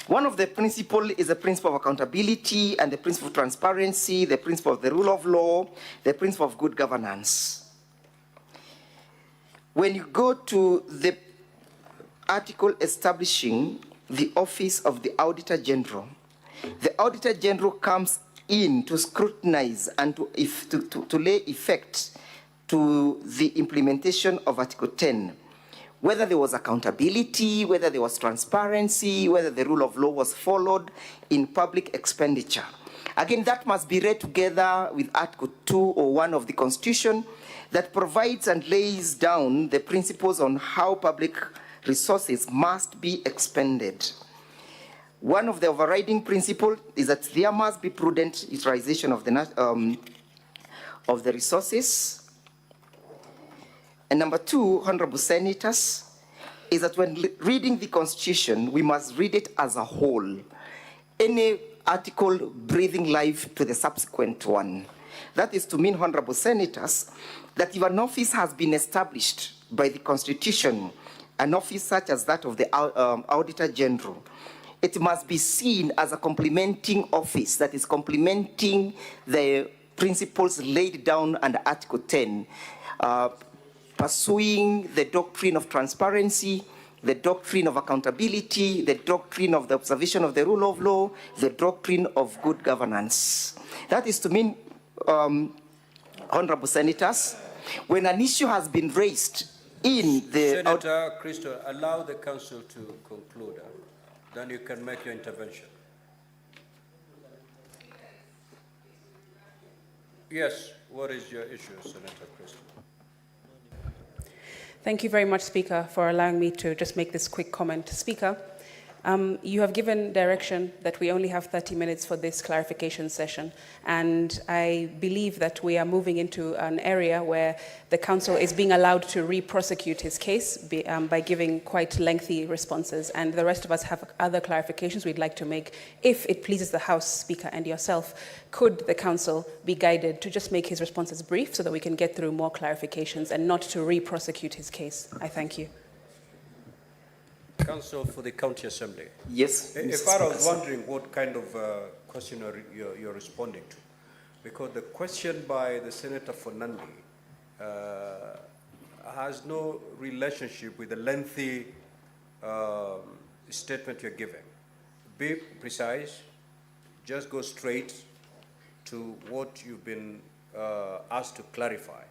One of the principles is the principle of accountability and the principle of transparency, the principle of the rule of law, the principle of good governance. When you go to the article establishing the office of the Auditor General, the Auditor General comes in to scrutinize and to lay effect to the implementation of Article 10, whether there was accountability, whether there was transparency, whether the rule of law was followed in public expenditure. Again, that must be read together with Article 2 or 1 of the Constitution that provides and lays down the principles on how public resources must be expended. One of the overriding principles is that there must be prudent utilization of the resources. And number two, honorable senators, is that when reading the Constitution, we must read it as a whole. Any article breathing life to the subsequent one. That is to mean, honorable senators, that if an office has been established by the Constitution, an office such as that of the Auditor General, it must be seen as a complementing office that is complementing the principles laid down under Article 10, pursuing the doctrine of transparency, the doctrine of accountability, the doctrine of the observation of the rule of law, the doctrine of good governance. That is to mean, honorable senators, when an issue has been raised in the... Senator Christo, allow the council to conclude. Then you can make your intervention. Yes, what is your issue, Senator Christo? Thank you very much, Speaker, for allowing me to just make this quick comment. Speaker, you have given direction that we only have 30 minutes for this clarification session, and I believe that we are moving into an area where the Council is being allowed to re-prosecute his case by giving quite lengthy responses, and the rest of us have other clarifications we'd like to make. If it pleases the House, Speaker, and yourself, could the Council be guided to just make his responses brief so that we can get through more clarifications and not to re-prosecute his case? I thank you. Council for the County Assembly. Yes. If I was wondering what kind of question you're responding to, because the question by the Senator for Nandi has no relationship with the lengthy statement you're giving. Be precise, just go straight to what you've been asked to clarify.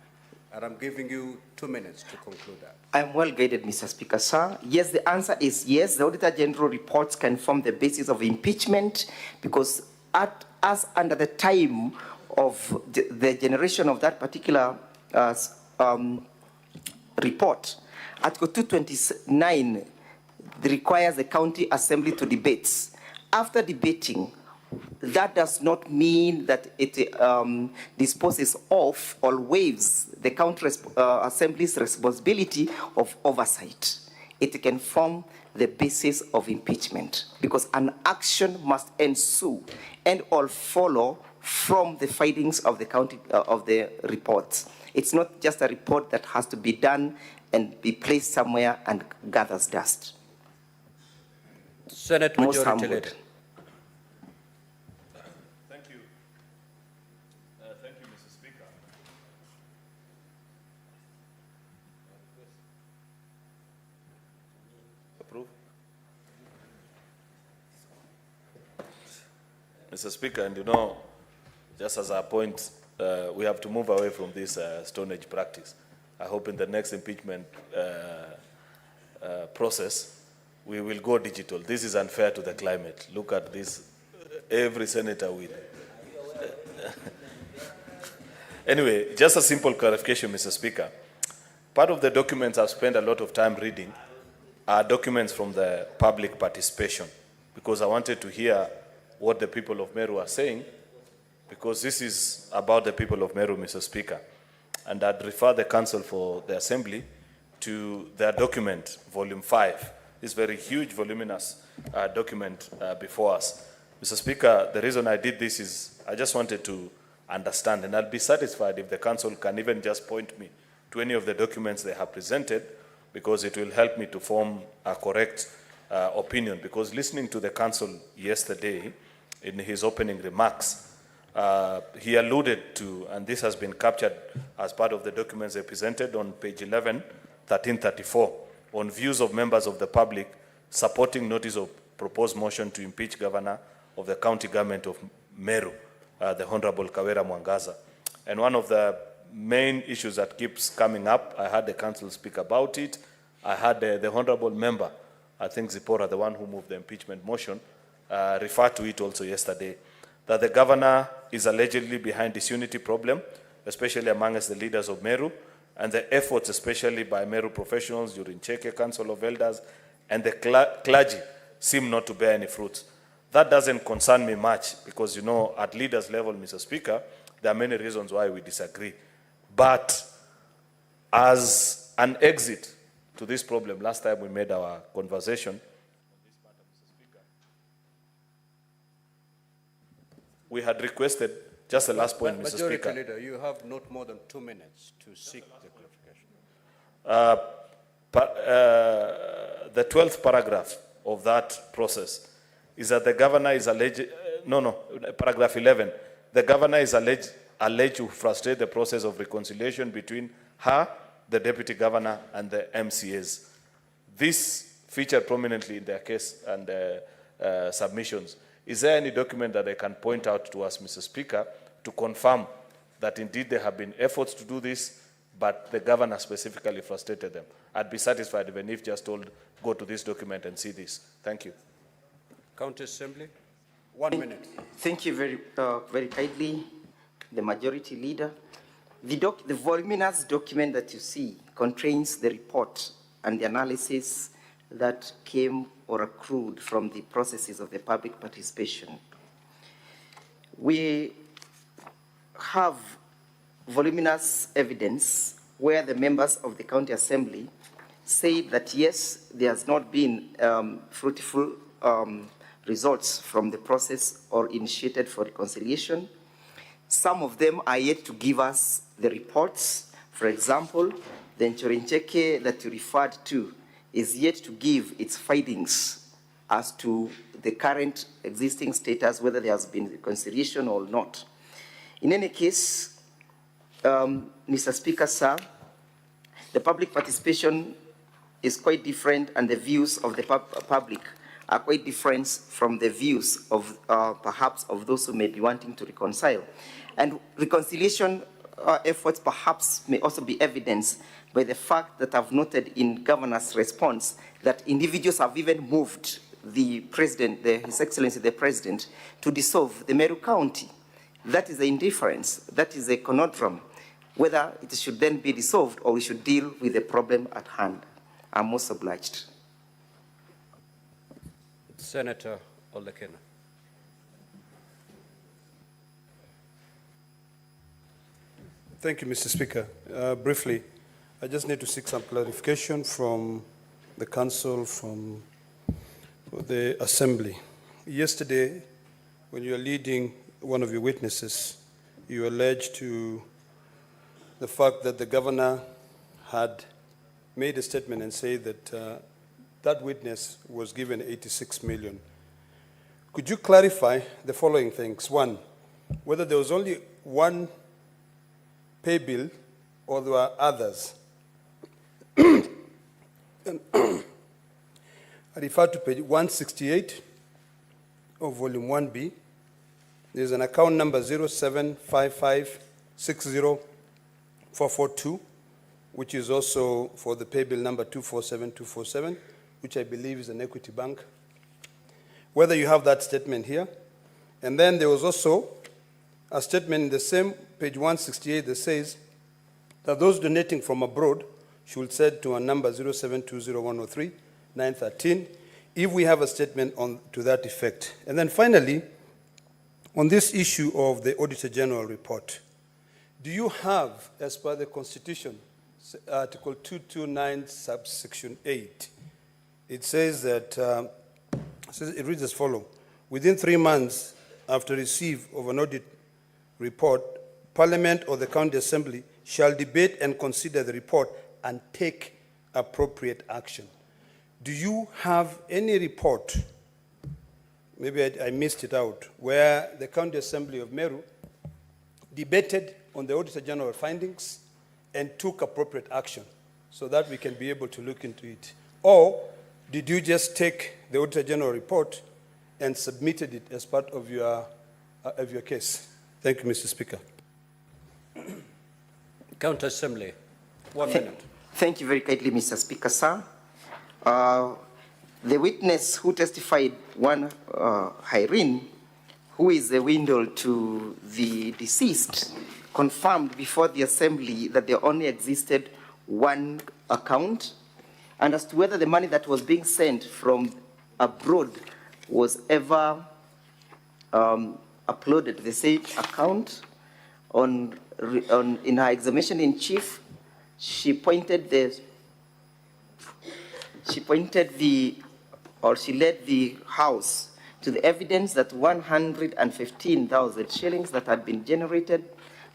And I'm giving you 2 minutes to conclude that. I'm well guided, Mr. Speaker, sir. Yes, the answer is yes. The Auditor General reports can form the basis of impeachment because as under the time of the generation of that particular report, Article 229 requires the County Assembly to debate. After debating, that does not mean that it disposes of or waives the County Assembly's responsibility of oversight. It can form the basis of impeachment because an action must ensue and all follow from the findings of the county of the reports. It's not just a report that has to be done and be placed somewhere and gathers dust. Senate Majority Leader. Mr. Speaker, and you know, just as a point, we have to move away from this Stone Age practice. I hope in the next impeachment process, we will go digital. This is unfair to the climate. Look at this, every senator will. Anyway, just a simple clarification, Mr. Speaker. Part of the documents I've spent a lot of time reading are documents from the public participation, because I wanted to hear what the people of Meru are saying, because this is about the people of Meru, Mr. Speaker. And I'd refer the Council for the Assembly to their document, Volume 5, this very huge, voluminous document before us. Mr. Speaker, the reason I did this is I just wanted to understand, and I'll be satisfied if the Council can even just point me to any of the documents they have presented, because it will help me to form a correct opinion. Because listening to the Council yesterday, in his opening remarks, he alluded to, and this has been captured as part of the documents they presented on page 11, 1334, on views of members of the public supporting notice of proposed motion to impeach Governor of the County Government of Meru, the Honorable Kawira Mwangaza. And one of the main issues that keeps coming up, I had the Council speak about it. I had the Honorable Member, I think Zipporah, the one who moved the impeachment motion, referred to it also yesterday, that the Governor is allegedly behind disunity problem, especially amongst the leaders of Meru, and the efforts, especially by Meru professionals during Cheke Council of Elders, and the clergy seem not to bear any fruits. That doesn't concern me much, because, you know, at leaders level, Mr. Speaker, there are many reasons why we disagree. But as an exit to this problem last time we made our conversation. We had requested, just the last point, Mr. Majority Speaker. Leader, you have not more than 2 minutes to seek the clarification. The 12th paragraph of that process is that the governor is alleged, paragraph 11, the governor is alleged to frustrate the process of reconciliation between her, the deputy governor, and the MCAs. This featured prominently in their case and submissions. Is there any document that they can point out to us, Mr. Speaker, to confirm that indeed there have been efforts to do this, but the governor specifically frustrated them? I'd be satisfied even if just told, go to this document and see this. Thank you. County Assembly, 1 minute. Thank you very kindly, the Majority Leader. The voluminous document that you see contains the report and the analysis that came or accrued from the processes of the public participation. We have voluminous evidence where the members of the County Assembly say that yes, there has not been fruitful results from the process or initiated for reconciliation. Some of them are yet to give us the reports. For example, the Nchorincheke that you referred to is yet to give its findings as to the current existing status, whether there has been reconciliation or not. In any case, Mr. Speaker, sir, the public participation is quite different and the views of the public are quite different from the views of perhaps of those who may be wanting to reconcile. And reconciliation efforts perhaps may also be evidenced by the fact that I've noted in Governor's response that individuals have even moved the President, His Excellency the President, to dissolve the Meru County. That is the indifference, that is a conundrum, whether it should then be dissolved or we should deal with the problem at hand. I'm most obliged. Senator Olekena. Thank you, Mr. Speaker. Briefly, I just need to seek some clarification from the Council, from the Assembly. Yesterday, when you were leading one of your witnesses, you alleged to the fact that the governor had made a statement and said that that witness was given 86 million. Could you clarify the following things? One, whether there was only one pay bill or there were others. And I refer to page 168 of volume 1B. There's an account number 075560442, which is also for the pay bill number 247247, which I believe is an Equity Bank. Whether you have that statement here. And then there was also a statement in the same page 168 that says that those donating from abroad should send to a number 0720103-913 if we have a statement to that effect. And then finally, on this issue of the Auditor General report, do you have, as per the Constitution, Article 229, subsection 8, it says that, it reads as follows: within 3 months after receipt of an audit report, Parliament or the County Assembly shall debate and consider the report and take appropriate action. Do you have any report, maybe I missed it out, where the County Assembly of Meru debated on the Auditor General findings and took appropriate action so that we can be able to look into it? Or did you just take the Auditor General report and submitted it as part of your case? Thank you, Mr. Speaker. County Assembly, 1 minute. Thank you very kindly, Mr. Speaker, sir. The witness who testified, one Irene, who is the window to the deceased, confirmed before the Assembly that there only existed one account, and as to whether the money that was being sent from abroad was ever uploaded to the same account. In her examination in chief, she pointed the she led the House to the evidence that 115,000 shillings that had been generated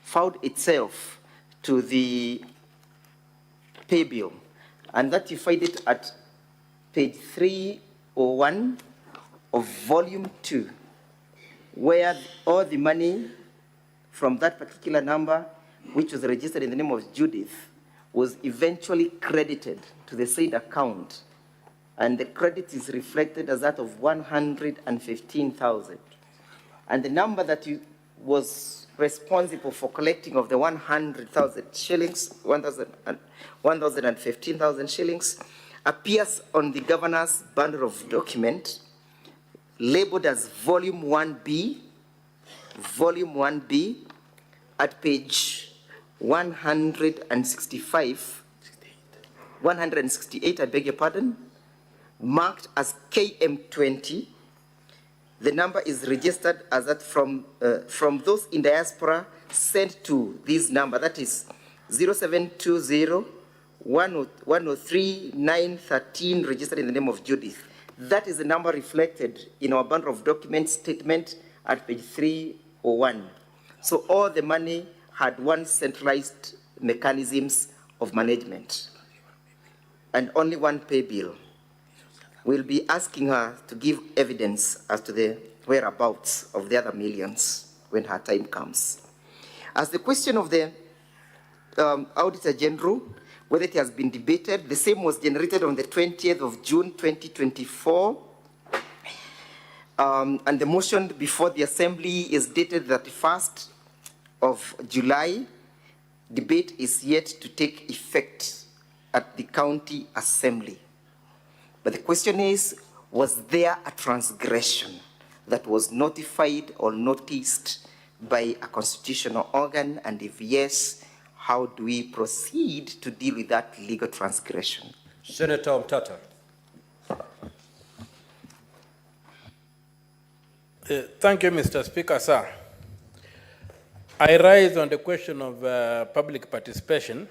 found itself to the pay bill, and that you find it at page 301 of volume 2, where all the money from that particular number, which was registered in the name of Judith, was eventually credited to the said account, and the credit is reflected as that of 115,000. And the number that was responsible for collecting of the 100,000 shillings, 1,015,000 shillings, appears on the governor's bundle of document labeled as Volume 1B, at page 168, I beg your pardon, marked as KM20. The number is registered as that from those in diaspora sent to this number, that is 0720 103 913, registered in the name of Judith. That is the number reflected in our bundle of documents statement at page 301. So all the money had one centralized mechanisms of management and only one pay bill. We'll be asking her to give evidence as to the whereabouts of the other millions when her time comes. As the question of the Auditor General, whether it has been debated, the same was generated on the 20th of June 2024, and the motion before the Assembly is dated the 31st of July. Debate is yet to take effect at the County Assembly. But the question is, was there a transgression that was notified or noticed by a constitutional organ? And if yes, how do we proceed to deal with that legal transgression? Senator Omtata. Thank you, Mr. Speaker, sir. I rise on the question of public participation.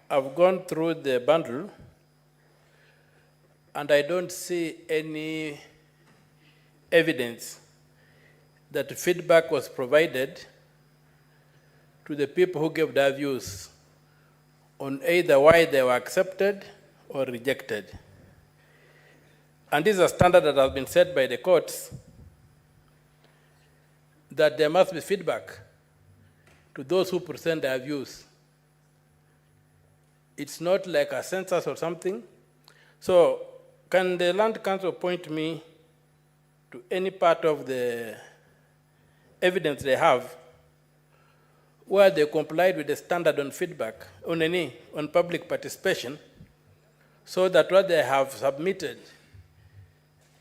I've gone through the bundle, and I don't see any evidence that feedback was provided to the people who gave their views on either why they were accepted or rejected. And this is a standard that has been set by the courts, that there must be feedback to those who present their views. It's not like a census or something. So can the Land Council point me to any part of the evidence they have where they complied with the standard on feedback, on public participation, so that what they have submitted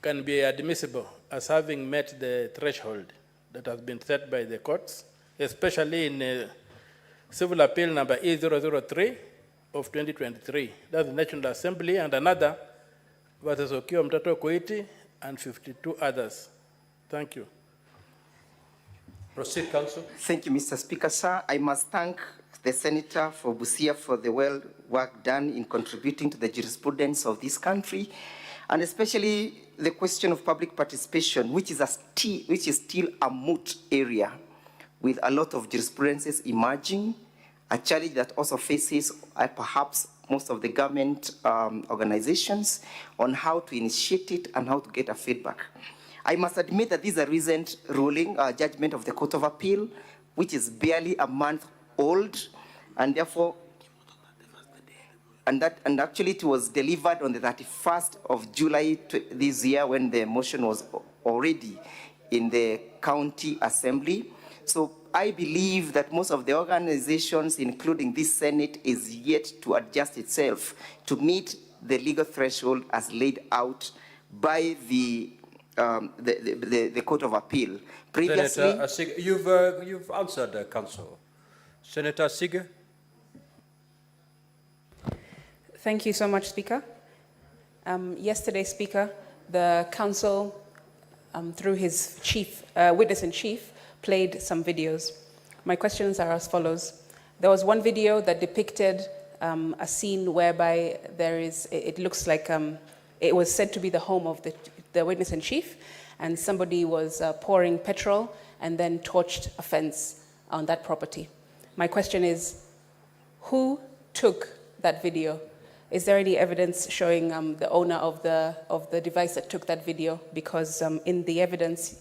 can be admissible as having met the threshold that has been set by the courts, especially in Civil Appeal number E003 of 2023. That's the National Assembly, and another versus Okio Mtato Koiti and 52 others. Thank you. Proceed, Counsel. Thank you, Mr. Speaker, sir. I must thank the Senator for Busia for the well work done in contributing to the jurisprudence of this country, and especially the question of public participation, which is still a moot area with a lot of jurisprudences emerging, a challenge that also faces perhaps most of the government organizations on how to initiate it and how to get a feedback. I must admit that this is a recent ruling, judgment of the Court of Appeal, which is barely a month old, and therefore, and actually it was delivered on the 31st of July this year, when the motion was already in the County Assembly. So I believe that most of the organizations, including this Senate, is yet to adjust itself to meet the legal threshold as laid out by the Court of Appeal. Previously, Senator, you've answered the Council. Senator Sige. Thank you so much, Speaker. Yesterday, Speaker, the Council, through his witness-in-chief, played some videos. My questions are as follows. There was one video that depicted a scene whereby there is, it looks like it was said to be the home of the witness in chief, and somebody was pouring petrol and then torched a fence on that property. My question is, who took that video? Is there any evidence showing the owner of the device that took that video? Because in the evidence,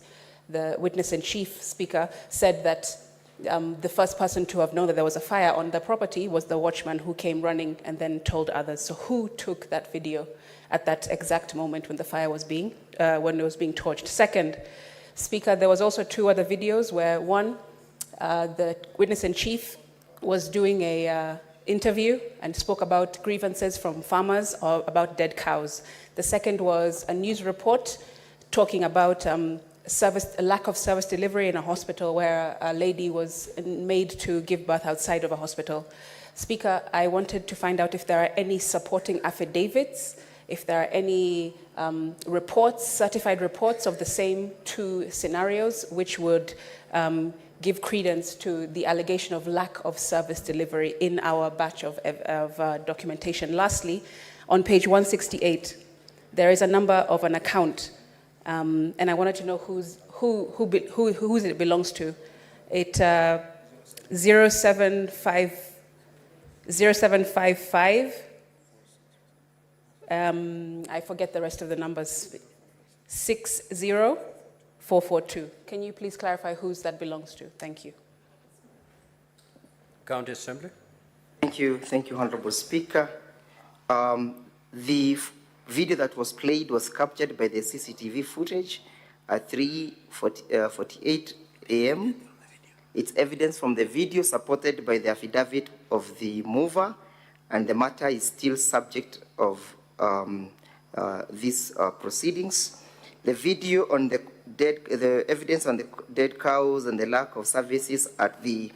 the witness-in-chief speaker said that the first person to have known that there was a fire on the property was the watchman who came running and then told others. So who took that video at that exact moment when the fire was being, when it was being torched? Second, Speaker, there was also 2 other videos where one, the witness-in-chief was doing a interview and spoke about grievances from farmers or about dead cows. The second was a news report talking about a lack of service delivery in a hospital where a lady was made to give birth outside of a hospital. Speaker, I wanted to find out if there are any supporting affidavits, if there are any reports, certified reports of the same 2 scenarios, which would give credence to the allegation of lack of service delivery in our batch of documentation. Lastly, on page 168, there is a number of an account, and I wanted to know whose it belongs to. It 0755. I forget the rest of the numbers. 60442. Can you please clarify whose that belongs to? Thank you. County Assembly. Thank you, Honorable Speaker. The video that was played was captured by the CCTV footage at 3:48 a.m. It's evidence from the video supported by the affidavit of the mover, and the matter is still subject of these proceedings. The video on the evidence on the dead cows and the lack of services at the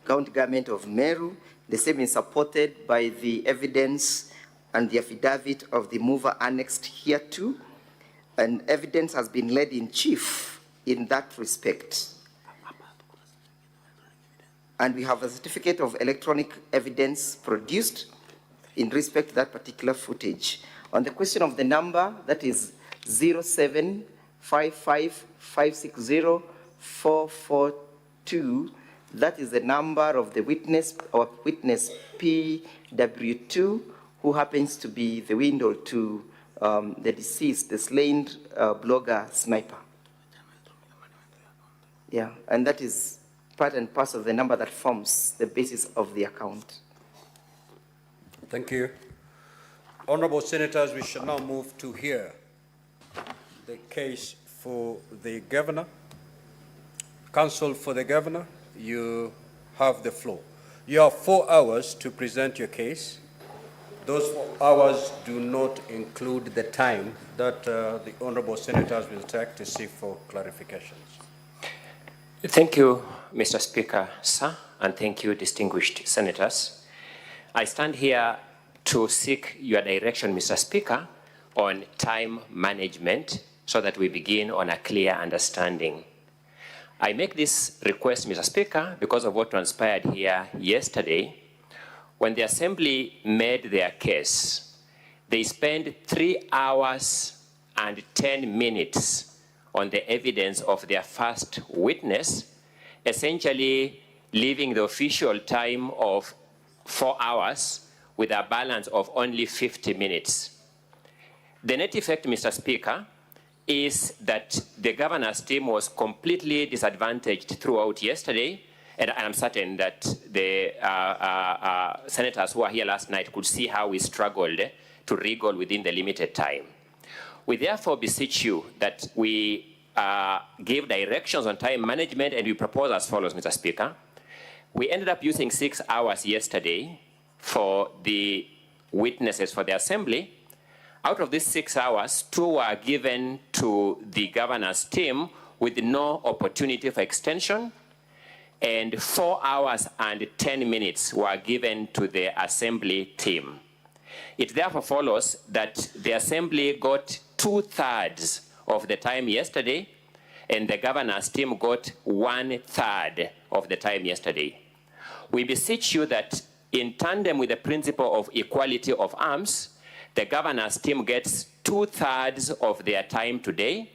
county government of Meru, the same is supported by the evidence and the affidavit of the mover annexed here too, and evidence has been laid in chief in that respect. And we have a certificate of electronic evidence produced in respect to that particular footage. On the question of the number, that is 0755560442, that is the number of the witness, or witness PW2, who happens to be the window to the deceased, the slain blogger Sniper. Yeah, and that is part and parcel of the number that forms the basis of the account. Thank you. Honorable Senators, we shall now move to hear the case for the governor. Counsel for the governor, you have the floor. You have 4 hours to present your case. Those 4 hours do not include the time that the honorable senators will take to seek for clarifications. Thank you, Mr. Speaker, sir, and thank you, distinguished senators. I stand here to seek your direction, Mr. Speaker, on time management so that we begin on a clear understanding. I make this request, Mr. Speaker, because of what transpired here yesterday. When the Assembly made their case, they spent 3 hours and 10 minutes on the evidence of their first witness, essentially leaving the official time of 4 hours with a balance of only 50 minutes. The net effect, Mr. Speaker, is that the governor's team was completely disadvantaged throughout yesterday, and I'm certain that the senators who were here last night could see how we struggled to wriggle within the limited time. We therefore beseech you that we give directions on time management, and we propose as follows, Mr. Speaker. We ended up using 6 hours yesterday for the witnesses for the Assembly. Out of these 6 hours, 2 were given to the governor's team with no opportunity for extension, and 4 hours and 10 minutes were given to the Assembly team. It therefore follows that the Assembly got 2/3 of the time yesterday, and the governor's team got 1/3 of the time yesterday. we beseech you that in tandem with the principle of equality of arms, the governor's team gets 2/3 of their time today,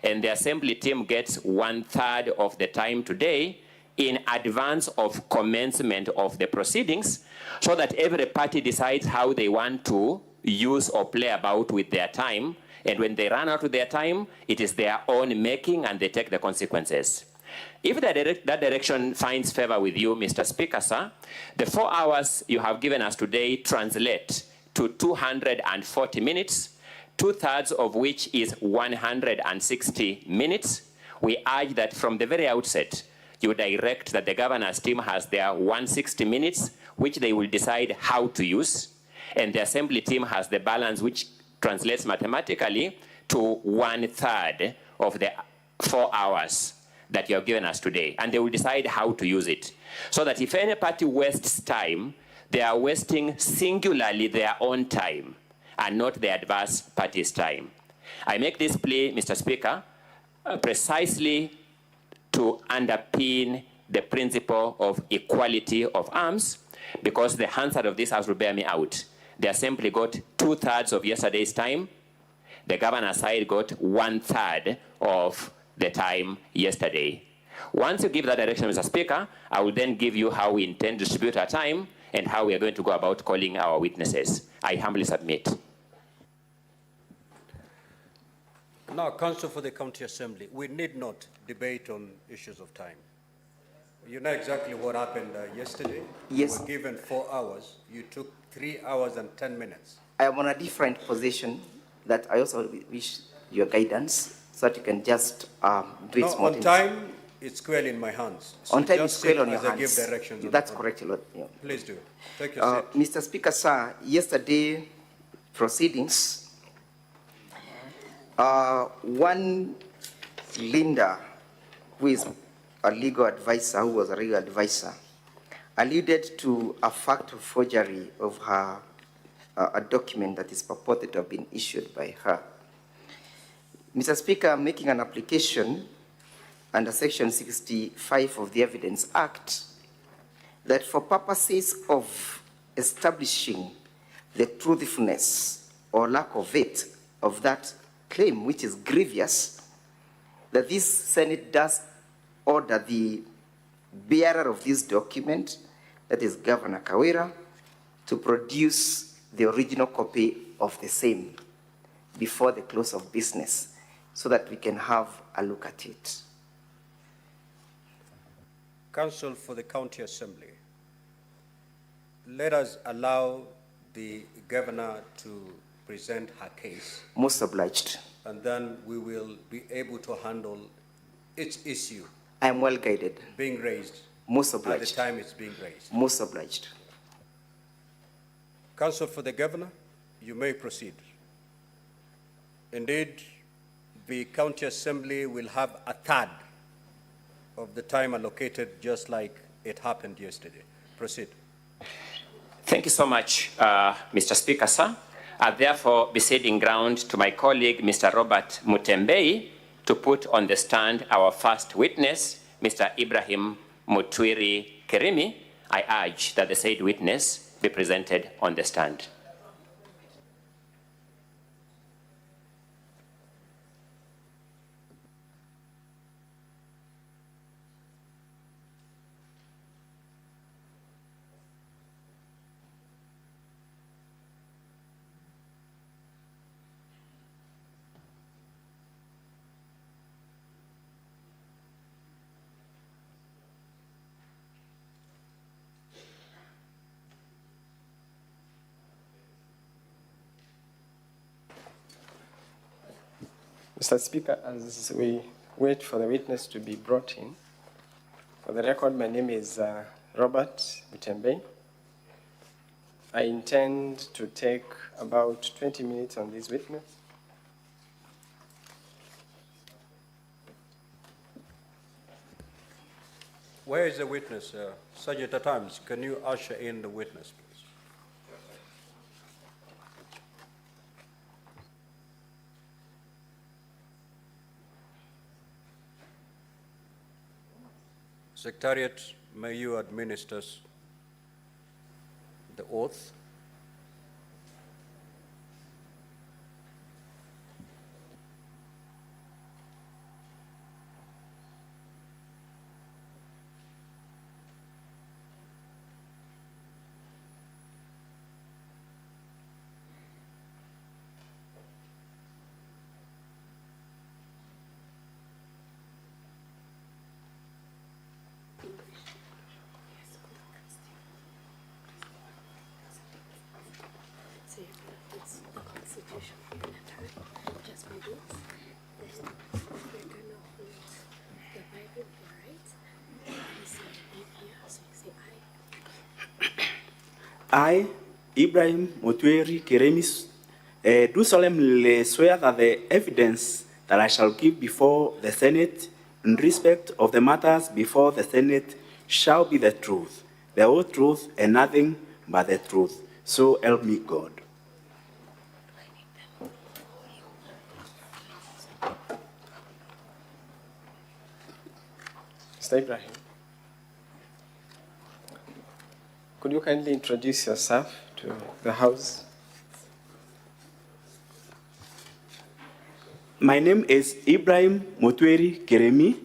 and the assembly team gets 1/3 of the time today in advance of commencement of the proceedings, so that every party decides how they want to use or play about with their time, and when they run out of their time, it is their own making and they take the consequences. If that direction finds favor with you, Mr. Speaker, sir, the 4 hours you have given us today translate to 240 minutes, 2/3 of which is 160 minutes. We urge that from the very outset, you direct that the governor's team has their 160 minutes, which they will decide how to use, and the assembly team has the balance, which translates mathematically to 1/3 of the 4 hours that you have given us today, and they will decide how to use it. So that if any party wastes time, they are wasting singularly their own time and not the adverse party's time. I make this plea, Mr. Speaker, precisely to underpin the principle of equality of arms, because the Hansard of this House will bear me out. The Assembly got 2/3 of yesterday's time. The governor's side got 1/3 of the time yesterday. Once you give that direction, Mr. Speaker, I will then give you how we intend to distribute our time and how we are going to go about calling our witnesses. I humbly submit. Now, Counsel for the County Assembly, we need not debate on issues of time. You know exactly what happened yesterday. Yes. You were given 4 hours. You took 3 hours and 10 minutes. I am on a different position that I also wish your guidance so that you can just do it On time, it's squarely in my hands. So on time, just it's squarely on sit your as I give hands. directions on That's the correct, Lord. Yeah. Please do. Take your seat. Mr. Speaker, sir, yesterday proceedings, one Linda, who is a legal advisor, who was a legal advisor, alluded to a fact of forgery of her, a document that is purported to have been issued by her. Mr. Speaker, making an application under Section 65 of the Evidence Act, that for purposes of establishing the truthfulness or lack of it of that claim, which is grievous, that this Senate does order the bearer of this document, that is Governor Kawira, to produce the original copy of the same before the close of business so that we can have a look at it. Counsel for the County Assembly, let us allow the governor to present her case. Most obliged. And then we will be able to handle each issue. I am well guided. Being raised. Most obliged. At the time it's being raised. Most obliged. Counsel for the governor, you may proceed. Indeed, the County Assembly will have 1/3 of the time allocated, just like it happened yesterday. Proceed. Thank you so much, Mr. Speaker, sir. I therefore be ceding ground to my colleague, Mr. Robert Mutembei, to put on the stand our first witness, Mr. Ibrahim Mutwiri Kerimi. I urge that the said witness be presented on the stand. Mr. Speaker, as we wait for the witness to be brought in, for the record, my name is Robert Mutembei. I intend to take about 20 minutes on this witness. Where is the witness? Sergeant at Arms, can you usher in the witness, please? Secretariat, may you administer oath. I, Ibrahim Motweri Keremis, do solemnly swear that the evidence that I shall give before the Senate in respect of the matters before the Senate shall be the truth, the whole truth, and nothing but the truth. So help me God. Mr. Ibrahim, could you kindly introduce yourself to the House? My name is Ibrahim Motweri Keremi,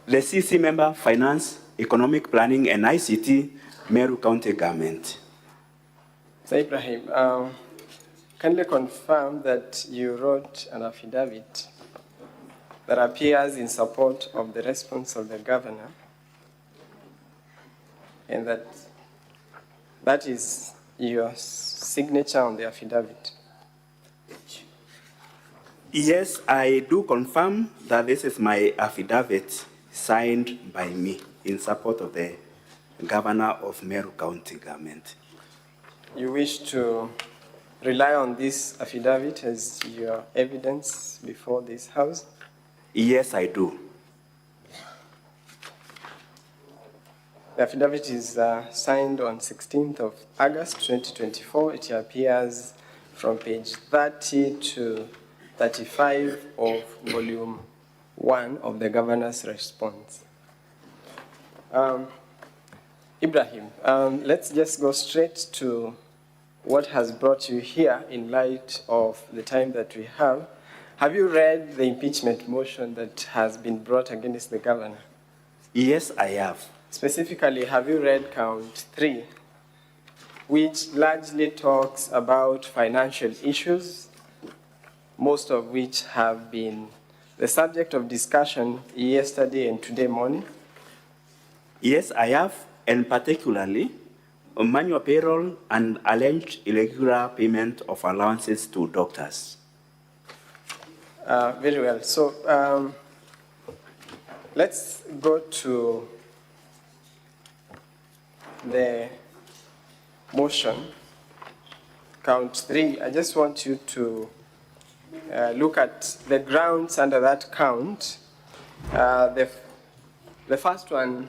the CC member, Finance, Economic Planning, and ICT, Meru County Government. Mr. Ibrahim, kindly confirm that you wrote an affidavit that appears in support of the response of the governor, and that is your signature on the affidavit. Yes, I do confirm that this is my affidavit signed by me in support of the governor of Meru County Government. You wish to rely on this affidavit as your evidence before this House? Yes, I do. The affidavit is signed on 16th of August 2024. It appears from page 30 to 35 of volume 1 of the governor's response. Ibrahim, let's just go straight to what has brought you here in light of the time that we have. Have you read the impeachment motion that has been brought against the governor? Yes, I have. Specifically, have you read count 3, which largely talks about financial issues, most of which have been the subject of discussion yesterday and today morning? Yes, I have, and particularly manual payroll and alleged irregular payment of allowances to doctors. Very well. So let's go to the motion, count 3. I just want you to look at the grounds under that count. The first one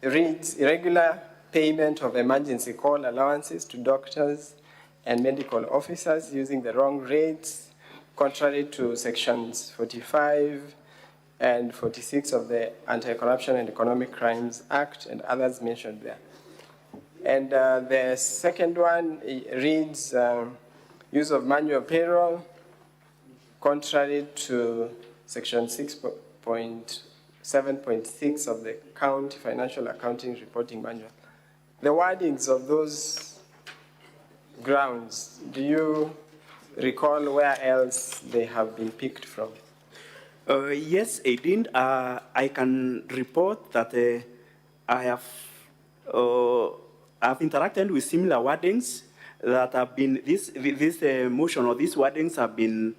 reads irregular payment of emergency call allowances to doctors and medical officers using the wrong rates, contrary to sections 45 and 46 of the Anti-Corruption and Economic Crimes Act and others mentioned there. And the second one reads use of manual payroll, contrary to section 6.7.6 of the County Financial Accounting Reporting Manual. The wordings of those grounds, do you recall where else they have been picked from? Yes, Aideen, I can report that I have I've interacted with similar wordings that have been, this motion or these wordings have been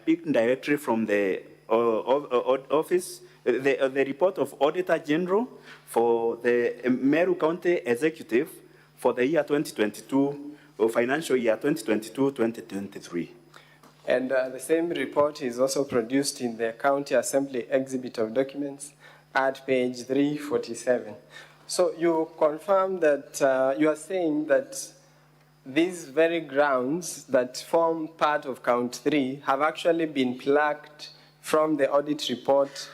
picked directly from the office, the report of Auditor General for the Meru County Executive for the year 2022, or financial year 2022-2023. And the same report is also produced in the County Assembly Exhibit of Documents at page 347. So you confirm that you are saying that these very grounds that form part of count 3 have actually been plucked from the audit report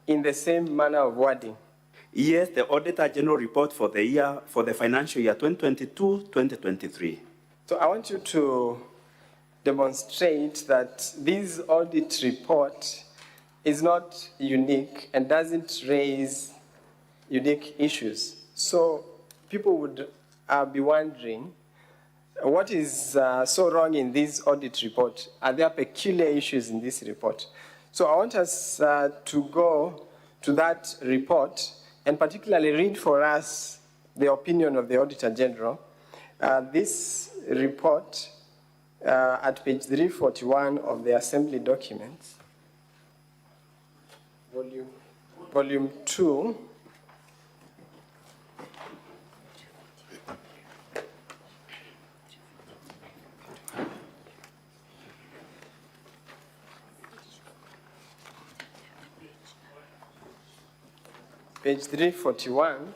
in the same manner of wording? Yes, the Auditor General report for the financial year 2022-2023. So I want you to demonstrate that this audit report is not unique and doesn't raise unique issues. So people would be wondering, what is so wrong in this audit report? Are there peculiar issues in this report? So I want us to go to that report and particularly read for us the opinion of the Auditor General. This report at page 341 of the Assembly documents, volume 2, page 341.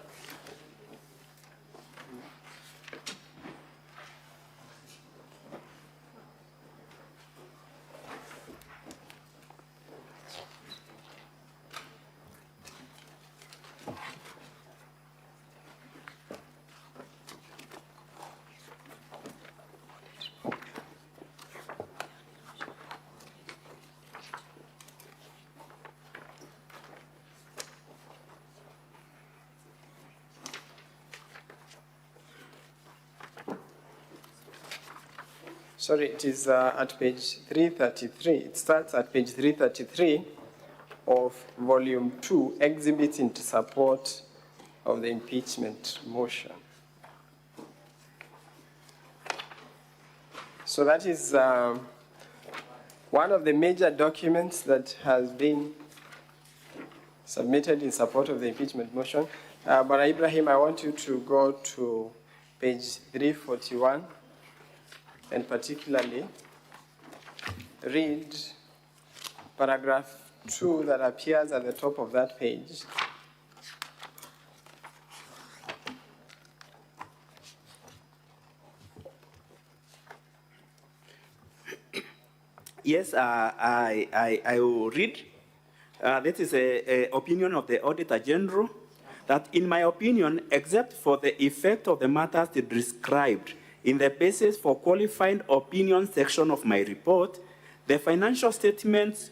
Sorry, it is at page 333. It starts at page 333 of volume 2, exhibits into support of the impeachment motion. So that is one of the major documents that has been submitted in support of the impeachment motion. But Ibrahim, I want you to go to page 341 and particularly read paragraph 2 that appears at the top of that page. Yes, I will read. This is an opinion of the Auditor General that, in my opinion, except for the effect of the matters described in the basis for qualified opinion section of my report, the financial statements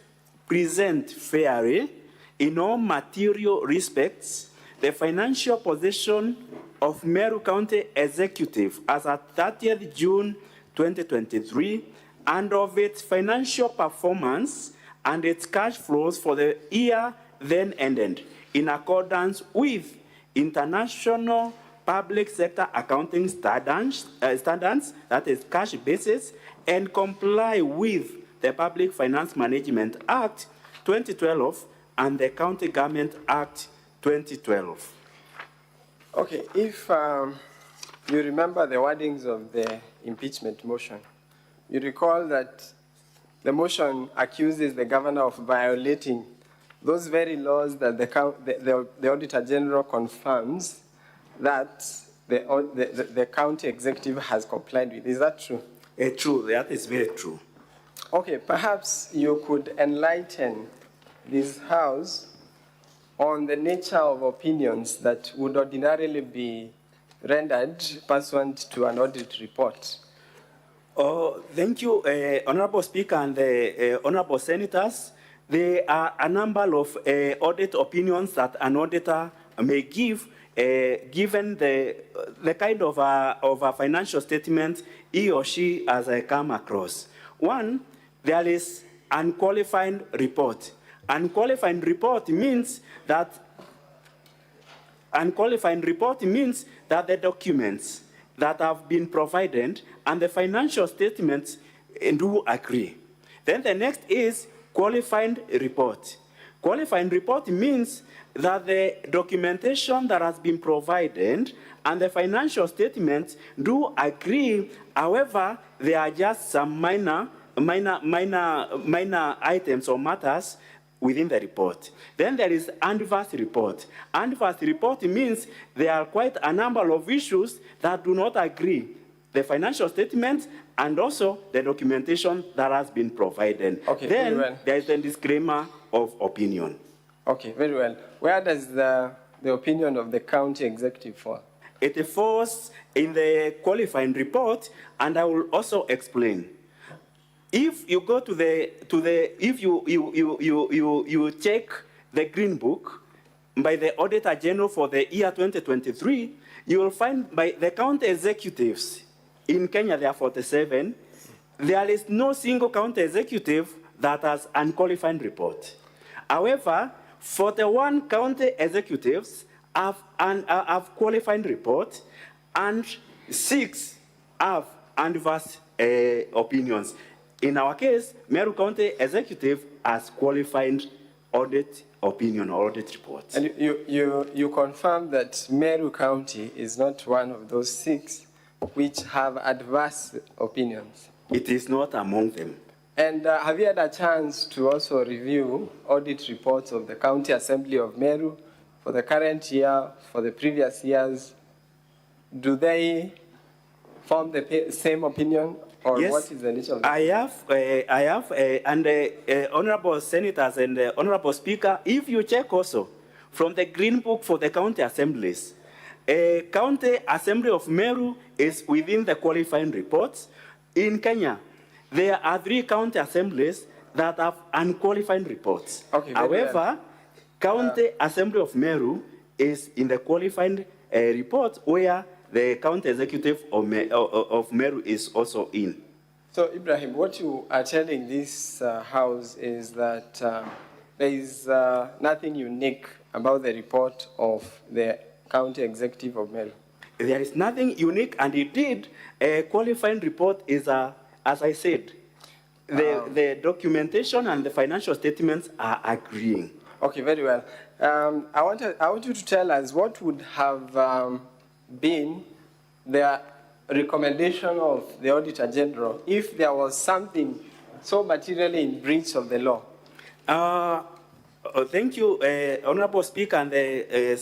present fairly, in all material respects, the financial position of Meru County Executive as at 30th June 2023, and of its financial performance and its cash flows for the year then ended, in accordance with international public sector accounting standards, that is cash basis, and comply with the Public Finance Management Act 2012 and the County Government Act 2012. Okay, if you remember the wordings of the impeachment motion, you recall that the motion accuses the governor of violating those very laws that the Auditor General confirms that the county executive has complied with. Is that true? True, that is very true. Okay, perhaps you could enlighten this House on the nature of opinions that would ordinarily be rendered pursuant to an audit report. Thank you, Honorable Speaker and the Honorable Senators. There are a number of audit opinions that an auditor may give, given the kind of a financial statement he or she has come across. One, there is unqualified report. Unqualified report means that the documents that have been provided and the financial statements do agree. Then the next is qualified report. Qualified report means that the documentation that has been provided and the financial statements do agree. However, there are just some minor items or matters within the report. Then there is adverse report. Adverse report means there are quite a number of issues that do not agree. The financial statements and also the documentation that has been provided. Okay, then very well. there is a disclaimer of opinion. Okay, very well. Where does the the opinion of the county executive fall? It falls in the qualifying report, and I will also explain. If you go to if you check the Green Book by the Auditor General for the year 2023, you will find by the county executives in Kenya, there are 47, there is no single county executive that has unqualified report. However, 41 county executives have qualified report, and 6 have adverse opinions. In our case, Meru County Executive has qualified audit opinion or audit report. And you confirm that Meru County is not one of those 6 which have adverse opinions? It is not among them. And have you had a chance to also review audit reports of the County Assembly of Meru for the current year, for the previous years? Do they form the same opinion, or yes, what is the nature of the I have, and honorable senators and honorable speaker, if you check also from the Green Book for the county assemblies, County Assembly of Meru is within the qualifying reports. In Kenya, there are 3 county assemblies that have unqualified reports. Okay, however, County Assembly of Meru is in the qualifying report where the county executive of Meru is also in. So, Ibrahim, what you are telling this House is that there is nothing unique about the report of the county executive of Meru. There is nothing unique, and indeed, a qualifying report is, as I said, the documentation and the financial statements are agreeing. Okay, very well. I want you to tell us what would have been the recommendation of the Auditor General if there was something so materially in breach of the law. Thank you, Honorable Speaker and the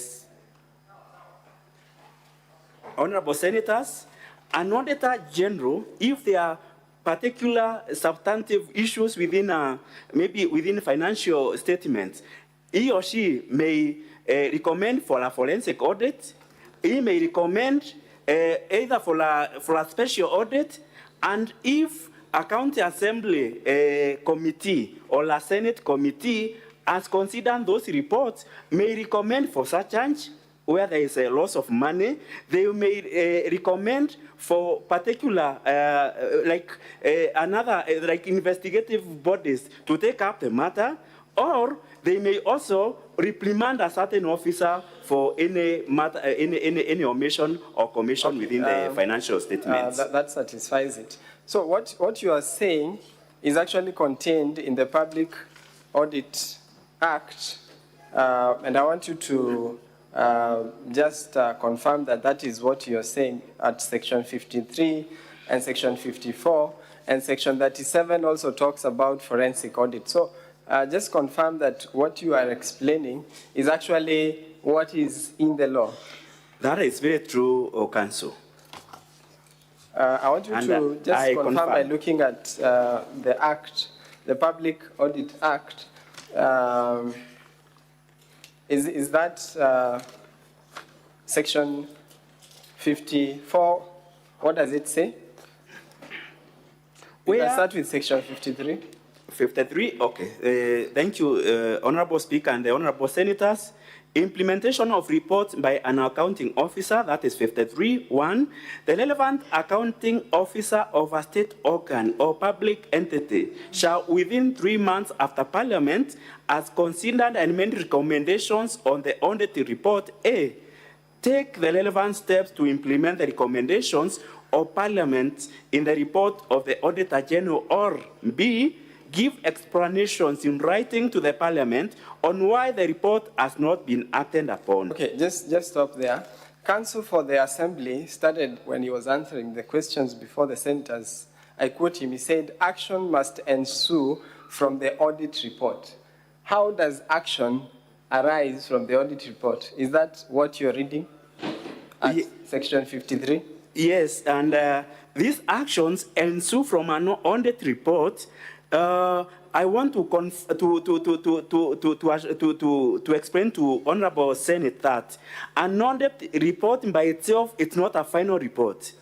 Honorable Senators. An Auditor General, if there are particular substantive issues within, maybe within financial statements, he or she may recommend for a forensic audit. He may recommend either for a special audit, and if a county assembly committee or a Senate committee has considered those reports, may recommend for surcharge where there is a loss of money. They may recommend for particular, like investigative bodies to take up the matter, or they may also reprimand a certain officer for any matter, any omission or commission within the financial statements. That satisfies it. So what you are saying is actually contained in the Public Audit Act, and I want you to just confirm that that is what you are saying at Section 53 and Section 54, and Section 37 also talks about forensic audit. So just confirm that what you are explaining is actually what is in the law. That is very true, Council. I want you to just confirm by looking at the Act, the Public Audit Act. Is that Section 54? What does it say? We can start with Section 53. 53, okay. Thank you, Honorable Speaker and the Honorable Senators. Implementation of reports by an accounting officer, that is 53.1. The relevant accounting officer of a state organ or public entity shall, within 3 months after Parliament, has considered and made recommendations on the audit report, A, take the relevant steps to implement the recommendations of Parliament in the report of the Auditor General, or B, give explanations in writing to the Parliament on why the report has not been acted upon. Okay, just stop there. Counsel for the Assembly started when he was answering the questions before the senators. I quote him, he said, action must ensue from the audit report. How does action arise from the audit report? Is that what you're reading at Section 53? Yes, and these actions ensue from an audit report I want to explain to Honorable Senate that a non-debt report by itself is not a final report.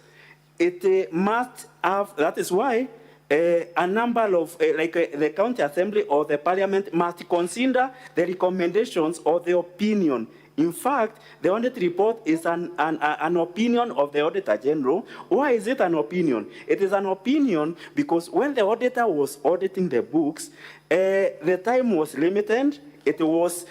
It must have, that is why a number of, the county assembly or the parliament must consider the recommendations or the opinion. In fact, the audit report is an opinion of the Auditor General. Why is it an opinion? It is an opinion because when the auditor was auditing the books, the time was limited. It was,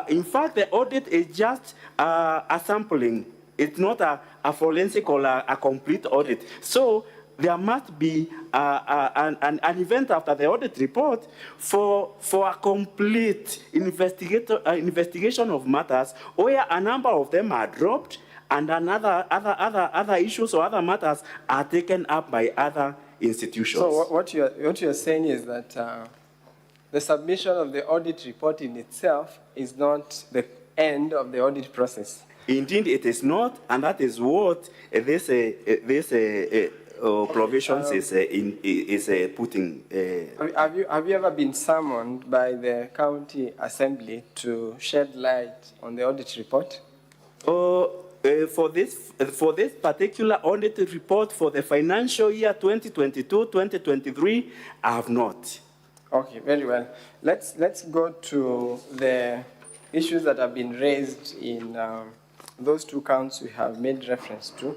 in fact, the audit is just a sampling. It's not a forensic or a complete audit. So there must be an event after the audit report for a complete investigation of matters where a number of them are dropped and other issues or other matters are taken up by other institutions. So what you're saying is that the submission of the audit report in itself is not the end of the audit process. Indeed, it is not, and that is what this provisions is putting. Have you ever been summoned by the county assembly to shed light on the audit report? For this particular audit report for the financial year 2022-2023, I have not. Okay, very well. Let's go to the issues that have been raised in those two counts we have made reference to.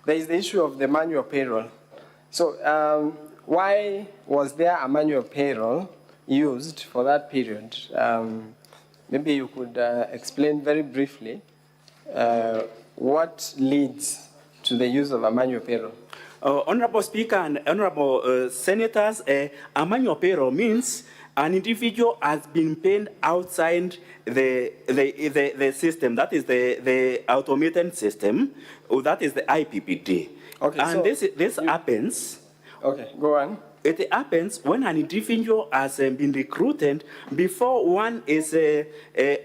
There is the issue of the manual payroll. So why was there a manual payroll used for that period? Maybe you could explain very briefly what leads to the use of a manual payroll. Honorable Speaker and Honorable Senators, a manual payroll means an individual has been paid outside the system. That is the automated system. That is the IPPD. Okay, and so this happens. Okay, go on. It happens when an individual has been recruited before one is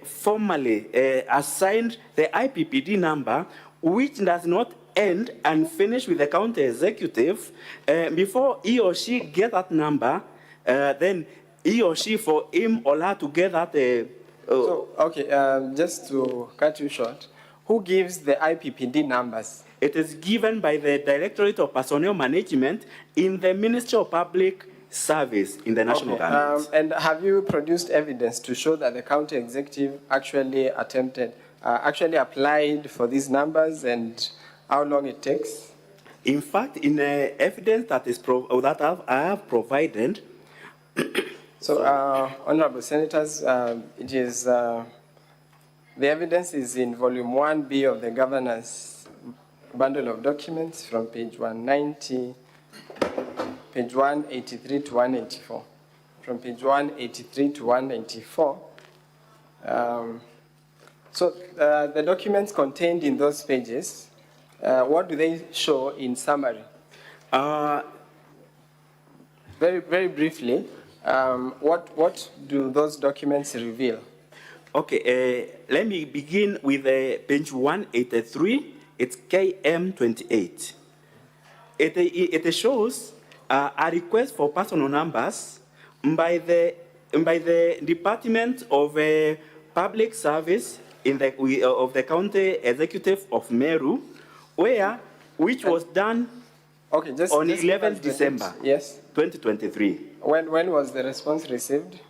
formally assigned the IPPD number, which does not end and finish with the county executive. Before he or she get that number, then he or she, for him or her to get that. Just to cut you short, who gives the IPPD numbers? It is given by the Directorate of Personnel Management in the Ministry of Public Service in the national government. And have you produced evidence to show that the county executive actually actually applied for these numbers and how long it takes? In fact, in the evidence that I have provided. So, Honorable Senators, it is the evidence is in Volume 1B of the Governor's Bundle of Documents from page 190, page 183 to 184. From page 183 to 194. So, the documents contained in those pages, what do they show in summary? Very, very briefly. What do those documents reveal? Okay, let me begin with page 183. It's KM28. It shows a request for personal numbers by the Department of Public Service of the County Executive of Meru, which was done on 11th December 2023. When was the response received?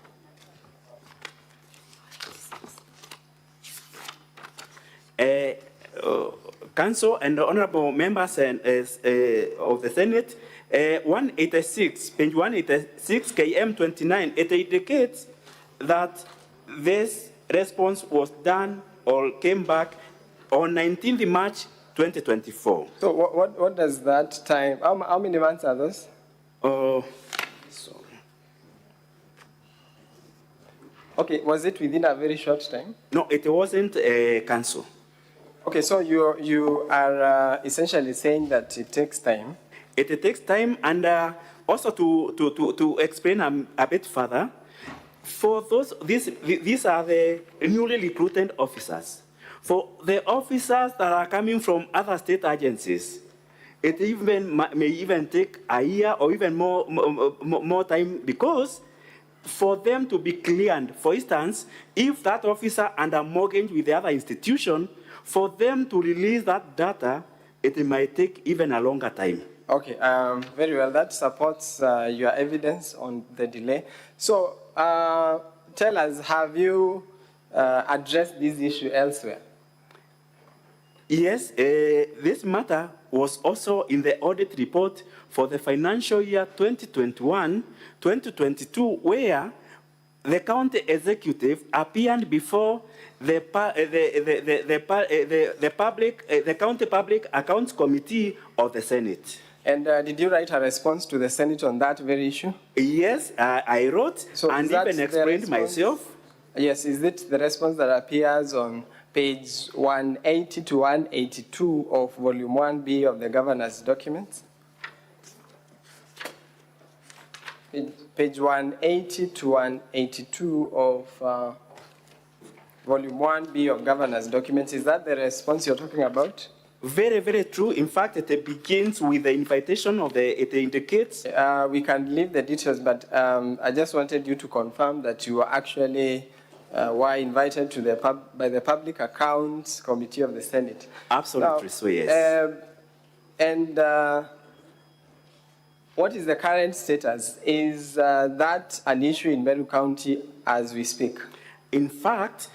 Council and the honorable members of the Senate, 186, page 186, KM29, it indicates that this response was done or came back on 19th March 2024. So what does that time, how many months are those? Okay, was it within a very short time? No, it wasn't a council. Okay, so you are essentially saying that it takes time. It takes time, and also to explain a bit further, for these are the newly recruited officers. For the officers that are coming from other state agencies, it may even take a year or even more time, because for them to be cleared, for instance, if that officer under mortgage with the other institution, for them to release that data, it might take even a longer time. Okay, very well. That supports your evidence on the delay. So tell us, have you addressed this issue elsewhere? Yes, this matter was also in the audit report for the financial year 2021-2022, where the county executive appeared before the County Public Accounts Committee of the Senate. And did you write a response to the Senate on that very issue? Yes, I wrote and even explained myself. Yes, is it the response that appears on page 180 to 182 of volume 1B of the governor's documents? Page 180 to 182 of volume 1B of governor's documents. Is that the response you're talking about? Very, very true. In fact, it begins with the invitation of it indicates. We can leave the details, but I just wanted you to confirm that you were actually were invited to by the Public Accounts Committee of the Senate. Absolutely, now, so yes. And what is the current status? Is that an issue in Meru County as we speak? In fact,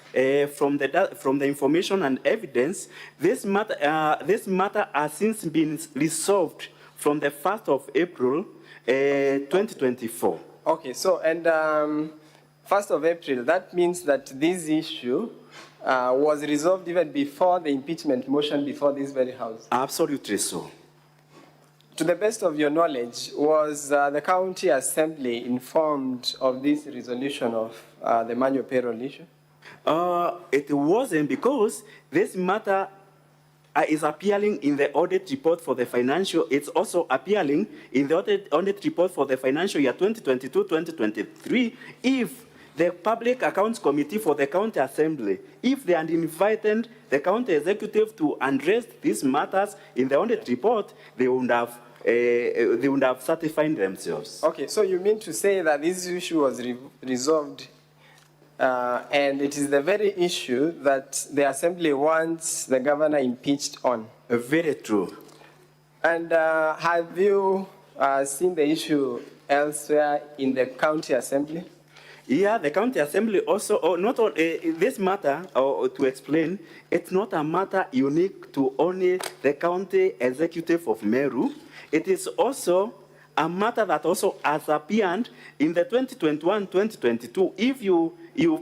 from the information and evidence, this matter has since been resolved from the 1st of April, 2024. Okay, so, and 1st of April, that means that this issue was resolved even before the impeachment motion before this very House? Absolutely so. To the best of your knowledge, was the County Assembly informed of this resolution of the manual payroll issue? It wasn't, because this matter is appearing in the audit report for the financial. It's also appearing in the audit report for the financial year 2022-2023. If the Public Accounts Committee for the County Assembly, if they had invited the county executive to address these matters in the audit report, they would have certified themselves. Okay, so you mean to say that this issue was resolved, and it is the very issue that the Assembly wants the governor impeached on? Very true. And have you seen the issue elsewhere in the County Assembly? Yeah, the County Assembly also, not only this matter, to explain, it's not a matter unique to only the County Executive of Meru. It is also a matter that also has appeared in the 2021-2022. If you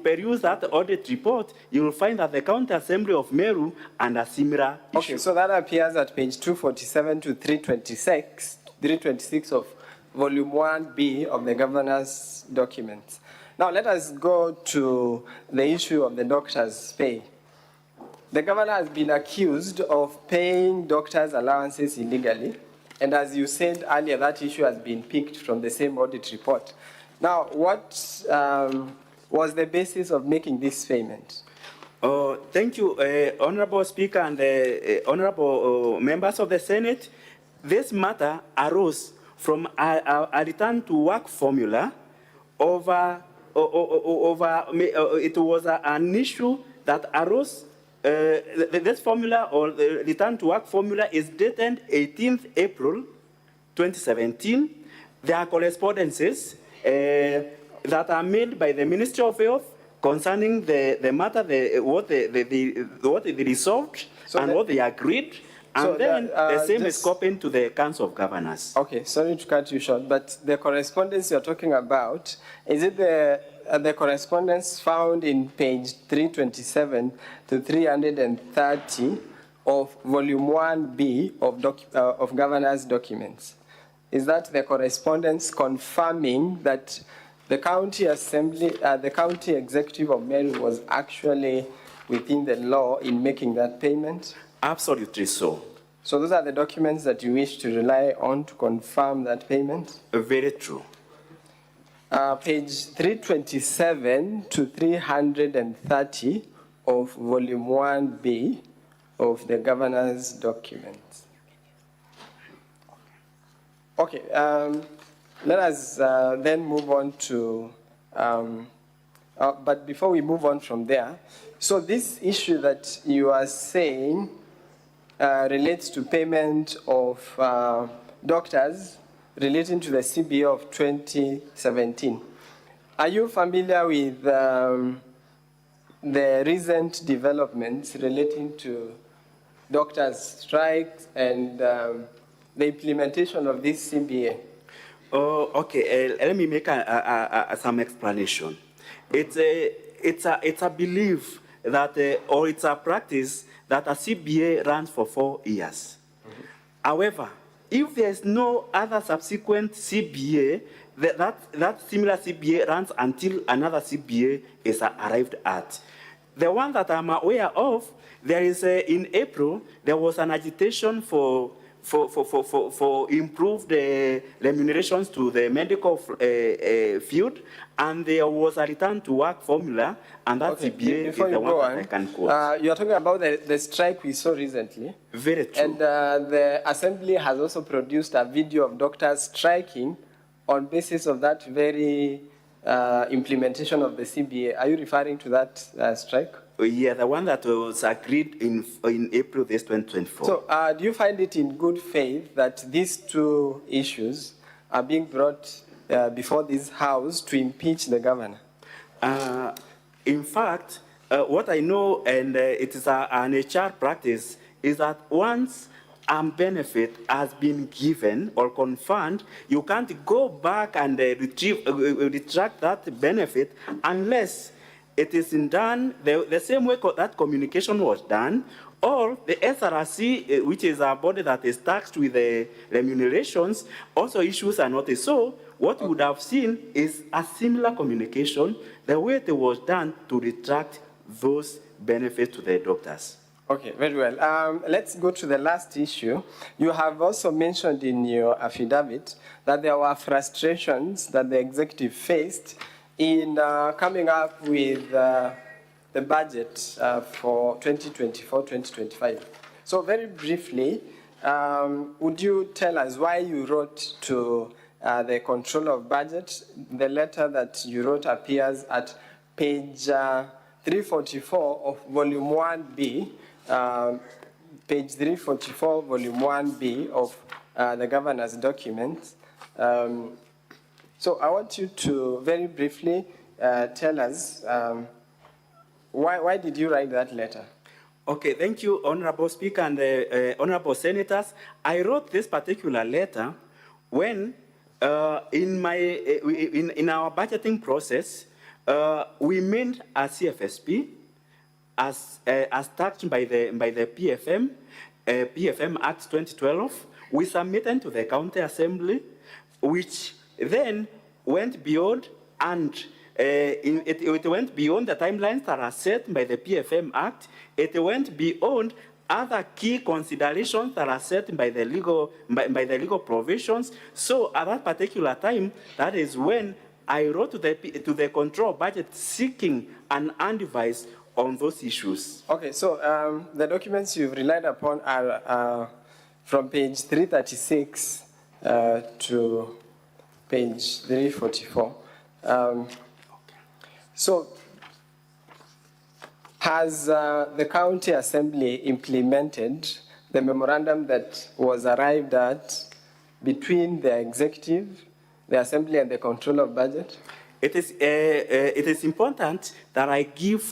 peruse that audit report, you will find that the County Assembly of Meru and a similar issue. Okay, so that appears at page 247 to 326 of volume 1B of the governor's documents. Now let us go to the issue of the doctors' pay. The governor has been accused of paying doctors' allowances illegally, and as you said earlier, that issue has been picked from the same audit report. Now, what was the basis of making this payment? Thank you, Honorable Speaker and honorable members of the Senate. This matter arose from a return to work formula it was an issue that arose. This formula, or the return to work formula, is dated 18th April 2017. There are correspondences that are made by the Ministry of Health concerning the matter, what they resolved, so and what they agreed. And so then the same is copied to the Council of Governors. Okay, sorry to cut you short, but the correspondence you're talking about, is it the correspondence found in page 327 to 330 of volume 1B of Governor's documents? Is that the correspondence confirming that the County Assembly, the County Executive of Meru was actually within the law in making that payment? Absolutely so. So those are the documents that you wish to rely on to confirm that payment? Very true. Page 327 to 330 of volume 1B of the governor's documents. Okay, let us then move on to, but before we move on from there, so this issue that you are saying relates to payment of doctors relating to the CBA of 2017. Are you familiar with the recent developments relating to doctors' strikes and the implementation of this CBA? Oh, okay. Let me make some explanation. It's a belief that, or it's a practice that a CBA runs for 4 years. Mm-hmm. However, if there is no other subsequent CBA, that similar CBA runs until another CBA is arrived at. The one that I'm aware of, there is in April, there was an agitation for improved remunerations to the medical field, and there was a return to work formula, and that CBA is the one that I can quote. You are talking about the strike we saw recently. Very true. And the Assembly has also produced a video of doctors striking on basis of that very implementation of the CBA. Are you referring to that strike? Yeah, the one that was agreed in April this 2024. So do you find it in good faith that these two issues are being brought before this House to impeach the governor? In fact, what I know, and it is an HR practice, is that once a benefit has been given or confirmed, you can't go back and retract that benefit unless it is done the same way that communication was done, or the SRC, which is a body that is taxed with the remunerations, also issues a notice. So what you would have seen is a similar communication, the way it was done to retract those benefits to the doctors. Okay, very well. Let's go to the last issue. You have also mentioned in your affidavit that there were frustrations that the executive faced in coming up with the budget for 2024-2025. So very briefly, would you tell us why you wrote to the Controller of Budget? The letter that you wrote appears at page 344 of Volume 1B, page 344, Volume 1B of the Governor's documents. So I want you to very briefly tell us why did you write that letter? Okay, thank you, Honorable Speaker and Honorable Senators. I wrote this particular letter when in our budgeting process, we made a CFSP as taxed by the PFM, PFM Act 2012. We submitted to the County Assembly, which then went beyond, and it went beyond the timelines that are set by the PFM Act. It went beyond other key considerations that are set by the legal provisions. So at that particular time, that is when I wrote to the Control Budget seeking an advice on those issues. Okay, so the documents you've relied upon are from page 336 to page 344. So, has the County Assembly implemented the memorandum that was arrived at between the Executive, the Assembly, and the Controller of Budget? It is important that I give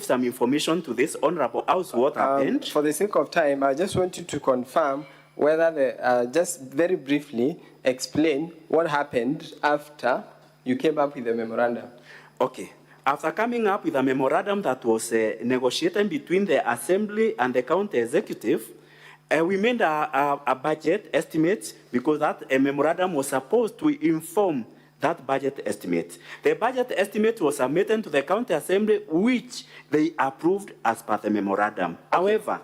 some information to this Honorable House what happened. For the sake of time, I just want you to confirm whether just very briefly explain what happened after you came up with the memorandum. Okay. After coming up with a memorandum that was negotiated between the Assembly and the County Executive, we made a budget estimate because that memorandum was supposed to inform that budget estimate. The budget estimate was submitted to the County Assembly, which they approved as per the memorandum. Okay. However,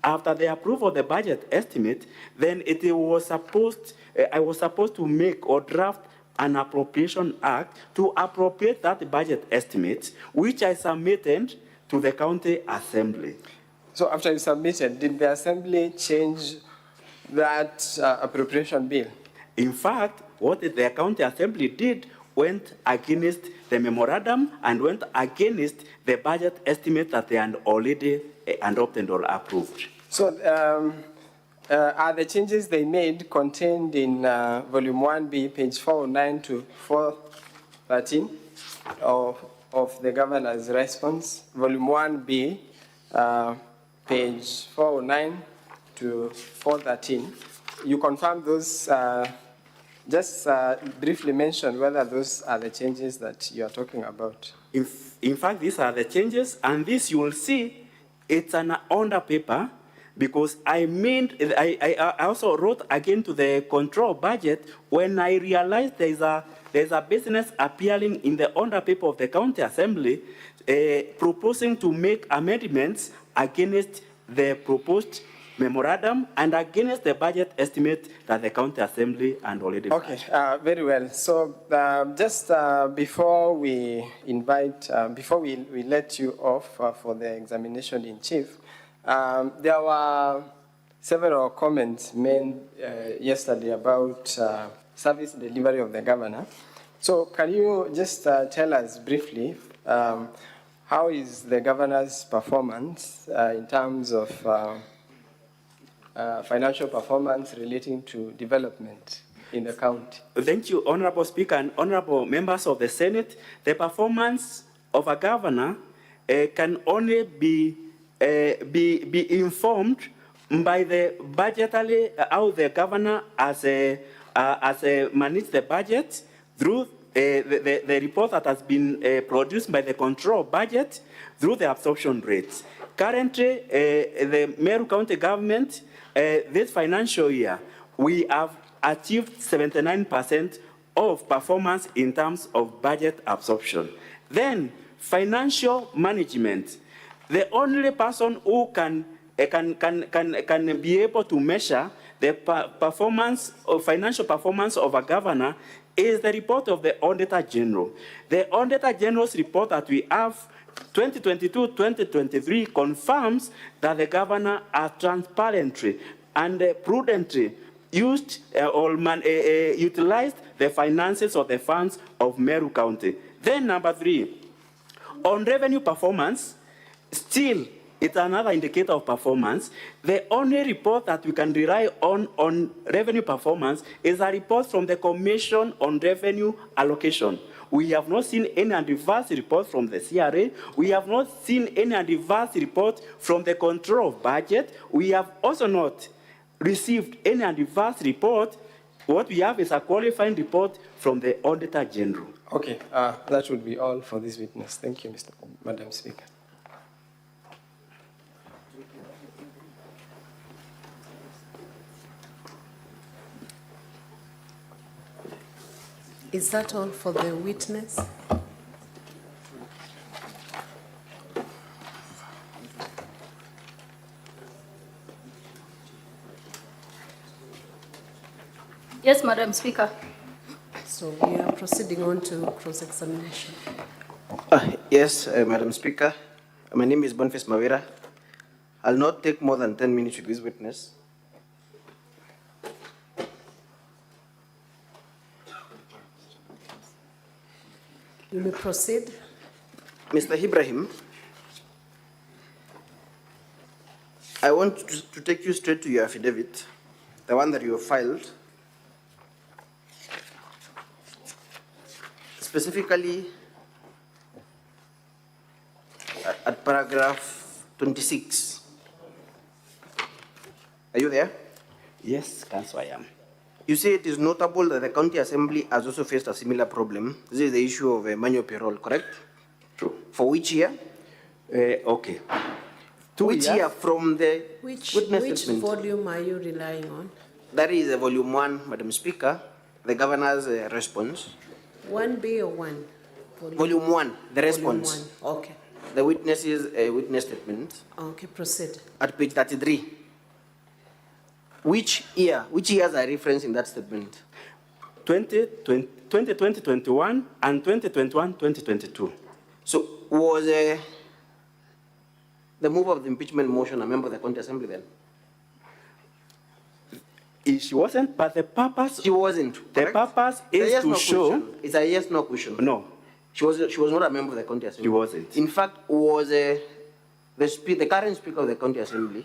after the approval of the budget estimate, then I was supposed to make or draft an appropriation act to appropriate that budget estimate, which I submitted to the County Assembly. So after you submitted, did the Assembly change that appropriation bill? In fact, what the County Assembly did went against the memorandum and went against the budget estimate that they had already adopted or approved. So are the changes they made contained in volume 1B, page 409 to 413 of the governor's response? Volume 1B, page 409 to 413. You confirm those, just briefly mention whether those are the changes that you are talking about. In fact, these are the changes, and this you will see, it's an under paper, because I also wrote again to the control budget when I realized there's a business appearing in the under paper of the County Assembly proposing to make amendments against the proposed memorandum and against the budget estimate that the County Assembly had already passed. Okay, very well. So just before we invite, before we let you off for the examination in chief, there were several comments made yesterday about service delivery of the governor. So can you just tell us briefly how is the governor's performance in terms of financial performance relating to development in the county? Thank you, Honorable Speaker and Honorable members of the Senate. The performance of a governor can only be informed by the budgetary, how the governor has managed the budget through the report that has been produced by the control budget through the absorption rates. Currently, the Meru County government, this financial year, we have achieved 79% of performance in terms of budget absorption. Then, financial management. The only person who can be able to measure the performance or financial performance of a governor is the report of the Auditor General. The Auditor General's report that we have 2022-2023 confirms that the governor has transparently and prudently used utilized the finances of the funds of Meru County. Then number 3, on revenue performance, still, it's another indicator of performance. The only report that we can rely on revenue performance is a report from the Commission on Revenue Allocation. We have not seen any adverse report from the CRA. We have not seen any adverse report from the control of budget. We have also not received any adverse report. What we have is a qualifying report from the Auditor General. Okay, that would be all for this witness. Thank you, Madam Speaker. Is that all for the witness? Yes, Madam Speaker. So we are proceeding on to cross-examination. Yes, Madam Speaker. My name is Boniface Kawira. I'll not take more than 10 minutes with this witness. You may proceed. Mr. Ibrahim, I want to take you straight to your affidavit, the one that you have filed. Specifically, at paragraph 26. Are you there? Yes, Councillor, I am. You say it is notable that the County Assembly has also faced a similar problem. This is the issue of manual payroll, correct? True. For which year? Okay. Which year from the Which witness statement? volume are you relying on? That is volume 1, Madam Speaker, the governor's response. 1B or 1? Volume 1, the response. Volume 1. Okay. The witness is a witness statement. Okay, proceed. At page 33. Which years are referenced in that statement? 2020-21 and 2021-2022. So was the move of the impeachment motion a member of the County Assembly then? She wasn't, but the purpose. She wasn't. The correct? purpose It's a is yes, to no show. question. It's a yes no question. No, She was not a member of the county assembly. she wasn't. In fact, was the current speaker of the county assembly?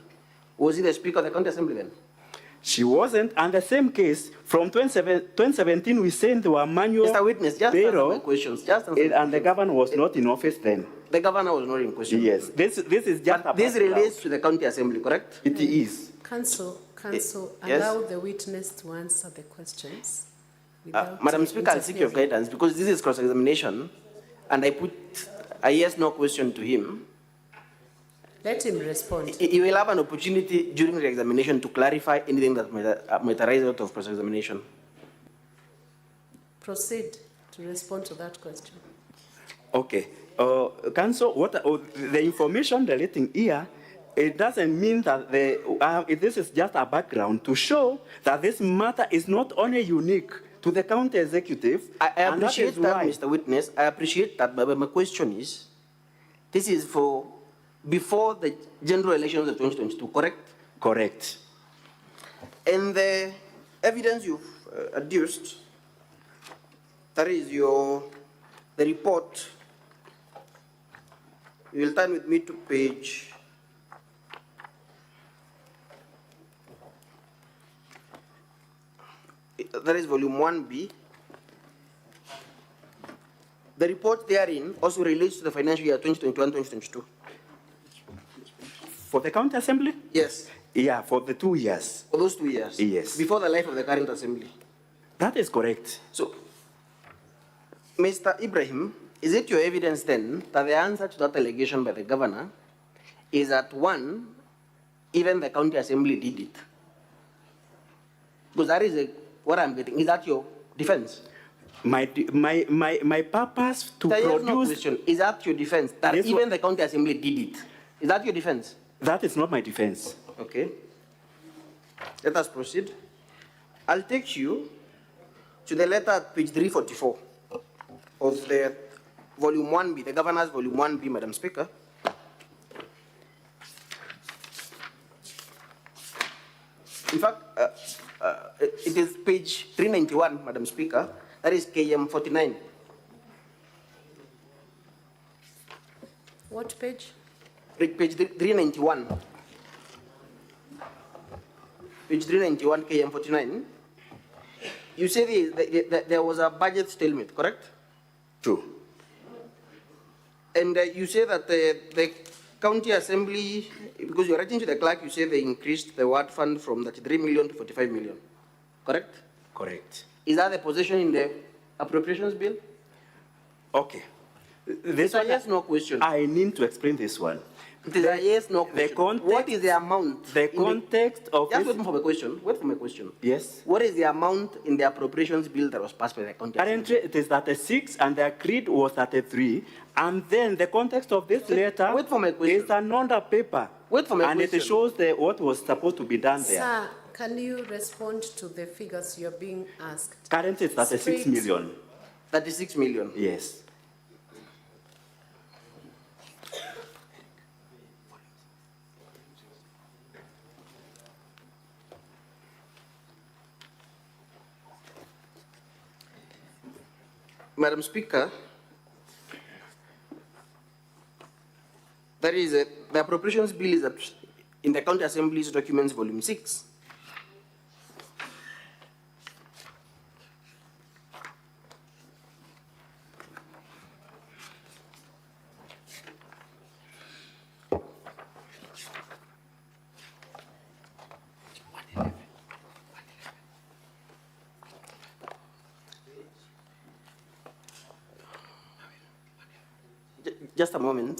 Was he the speaker of the county assembly then? She wasn't. And the same case, from 2017, we sent our manual. Mr. Witness, just answer payroll, my questions. Just answer my and the governor was not in office then. The governor was not in question. Yes, this is just. But this relates to the county assembly, correct? It is. Council, yes? allow the witness to answer the questions. without, Madam Speaker, I'll seek your interfering. guidance because this is cross-examination and I put a yes no question to him. Let him respond. He will have an opportunity during the examination to clarify anything that might arise out of cross-examination. Proceed to respond to that question. Okay. Council, the information relating here, it doesn't mean that this is just a background to show that this matter is not only unique to the county executive. I and appreciate is that, why- Mr. Witness. I appreciate that, but my question is, this is for before the general elections of 2022, correct? Correct. And the evidence you've adduced, that is the report. You will turn with me to page 1B. The report therein also relates to the financial year 2021-2022. For the county assembly? Yes. Yeah, for the 2 years. For those 2 years? Yes. Before the life of the current assembly? That is correct. So, Mr. Ibrahim, is it your evidence then that the answer to that allegation by the governor is that one, even the county assembly did it? Because that is what I'm getting. Is that your defense? My purpose to There is produce. no question. Is that your defense? That This even the county assembly did it? Is that your defense? That is not my defense. Okay. Let us proceed. I'll take you to the letter at page 344 of the volume 1B, the governor's volume 1B, Madam Speaker. In fact, it is page 391, Madam Speaker. That is KM 49. What page? Page 391. Page 391, KM 49. You say there was a budget stalemate, correct? True. And you say that the county assembly, because you're writing to the clerk, you say they increased the ward fund from 33 million to 45 million, correct? Correct. Is that the position in the appropriations bill? Okay. It's a yes, no question. I need to explain this one. It is a yes, no question. What is the amount? The context of Just this. wait for my question. Wait for my question. Yes. What is the amount in the appropriations bill that was passed by the county? Currently, it is 36, and the agreed was 33. And then the context of this letter is another paper. Wait for my and question. it shows what was supposed to be done there. Sir, can you respond to the figures you're being asked? Currently, it's 36 Straight. million. 36 million? Yes. Madam Speaker, that is the appropriations bill is in the County Assembly's documents, volume 6. Just a moment,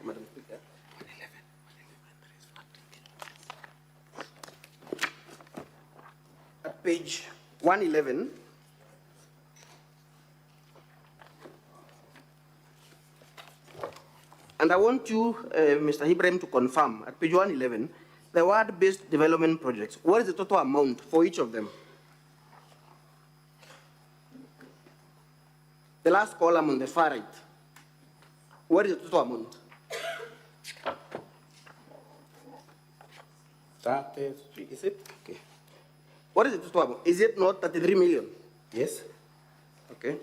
Madam Speaker. At page 111, and I want you, Mr. Ibrahim, to confirm at page 111, the word-based development projects. What is the total amount for each of them? The last column on the far right. What is the total amount? That is it? Okay. What What is it, Tutuabo? Is it not 33 million? Yes. Okay.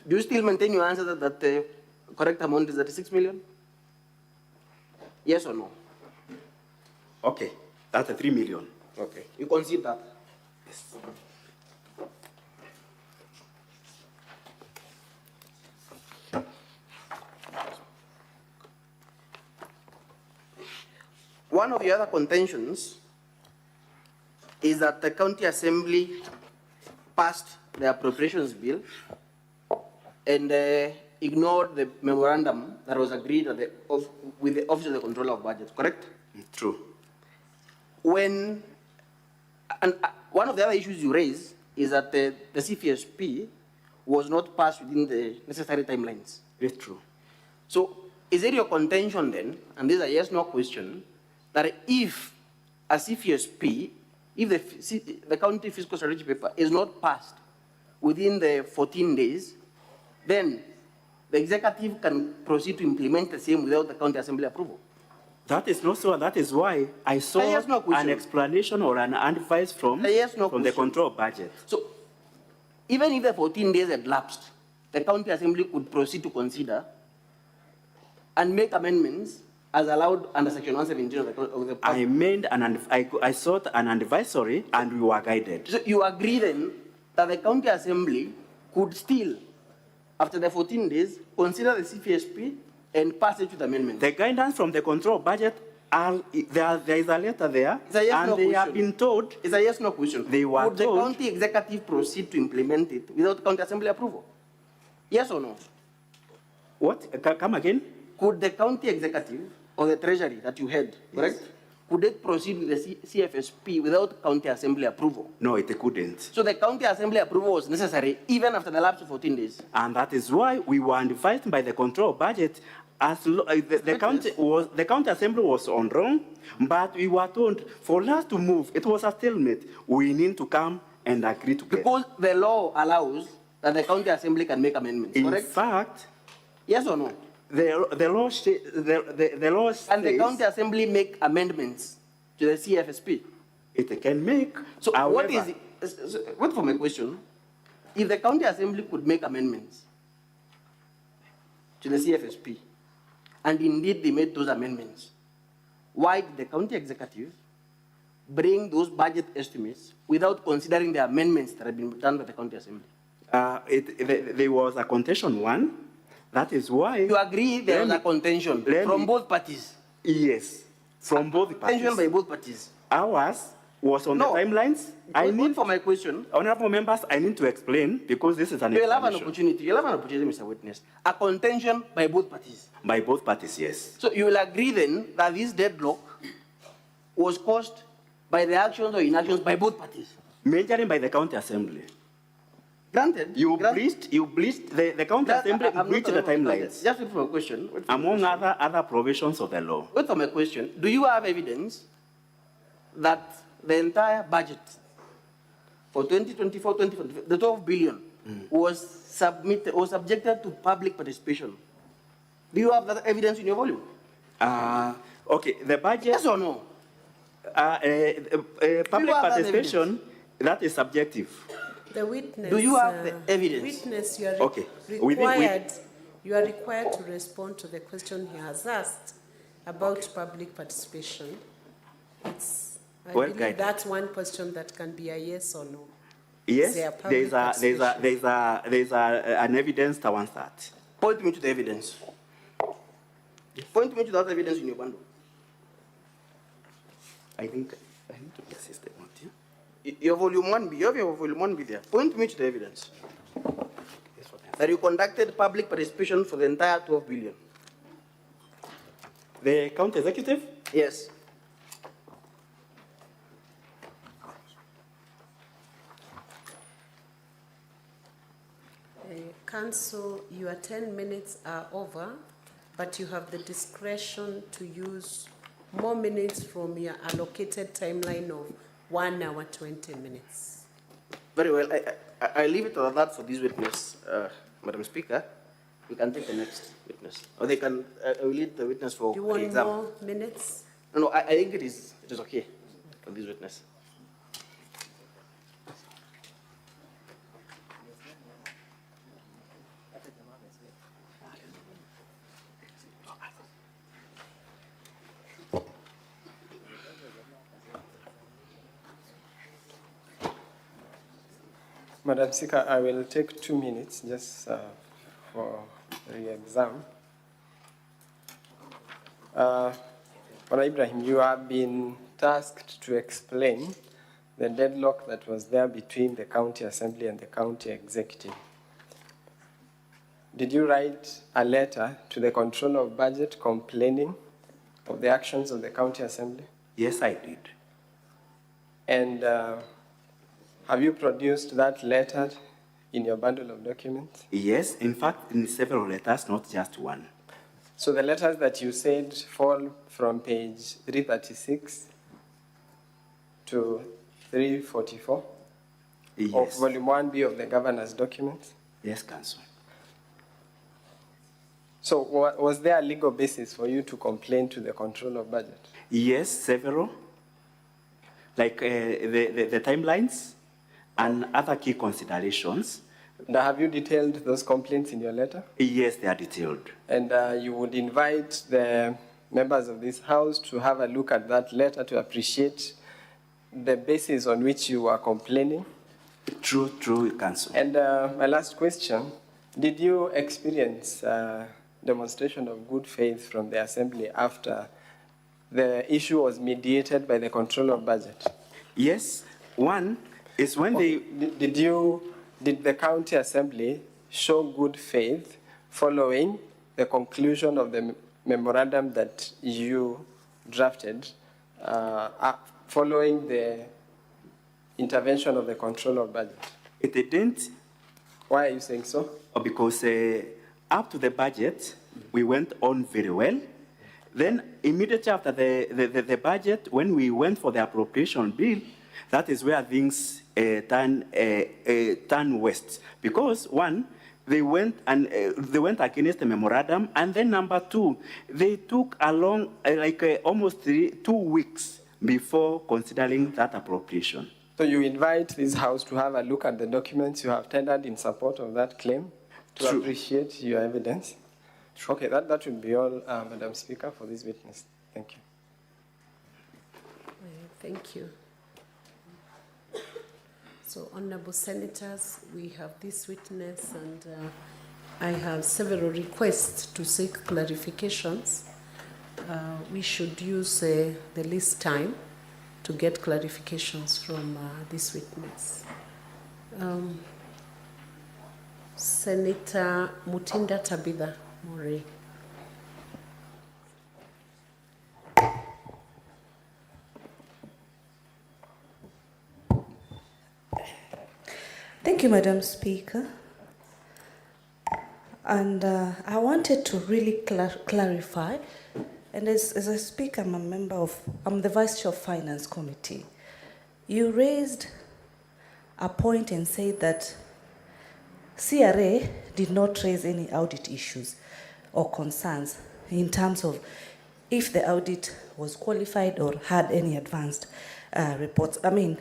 Do you still maintain your answer that the correct amount is 36 million? Yes or no? Okay, that's a 3 million. Okay. You concede that? Yes. One of the other contentions is that the county assembly passed the appropriations bill and ignored the memorandum that was agreed at with the Office of the Controller of Budget, correct? True. One of the other issues you raised is that the CFSP was not passed within the necessary timelines. It's true. So is it your contention then, and this is a yes-no question, that if a CFSP, if the county fiscal strategy paper is not passed within the 14 days, then the executive can proceed to implement the same without the county assembly approval? That is not so. That is why I saw an explanation or an advice from the control budget. So even if the 14 days had lapsed, the county assembly could proceed to consider and make amendments as allowed under Section 117 of the I sought an advisory and we were guided. So you agree then that the county assembly could still, after the 14 days, consider the CFSP and pass it with amendments? The guidance from the control budget, there is a letter there, and they have been told. It's a yes/no question. They were Could the county executive proceed to implement it without county assembly approval? Yes or no? What? Come again? Could the county executive or the treasury that you had, correct? Could it proceed with the CFSP without county assembly approval? No, it couldn't. So the county assembly approval was necessary even after the lapse of 14 days. And that is why we were advised by the control budget as the county assembly was on wrong, but we were told for us to move, it was a stalemate. We need to come and agree together. Because the law allows that the county assembly can make amendments, correct? In fact, yes or no? The law says, and the county assembly make amendments to the CFSP? It can make. So however, what is it? Wait for my question. If the county assembly could make amendments to the CFSP, and indeed they made those amendments, why did the county executive bring those budget estimates without considering the amendments that had been done by the county assembly? There was a contention one. That is why. You agree there was a contention from both parties? Yes, from both parties. Contention by both parties. Ours was on the timelines. I need for my question. Honorable members, I need to explain because this is an You'll have an opportunity. You'll have an opportunity, Mr. Witness. A contention by both parties. By both parties, yes. So you will agree then that this deadlock was caused by the actions or inactions by both parties? Majorly by the county assembly. Granted. You breached the county assembly breached the timelines. Just wait for a question. Among other provisions of the law. Wait for my question. Do you have evidence that the entire budget for 2024-2025, the 12 billion, was subjected to public participation? Do you have that evidence in your volume? Okay, the budget. Yes or no? Public participation, that is subjective. The witness. Do you have the evidence? Witness, you are okay. You are required to respond to the question he has asked about public participation. I believe that's one question that can be a yes or no. Yes, there's an evidence towards that. Point me to the evidence. Point me to that evidence in your bundle. I think I need to assist them. Your volume 1B, you have your volume 1B there. Point me to the evidence that you conducted public participation for the entire 12 billion. The county executive? Yes. Council, your 10 minutes are over, but you have the discretion to use more minutes from your allocated timeline of 1 hour, 20 minutes. Very well. I leave it to that for this witness, Madam Speaker. We can take the next witness. Or they can, I will lead the witness for Do you want exam. more minutes? No, I think it is okay for this witness. Madam Speaker, I will take 2 minutes just for re-exam. Honorable Ibrahim, you have been tasked to explain the deadlock that was there between the County Assembly and the County Executive. Did you write a letter to the Controller of Budget complaining of the actions of the County Assembly? Yes, I did. And have you produced that letter in your bundle of documents? Yes, in fact, in several letters, not just one. So the letters that you said fall from page 336 to 344 Yes. of volume 1B of the governor's documents? Yes, Council. So was there a legal basis for you to complain to the Controller of Budget? Yes, several. Like the timelines and other key considerations. Now, have you detailed those complaints in your letter? Yes, they are detailed. And you would invite the members of this House to have a look at that letter to appreciate the basis on which you are complaining? True, Council. And my last question, did you experience demonstration of good faith from the Assembly after the issue was mediated by the Controller of Budget? Yes, one is when they... Did the County Assembly show good faith following the conclusion of the memorandum that you drafted, following the intervention of the Controller of Budget? It didn't. Why are you saying so? Because up to the budget, we went on very well. Then immediately after the budget, when we went for the appropriation bill, that is where things turn west. Because one, they went against the memorandum, and then number two, they took along almost 2 weeks before considering that appropriation. So you invite this House to have a look at the documents you have tendered in support of that claim, to True. appreciate your evidence. Okay, that would be all, Madam Speaker, for this witness. Thank you. Thank you. So, Honorable Senators, we have this witness, and I have several requests to seek clarifications. We should use the least time to get clarifications from this witness. Senator Mutinda Tabitha Murray. Thank you, Madam Speaker. And I wanted to really clarify, and as a speaker, I'm the Vice Chair of Finance Committee. You raised a point and said that CRA did not raise any audit issues or concerns in terms of if the audit was qualified or had any advanced reports. I mean,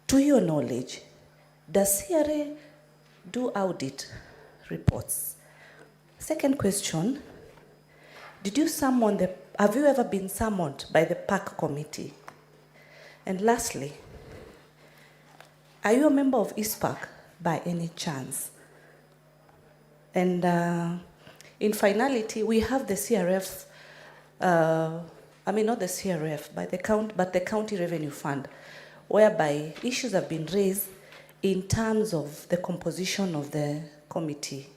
to your knowledge, does CRA do audit reports? Second question, have you ever been summoned by the PAC committee? And lastly, are you a member of ISPAC by any chance? And in finality, we have the CRF, not the CRF, but the County Revenue Fund, whereby issues have been raised in terms of the composition of the committee.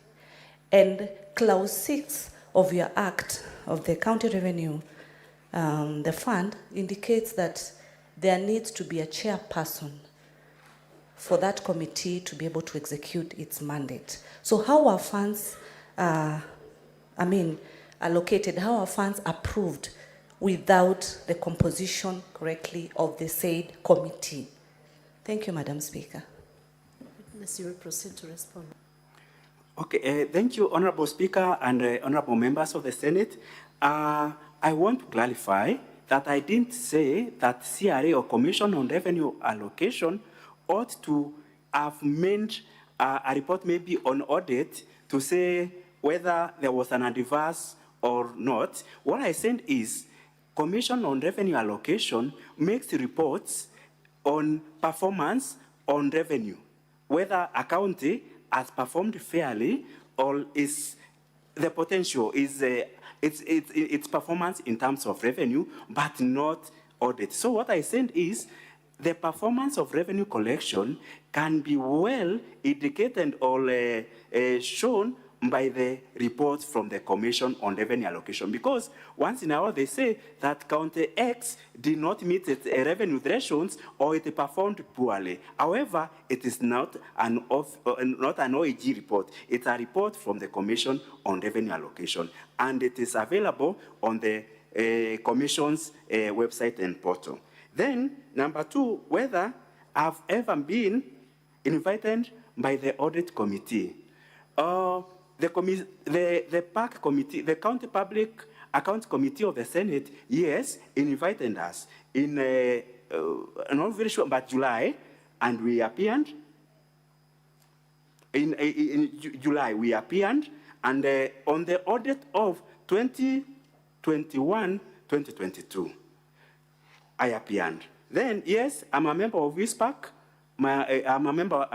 And clause 6 of your act of the County Revenue, the fund, indicates that there needs to be a chairperson for that committee to be able to execute its mandate. So how are funds allocated, how are funds approved without the composition correctly of the said committee? Thank you, Madam Speaker. You will proceed to respond. Okay, thank you, Honorable Speaker and Honorable members of the Senate. I want to clarify that I didn't say that CRA or Commission on Revenue Allocation ought to have made a report maybe on audit to say whether there was an adverse or not. What I said is Commission on Revenue Allocation makes reports on performance on revenue. whether a has performed fairly or is the potential is its performance in terms of revenue, but not audit. So what I said is the performance of revenue collection can be well indicated or shown by the reports from the Commission on Revenue Allocation. Because once in a while they say that County X did not meet its revenue thresholds or it performed poorly. However, it is not an OAG report. It's a report from the Commission on Revenue Allocation. And it is available on the Commission's website and portal. Then, number two, whether I've ever been invited by the audit committee. The PAC committee, the County Public Accounts Committee of the Senate, yes, invited us in, not very sure, but July, and we appeared. In July, we appeared, and on the audit of 2021-2022, I appeared. Then, yes, I'm a member of WISPAC. I'm a member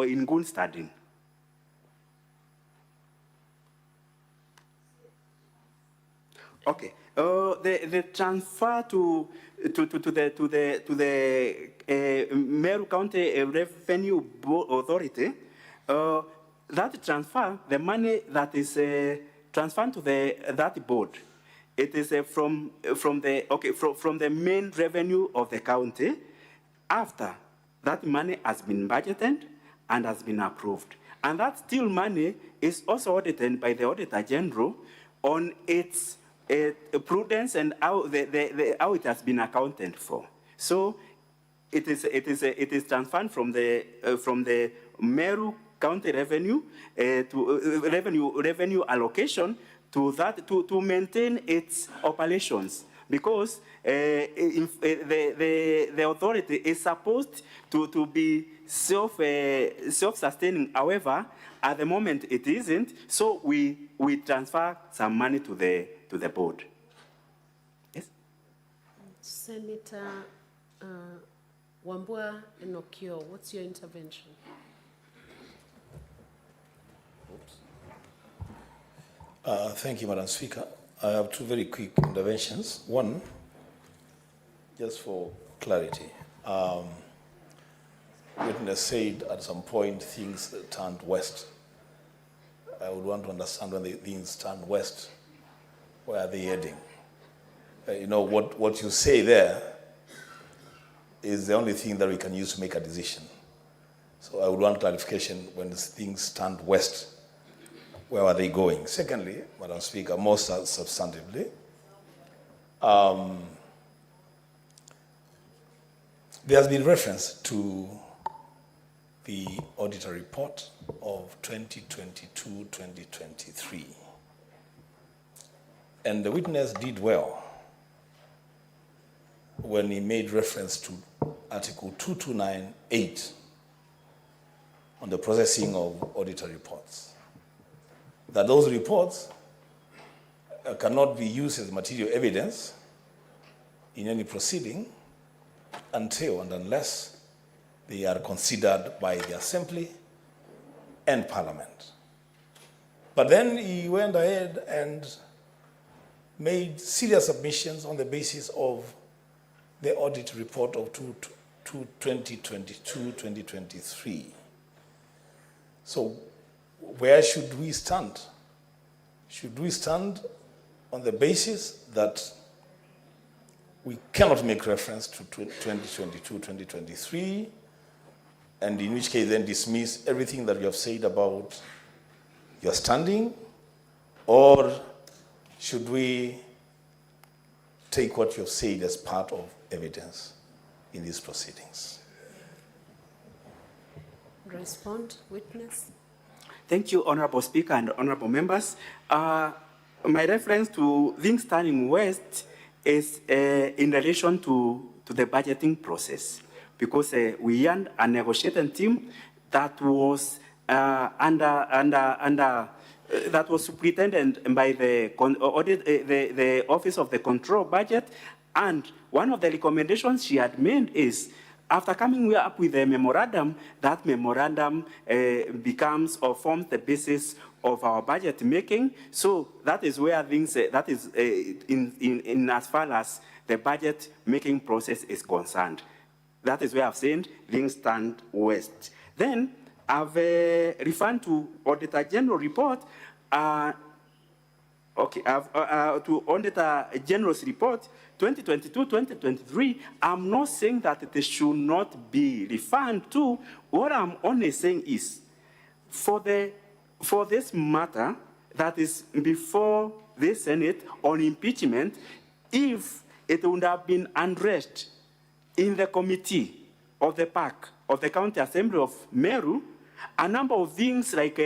in good standing. Okay. The transfer to the Meru County Revenue Authority. That transfer, the money that is transferred to that board, it is from the main revenue of the county. After that money has been budgeted and has been approved, and that still money is also audited by the Auditor General on its prudence and how how it has been accounted for. So it is transferred from the Meru County revenue to revenue allocation to that to maintain its operations, because the authority is supposed to be self-sustaining. However, at the moment it isn't. So we transfer some money to the board. Yes. Senator Wambua Enokio, what's your intervention? Thank you, Madam Speaker. I have two very quick interventions. One, just for clarity. Witness said at some point things turned west. I would want to understand when the things turned west, where are they heading? You know, what you say there is the only thing that we can use to make a decision. So I would want clarification when things turned west. Where are they going? Secondly, Madam Speaker, most substantively, there has been reference to the auditor report of 2022-2023. And the witness did well when he made reference to Article 2298 on the processing of auditor reports. That those reports cannot be used as material evidence in any proceeding until and unless they are considered by the Assembly and Parliament. But then he went ahead and made serious submissions on the basis of the audit report of 2022-2023. So where should we stand? Should we stand on the basis that we cannot make reference to 2022-2023, and in which case then dismiss everything that you have said about your standing? Or should we take what you have said as part of evidence in these proceedings? Respond, witness. Thank you, Honorable Speaker and honorable members. My reference to things turning west is in relation to the budgeting process, because we had a negotiating team that was that was superintended by the Office of the Control Budget, and one of the recommendations she had made is After coming up with a memorandum, that memorandum becomes or forms the basis of our budget making. So that is where things, that is in as far as the budget making process is concerned. That is where I've said things stand west. Then I've referred to Auditor General report. To Auditor General's report 2022-2023, I'm not saying that it should not be referred to. What I'm only saying is, for this matter that is before the Senate on impeachment, if it would have been addressed in the committee of the PAC of the County Assembly of Meru, a number of things like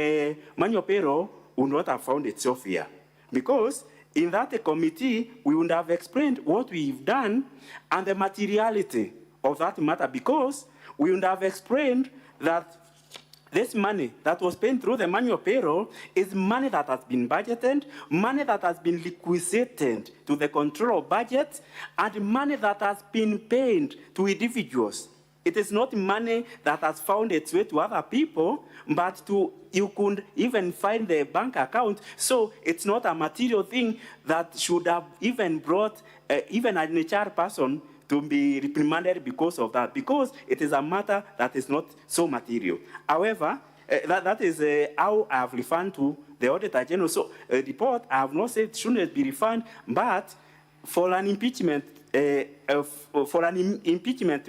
Manyopero would not have found itself here. Because in that committee, we would have explained what we've done and the materiality of that matter, because we would have explained that this money that was paid through the manual payroll is money that has been budgeted, money that has been liquidated to the control of budget, and money that has been paid to individuals. It is not money that has found its way to other people, but you could even find the bank account. So it's not a material thing that should have even brought even an HR person to be reprimanded because of that, because it is a matter that is not so material. However, that is how I have referred to the Auditor General. So report, I have not said it shouldn't be refined, but for an impeachment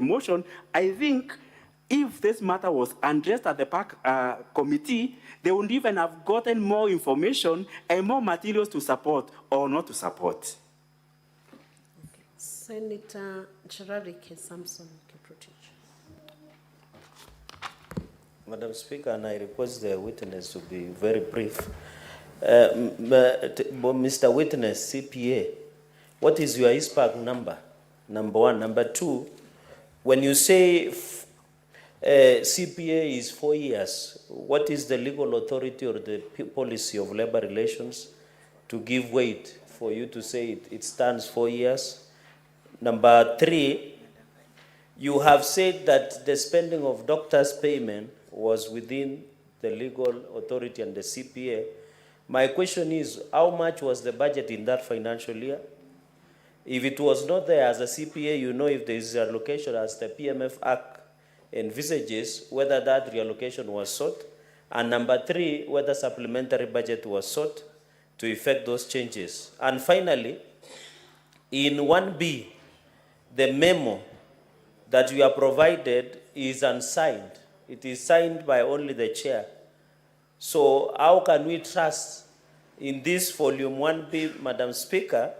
motion, I think if this matter was addressed at the PAC committee, they would even have gotten more information and more materials to support or not to support. Senator Cherarike Samson Kiprotich. Madam Speaker, and I request the witness to be very brief. Mr. Witness, CPA, what is your ISPAC number? Number one. Number two, when you say CPA is 4 years, what is the legal authority or the policy of labor relations to give weight for you to say it stands 4 years? Number three, you have said that the spending of doctors' payment was within the legal authority and the CPA. My question is, how much was the budget in that financial year? If it was not there as a CPA, you know if there is a reallocation as the PMF Act envisages, whether that reallocation was sought. And number three, whether supplementary budget was sought to effect those changes. And finally, in 1B, the memo that you are provided is unsigned. It is signed by only the chair. So how can we trust in this volume 1B, Madam Speaker,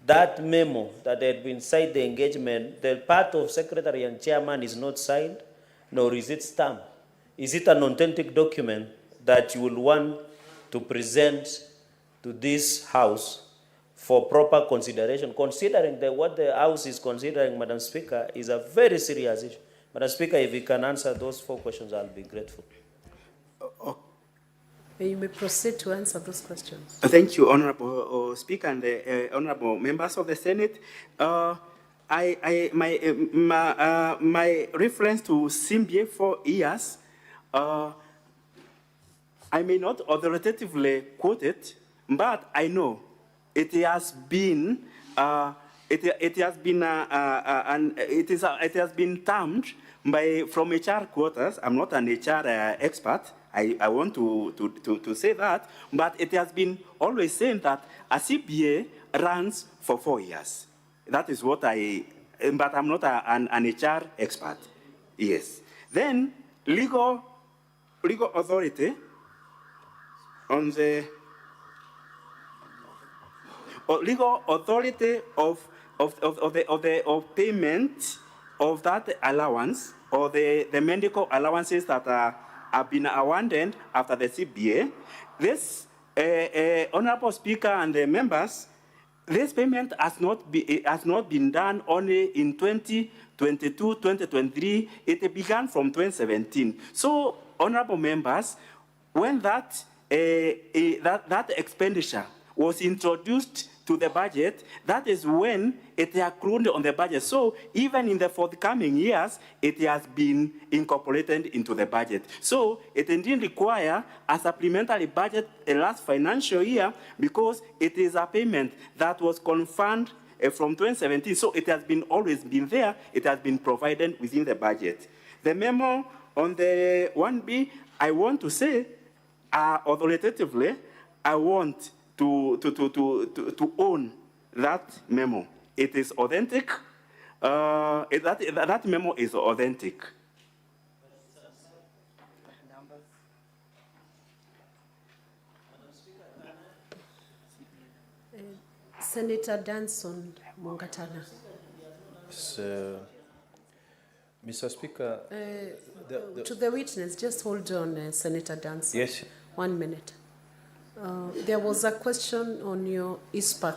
that memo that had been signed, the engagement, the part of secretary and chairman is not signed, nor is it stamped? Is it an authentic document that you will want to present to this House for proper consideration, considering that what the House is considering, Madam Speaker, is a very serious issue? Madam Speaker, if you can answer those 4 questions, I'll be grateful. You may proceed to answer those questions. Thank you, Honorable Speaker and the honorable members of the Senate. My reference to CMBA 4 years, I may not authoritatively quote it, but I know it has been it has been termed from HR quarters. I'm not an HR expert. I want to say that, but it has been always saying that a CPA runs for 4 years. That is what but I'm not an HR expert. Yes. Then legal authority on the legal authority of payment of that allowance or the medical allowances that have been awarded after the CBA. This Honorable Speaker and the members, this payment has not been done only in 2022, 2023. It began from 2017. So, honorable members, when that expenditure was introduced to the budget, that is when it accrued on the budget. So even in the forthcoming years, it has been incorporated into the budget. So it didn't require a supplementary budget last financial year because it is a payment that was confirmed from 2017. So it has been always been there. It has been provided within the budget. The memo on the 1B, I want to say, authoritatively, I want to own that memo. It is authentic. That memo is authentic. Senator Danson Mungatana. So, Mr. Speaker, To the witness, just hold on, Senator Danson. Yes. 1 minute. There was a question on your ISPAC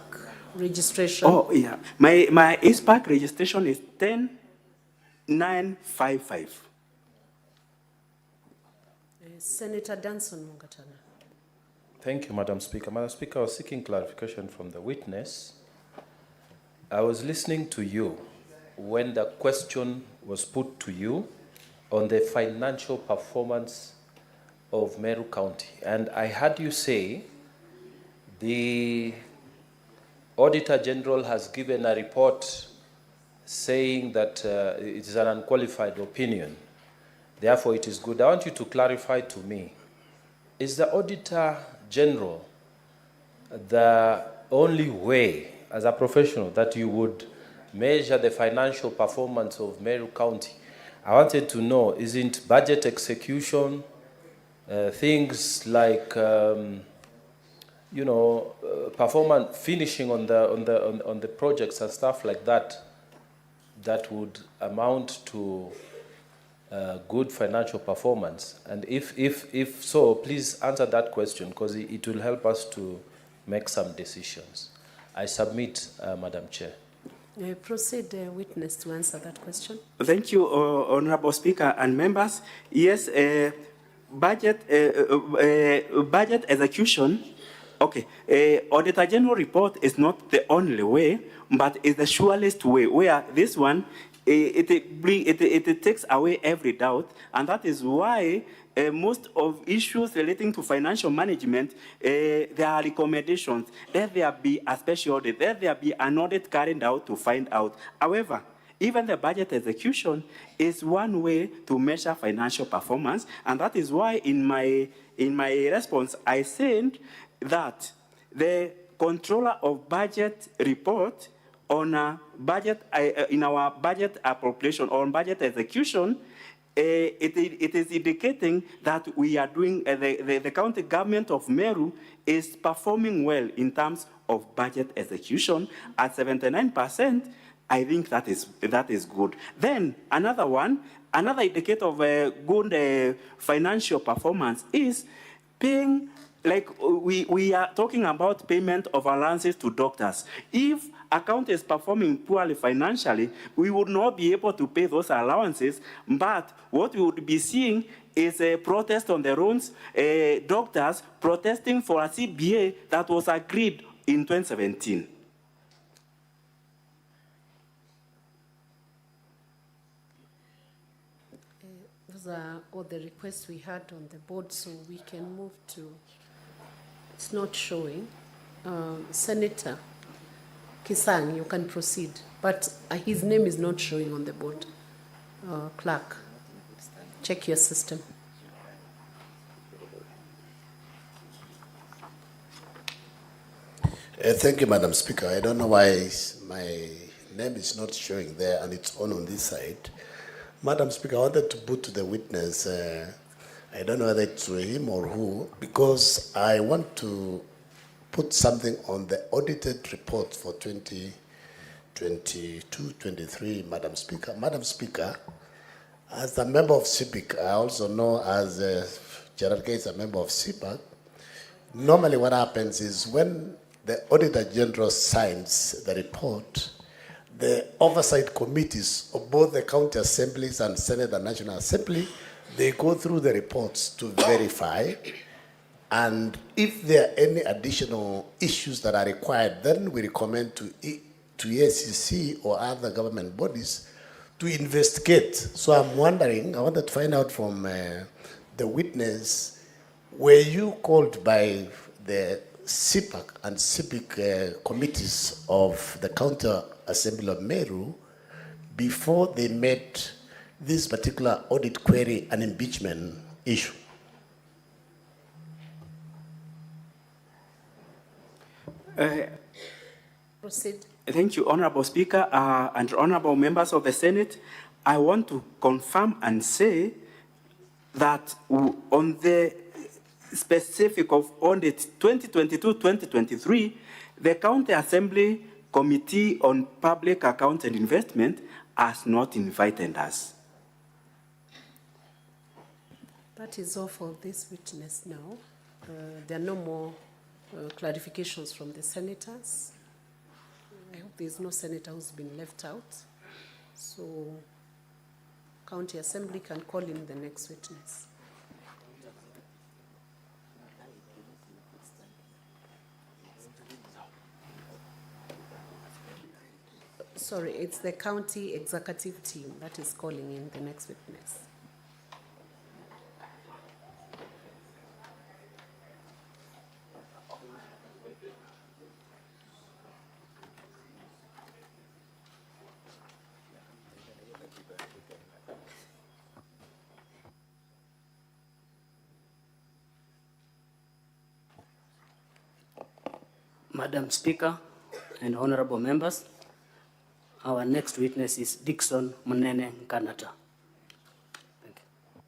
registration. Oh, yeah. My ISPAC registration is 10955. Senator Danson Mungatana. Thank you, Madam Speaker. Madam Speaker, I was seeking clarification from the witness. I was listening to you when the question was put to you on the financial performance of Meru County. And I heard you say the Auditor General has given a report saying that it is an unqualified opinion. Therefore, it is good. I want you to clarify to me, is the Auditor General the only way, as a professional, that you would measure the financial performance of Meru County? I wanted to know, isn't budget execution, things like, performance, finishing on the projects and stuff like that, that would amount to good financial performance? And if so, please answer that question, because it will help us to make some decisions. I submit, Madam Chair. Proceed, witness, to answer that question. Thank you, Honorable Speaker and members. Yes, budget execution. Okay, Auditor General report is not the only way, but it's the surest way. Where this one, it takes away every doubt, and that is why most of issues relating to financial management, there are recommendations that there be a special audit, that there be an audit carried out to find out. However, even the budget execution is one way to measure financial performance, and that is why in my response I said that the controller of budget report on a budget in our budget appropriation or on budget execution, it is indicating that we are doing, the county government of Meru is performing well in terms of budget execution at 79%. I think that is good. Then another indicator of good financial performance is paying, like we are talking about payment of allowances to doctors. If a county is performing poorly financially, we would not be able to pay those allowances, but what we would be seeing is a protest on the roads, doctors protesting for a CBA that was agreed in 2017. Those are all the requests we had on the board, so we can move to, it's not showing. Senator Kisang, you can proceed, but his name is not showing on the board. Clerk, check your system. Thank you, Madam Speaker. I don't know why my name is not showing there and it's on this side. Madam Speaker, I wanted to put to the witness, I don't know whether it's him or who, because I want to put something on the audited report for 2022-23, Madam Speaker. Madam Speaker, as a member of CIPIC, I also know as Gerald K is a member of CIPAC, normally what happens is when the Auditor General signs the report, the oversight committees of both the county assemblies and Senate and National Assembly, they go through the reports to verify And if there are any additional issues that are required, then we recommend to EACC or other government bodies to investigate. So I'm wondering, I wanted to find out from the witness, were you called by the CPAC and CIPIC committees of the County Assembly of Meru before they made this particular audit query an impeachment issue? Proceed. Thank you, Honorable Speaker and honorable members of the Senate. I want to confirm and say that on the specific of audit 2022-2023, the County Assembly Committee on Public Accounts and Investment has not invited us. That is all for this witness now. There are no more clarifications from the senators. I hope there is no senator who's been left out. So, County Assembly can call in the next witness. Sorry, it's the county executive team that is calling in the next witness. Madam Speaker and honorable members, our next witness is Dickson Munene Nkanata. Thank you.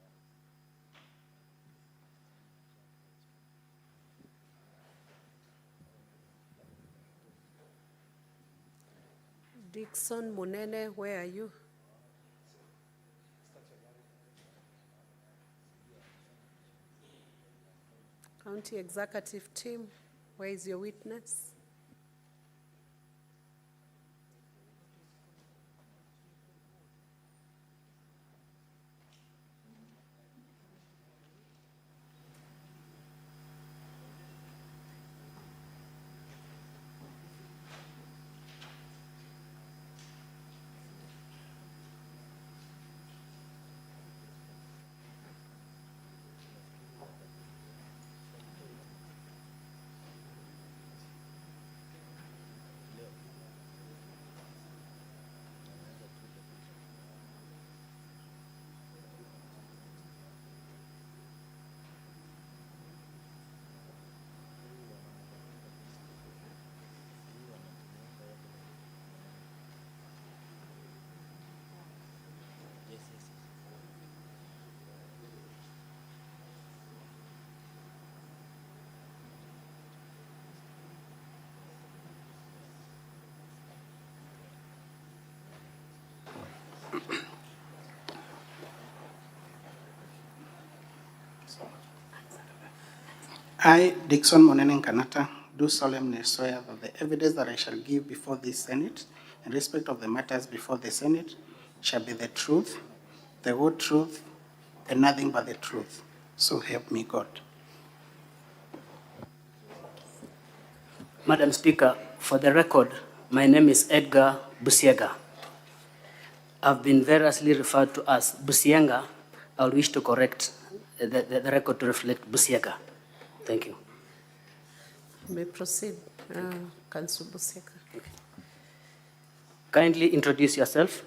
Dickson Munene, where are you? County executive team, where is your witness? I, Dickson Munene Nkanata, do solemnly swear that the evidence that I shall give before this Senate in respect of the matters before the Senate shall be the truth, the whole truth, and nothing but the truth. So help me God. Madam Speaker, for the record, my name is Edgar Busiega. I've been variously referred to as Busienga. I'll wish to correct the record to reflect Busiega. Thank you. You may proceed, Councillor Busiega. Okay. Kindly introduce yourself.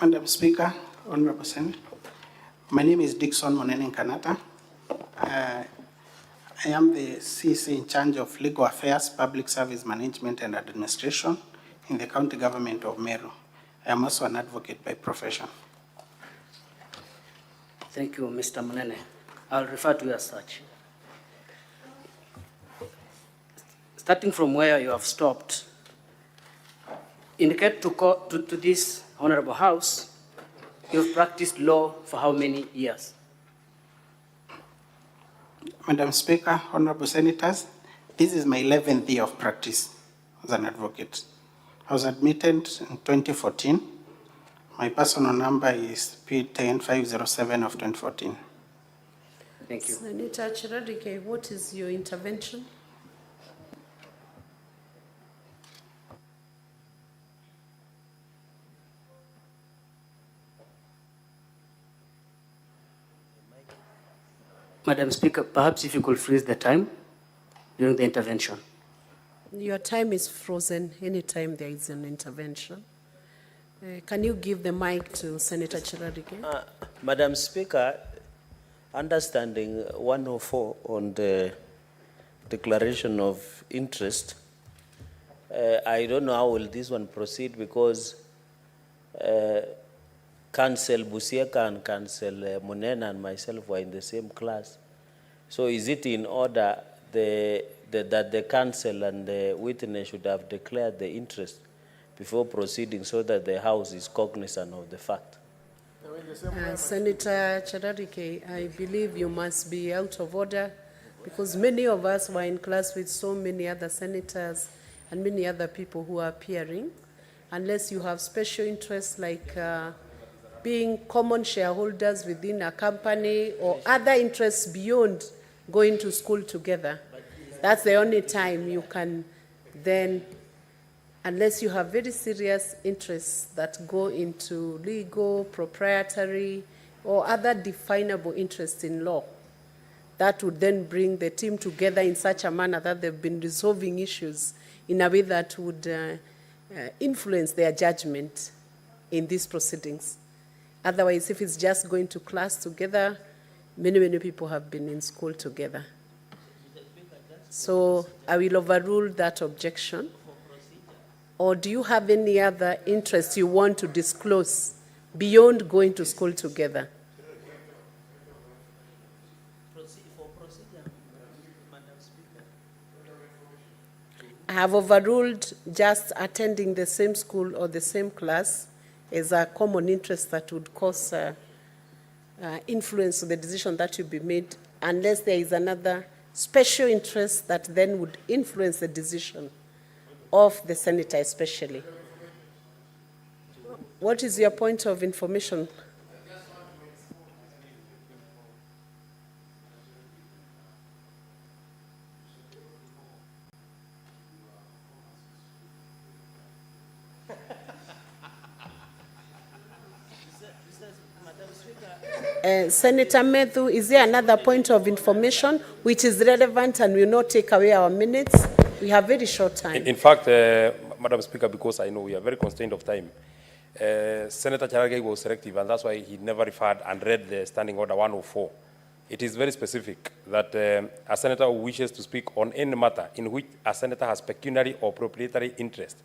Madam Speaker, Honorable Senate, my name is Dickson Munene Nkanata. I am the CC in charge of Legal Affairs, Public Service Management and Administration in the County Government of Meru. I am also an advocate by profession. Thank you, Mr. Munene. I'll refer to you as such. Starting from where you have stopped, indicate to this Honorable House, you've practiced law for how many years? Madam Speaker, Honorable Senators, this is my 11th year of practice as an advocate. I was admitted in 2014. My personal number is P10507 of 2014. Thank you. Senator Chiradike, what is your intervention? Madam Speaker, perhaps if you could freeze the time during the intervention. Your time is frozen anytime there is an intervention. Can you give the mic to Senator Chiradike? Madam Speaker, understanding 104 on the declaration of interest, I don't know how will this one proceed because Council Busieka and Council Munena and myself were in the same class. So is it in order that the council and the witness should have declared the interest before proceeding so that the House is cognizant of the fact? Senator Chiradike, I believe you must be out of order because many of us were in class with so many other senators and many other people who are appearing. Unless you have special interests like being common shareholders within a company or other interests beyond going to school together. That's the only time you can then, unless you have very serious interests that go into legal, proprietary, or other definable interests in law, that would then bring the team together in such a manner that they've been resolving issues in a way that would influence their judgment in these proceedings. Otherwise, if it's just going to class together, many people have been in school together. So I will overrule that objection. Or do you have any other interest you want to disclose beyond going to school together? I have overruled just attending the same school or the same class as a common interest that would cause influence on the decision that will be made, unless there is another special interest that then would influence the decision of the senator especially. What is your point of information? Senator Methu, is there another point of information which is relevant and will not take away our minutes? We have very short time. In fact, Madam Speaker, because I know we are very constrained of time, Senator Chiradike was selective, and that's why he never referred and read the Standing Order 104. It is very specific that a senator who wishes to speak on any matter in which a senator has pecuniary or proprietary interest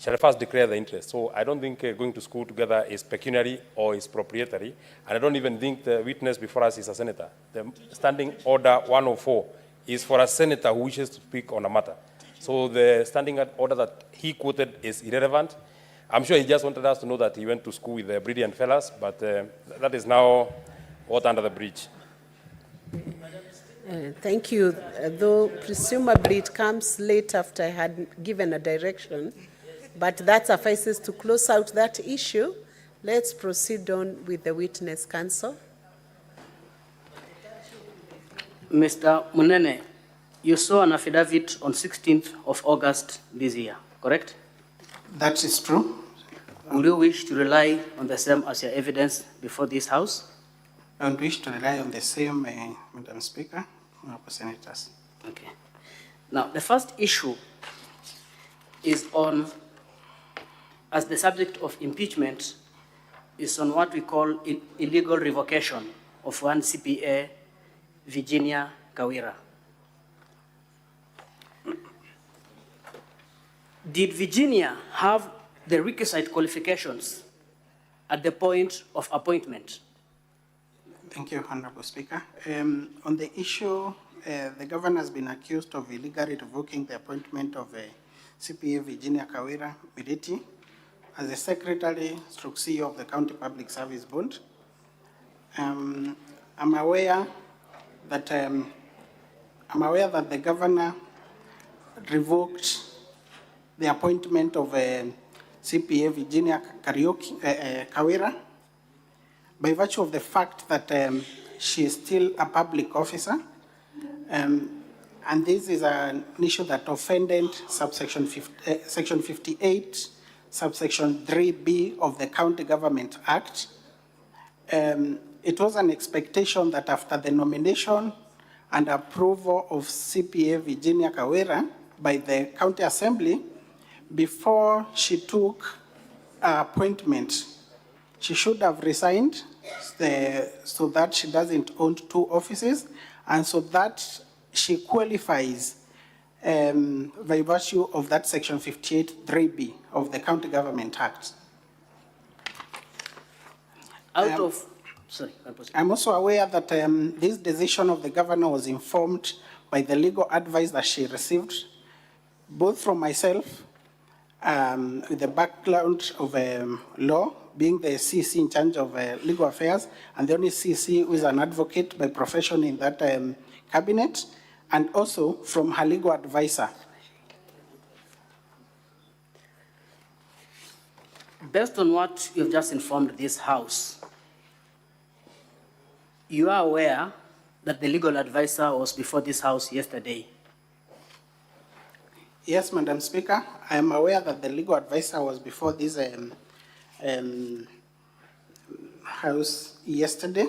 shall first declare the interest. So I don't think going to school together is pecuniary or is proprietary, and I don't even think the witness before us is a senator. The Standing Order 104 is for a senator who wishes to speak on a matter. So the standing order that he quoted is irrelevant. I'm sure he just wanted us to know that he went to school with the brilliant fellas, but that is now water under the bridge. Thank you. Though presumably it comes late after I had given a direction, but that suffices to close out that issue. Let's proceed on with the witness counsel. Mr. Munene, you saw an affidavit on 16th of August this year, correct? That is true. Will you wish to rely on the same as your evidence before this House? I would wish to rely on the same, Madam Speaker, honorable senators. Okay. Now, the first issue is on, as the subject of impeachment, is on what we call illegal revocation of one CPA, Virginia Kawira. Did Virginia have the requisite qualifications at the point of appointment? Thank you, Honorable Speaker. On the issue, the governor has been accused of illegally revoking the appointment of CPA Virginia Kawira Miriti as the Secretary/CEO of the County Public Service Board. I'm aware that the governor revoked the appointment of CPA Virginia Kawira by virtue of the fact that she is still a public officer. And this is an issue that offended section 58, subsection 3B of the County Government Act. It was an expectation that after the nomination and approval of CPA Virginia Kawira by the County Assembly, before she took her appointment, she should have resigned so that she doesn't own two offices, and so that she qualifies by virtue of that section 58 3B of the County Government Act. I'm also aware that this decision of the governor was informed by the legal advice that she received, both from myself, with the background of law, being the CC in charge of legal affairs, and the only CC who is an advocate by profession in that cabinet, and also from her legal advisor. Based on what you've just informed this House, you are aware that the legal advisor was before this House yesterday? Yes, Madam Speaker, I am aware that the legal advisor was before this House yesterday.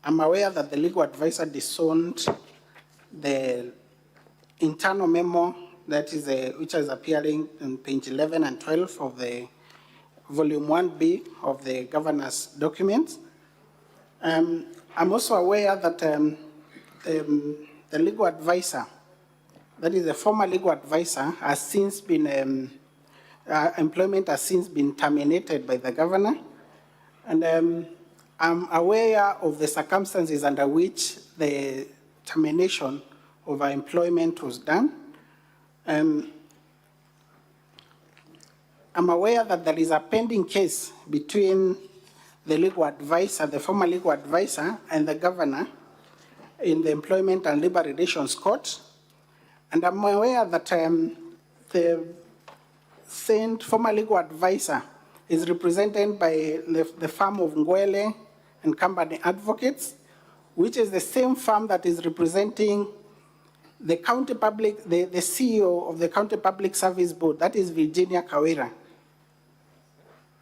I'm aware that the legal advisor disowned the internal memo that is which is appearing on page 11 and 12 of the volume 1B of the governor's documents. I'm also aware that the legal advisor, that is the former legal advisor, has since been, employment has since been terminated by the governor. And I'm aware of the circumstances under which the termination of our employment was done. I'm aware that there is a pending case between the legal advisor, the former legal advisor, and the governor in the Employment and Labor Relations Court. And I'm aware that the former legal advisor is represented by the firm of Ngwele and Company Advocates, which is the same firm that is representing the county public, the CEO of the County Public Service Board, that is Virginia Kawira.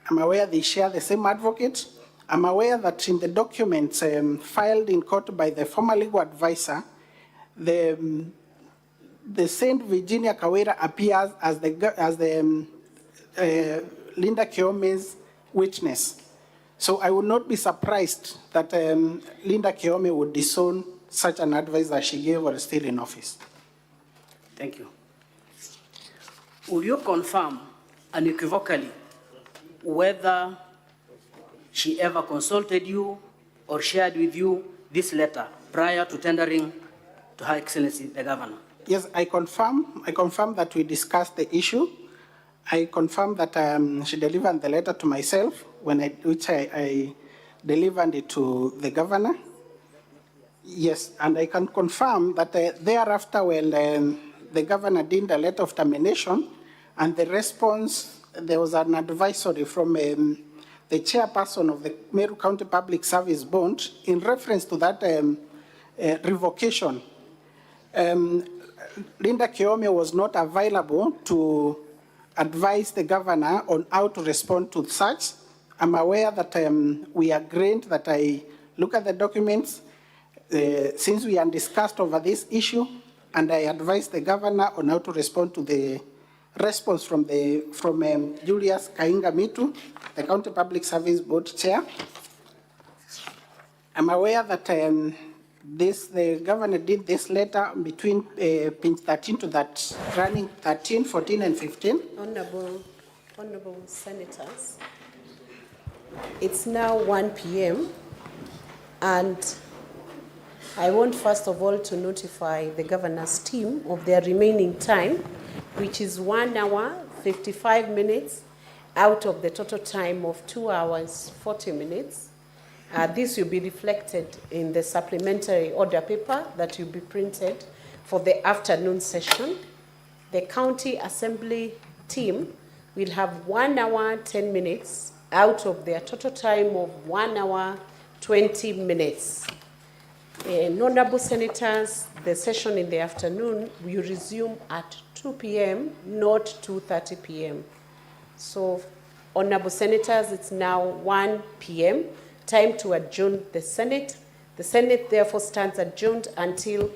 I'm aware they share the same advocate. I'm aware that in the documents filed in court by the former legal advisor, the Saint Virginia Kawira appears as the Linda Kiome's witness. So I would not be surprised that Linda Kiome would disown such an advice that she gave while still in office. Thank you. Will you confirm unequivocally whether she ever consulted you or shared with you this letter prior to tendering to Her Excellency the Governor? Yes, I confirm that we discussed the issue. I confirm that she delivered the letter to myself, which I delivered it to the governor. Yes, and I can confirm that thereafter, when the governor did the letter of termination, and the response, there was an advisory from the chairperson of the Meru County Public Service Board in reference to that revocation. Linda Kiome was not available to advise the governor on how to respond to such. I'm aware that we agreed that I look at the documents since we had discussed over this issue, and I advised the governor on how to respond to the response from Julius Kainga Mitu, the County Public Service Board Chair. I'm aware that the governor did this letter between page 13 to that running 13, 14, and 15. Honorable Senators, it's now 1 p.m. and I want first of all to notify the governor's team of their remaining time, which is 1 hour, 55 minutes out of the total time of 2 hours, 40 minutes. This will be reflected in the supplementary order paper that will be printed for the afternoon session. The County Assembly team will have 1 hour, 10 minutes out of their total time of 1 hour, 20 minutes. Honorable Senators, the session in the afternoon will resume at 2 p.m., not 2:30 p.m. So, Honorable Senators, it's now 1 p.m., time to adjourn the Senate. The Senate therefore stands adjourned until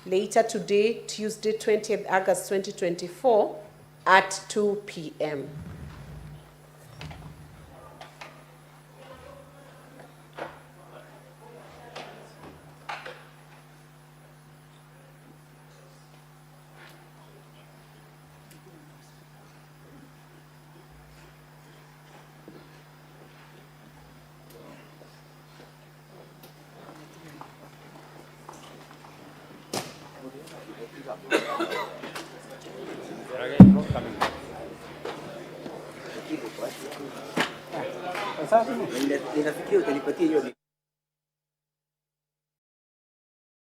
later today, Tuesday, 20th August 2024, at 2 p.m. Ninafikiri utanipatia hiyo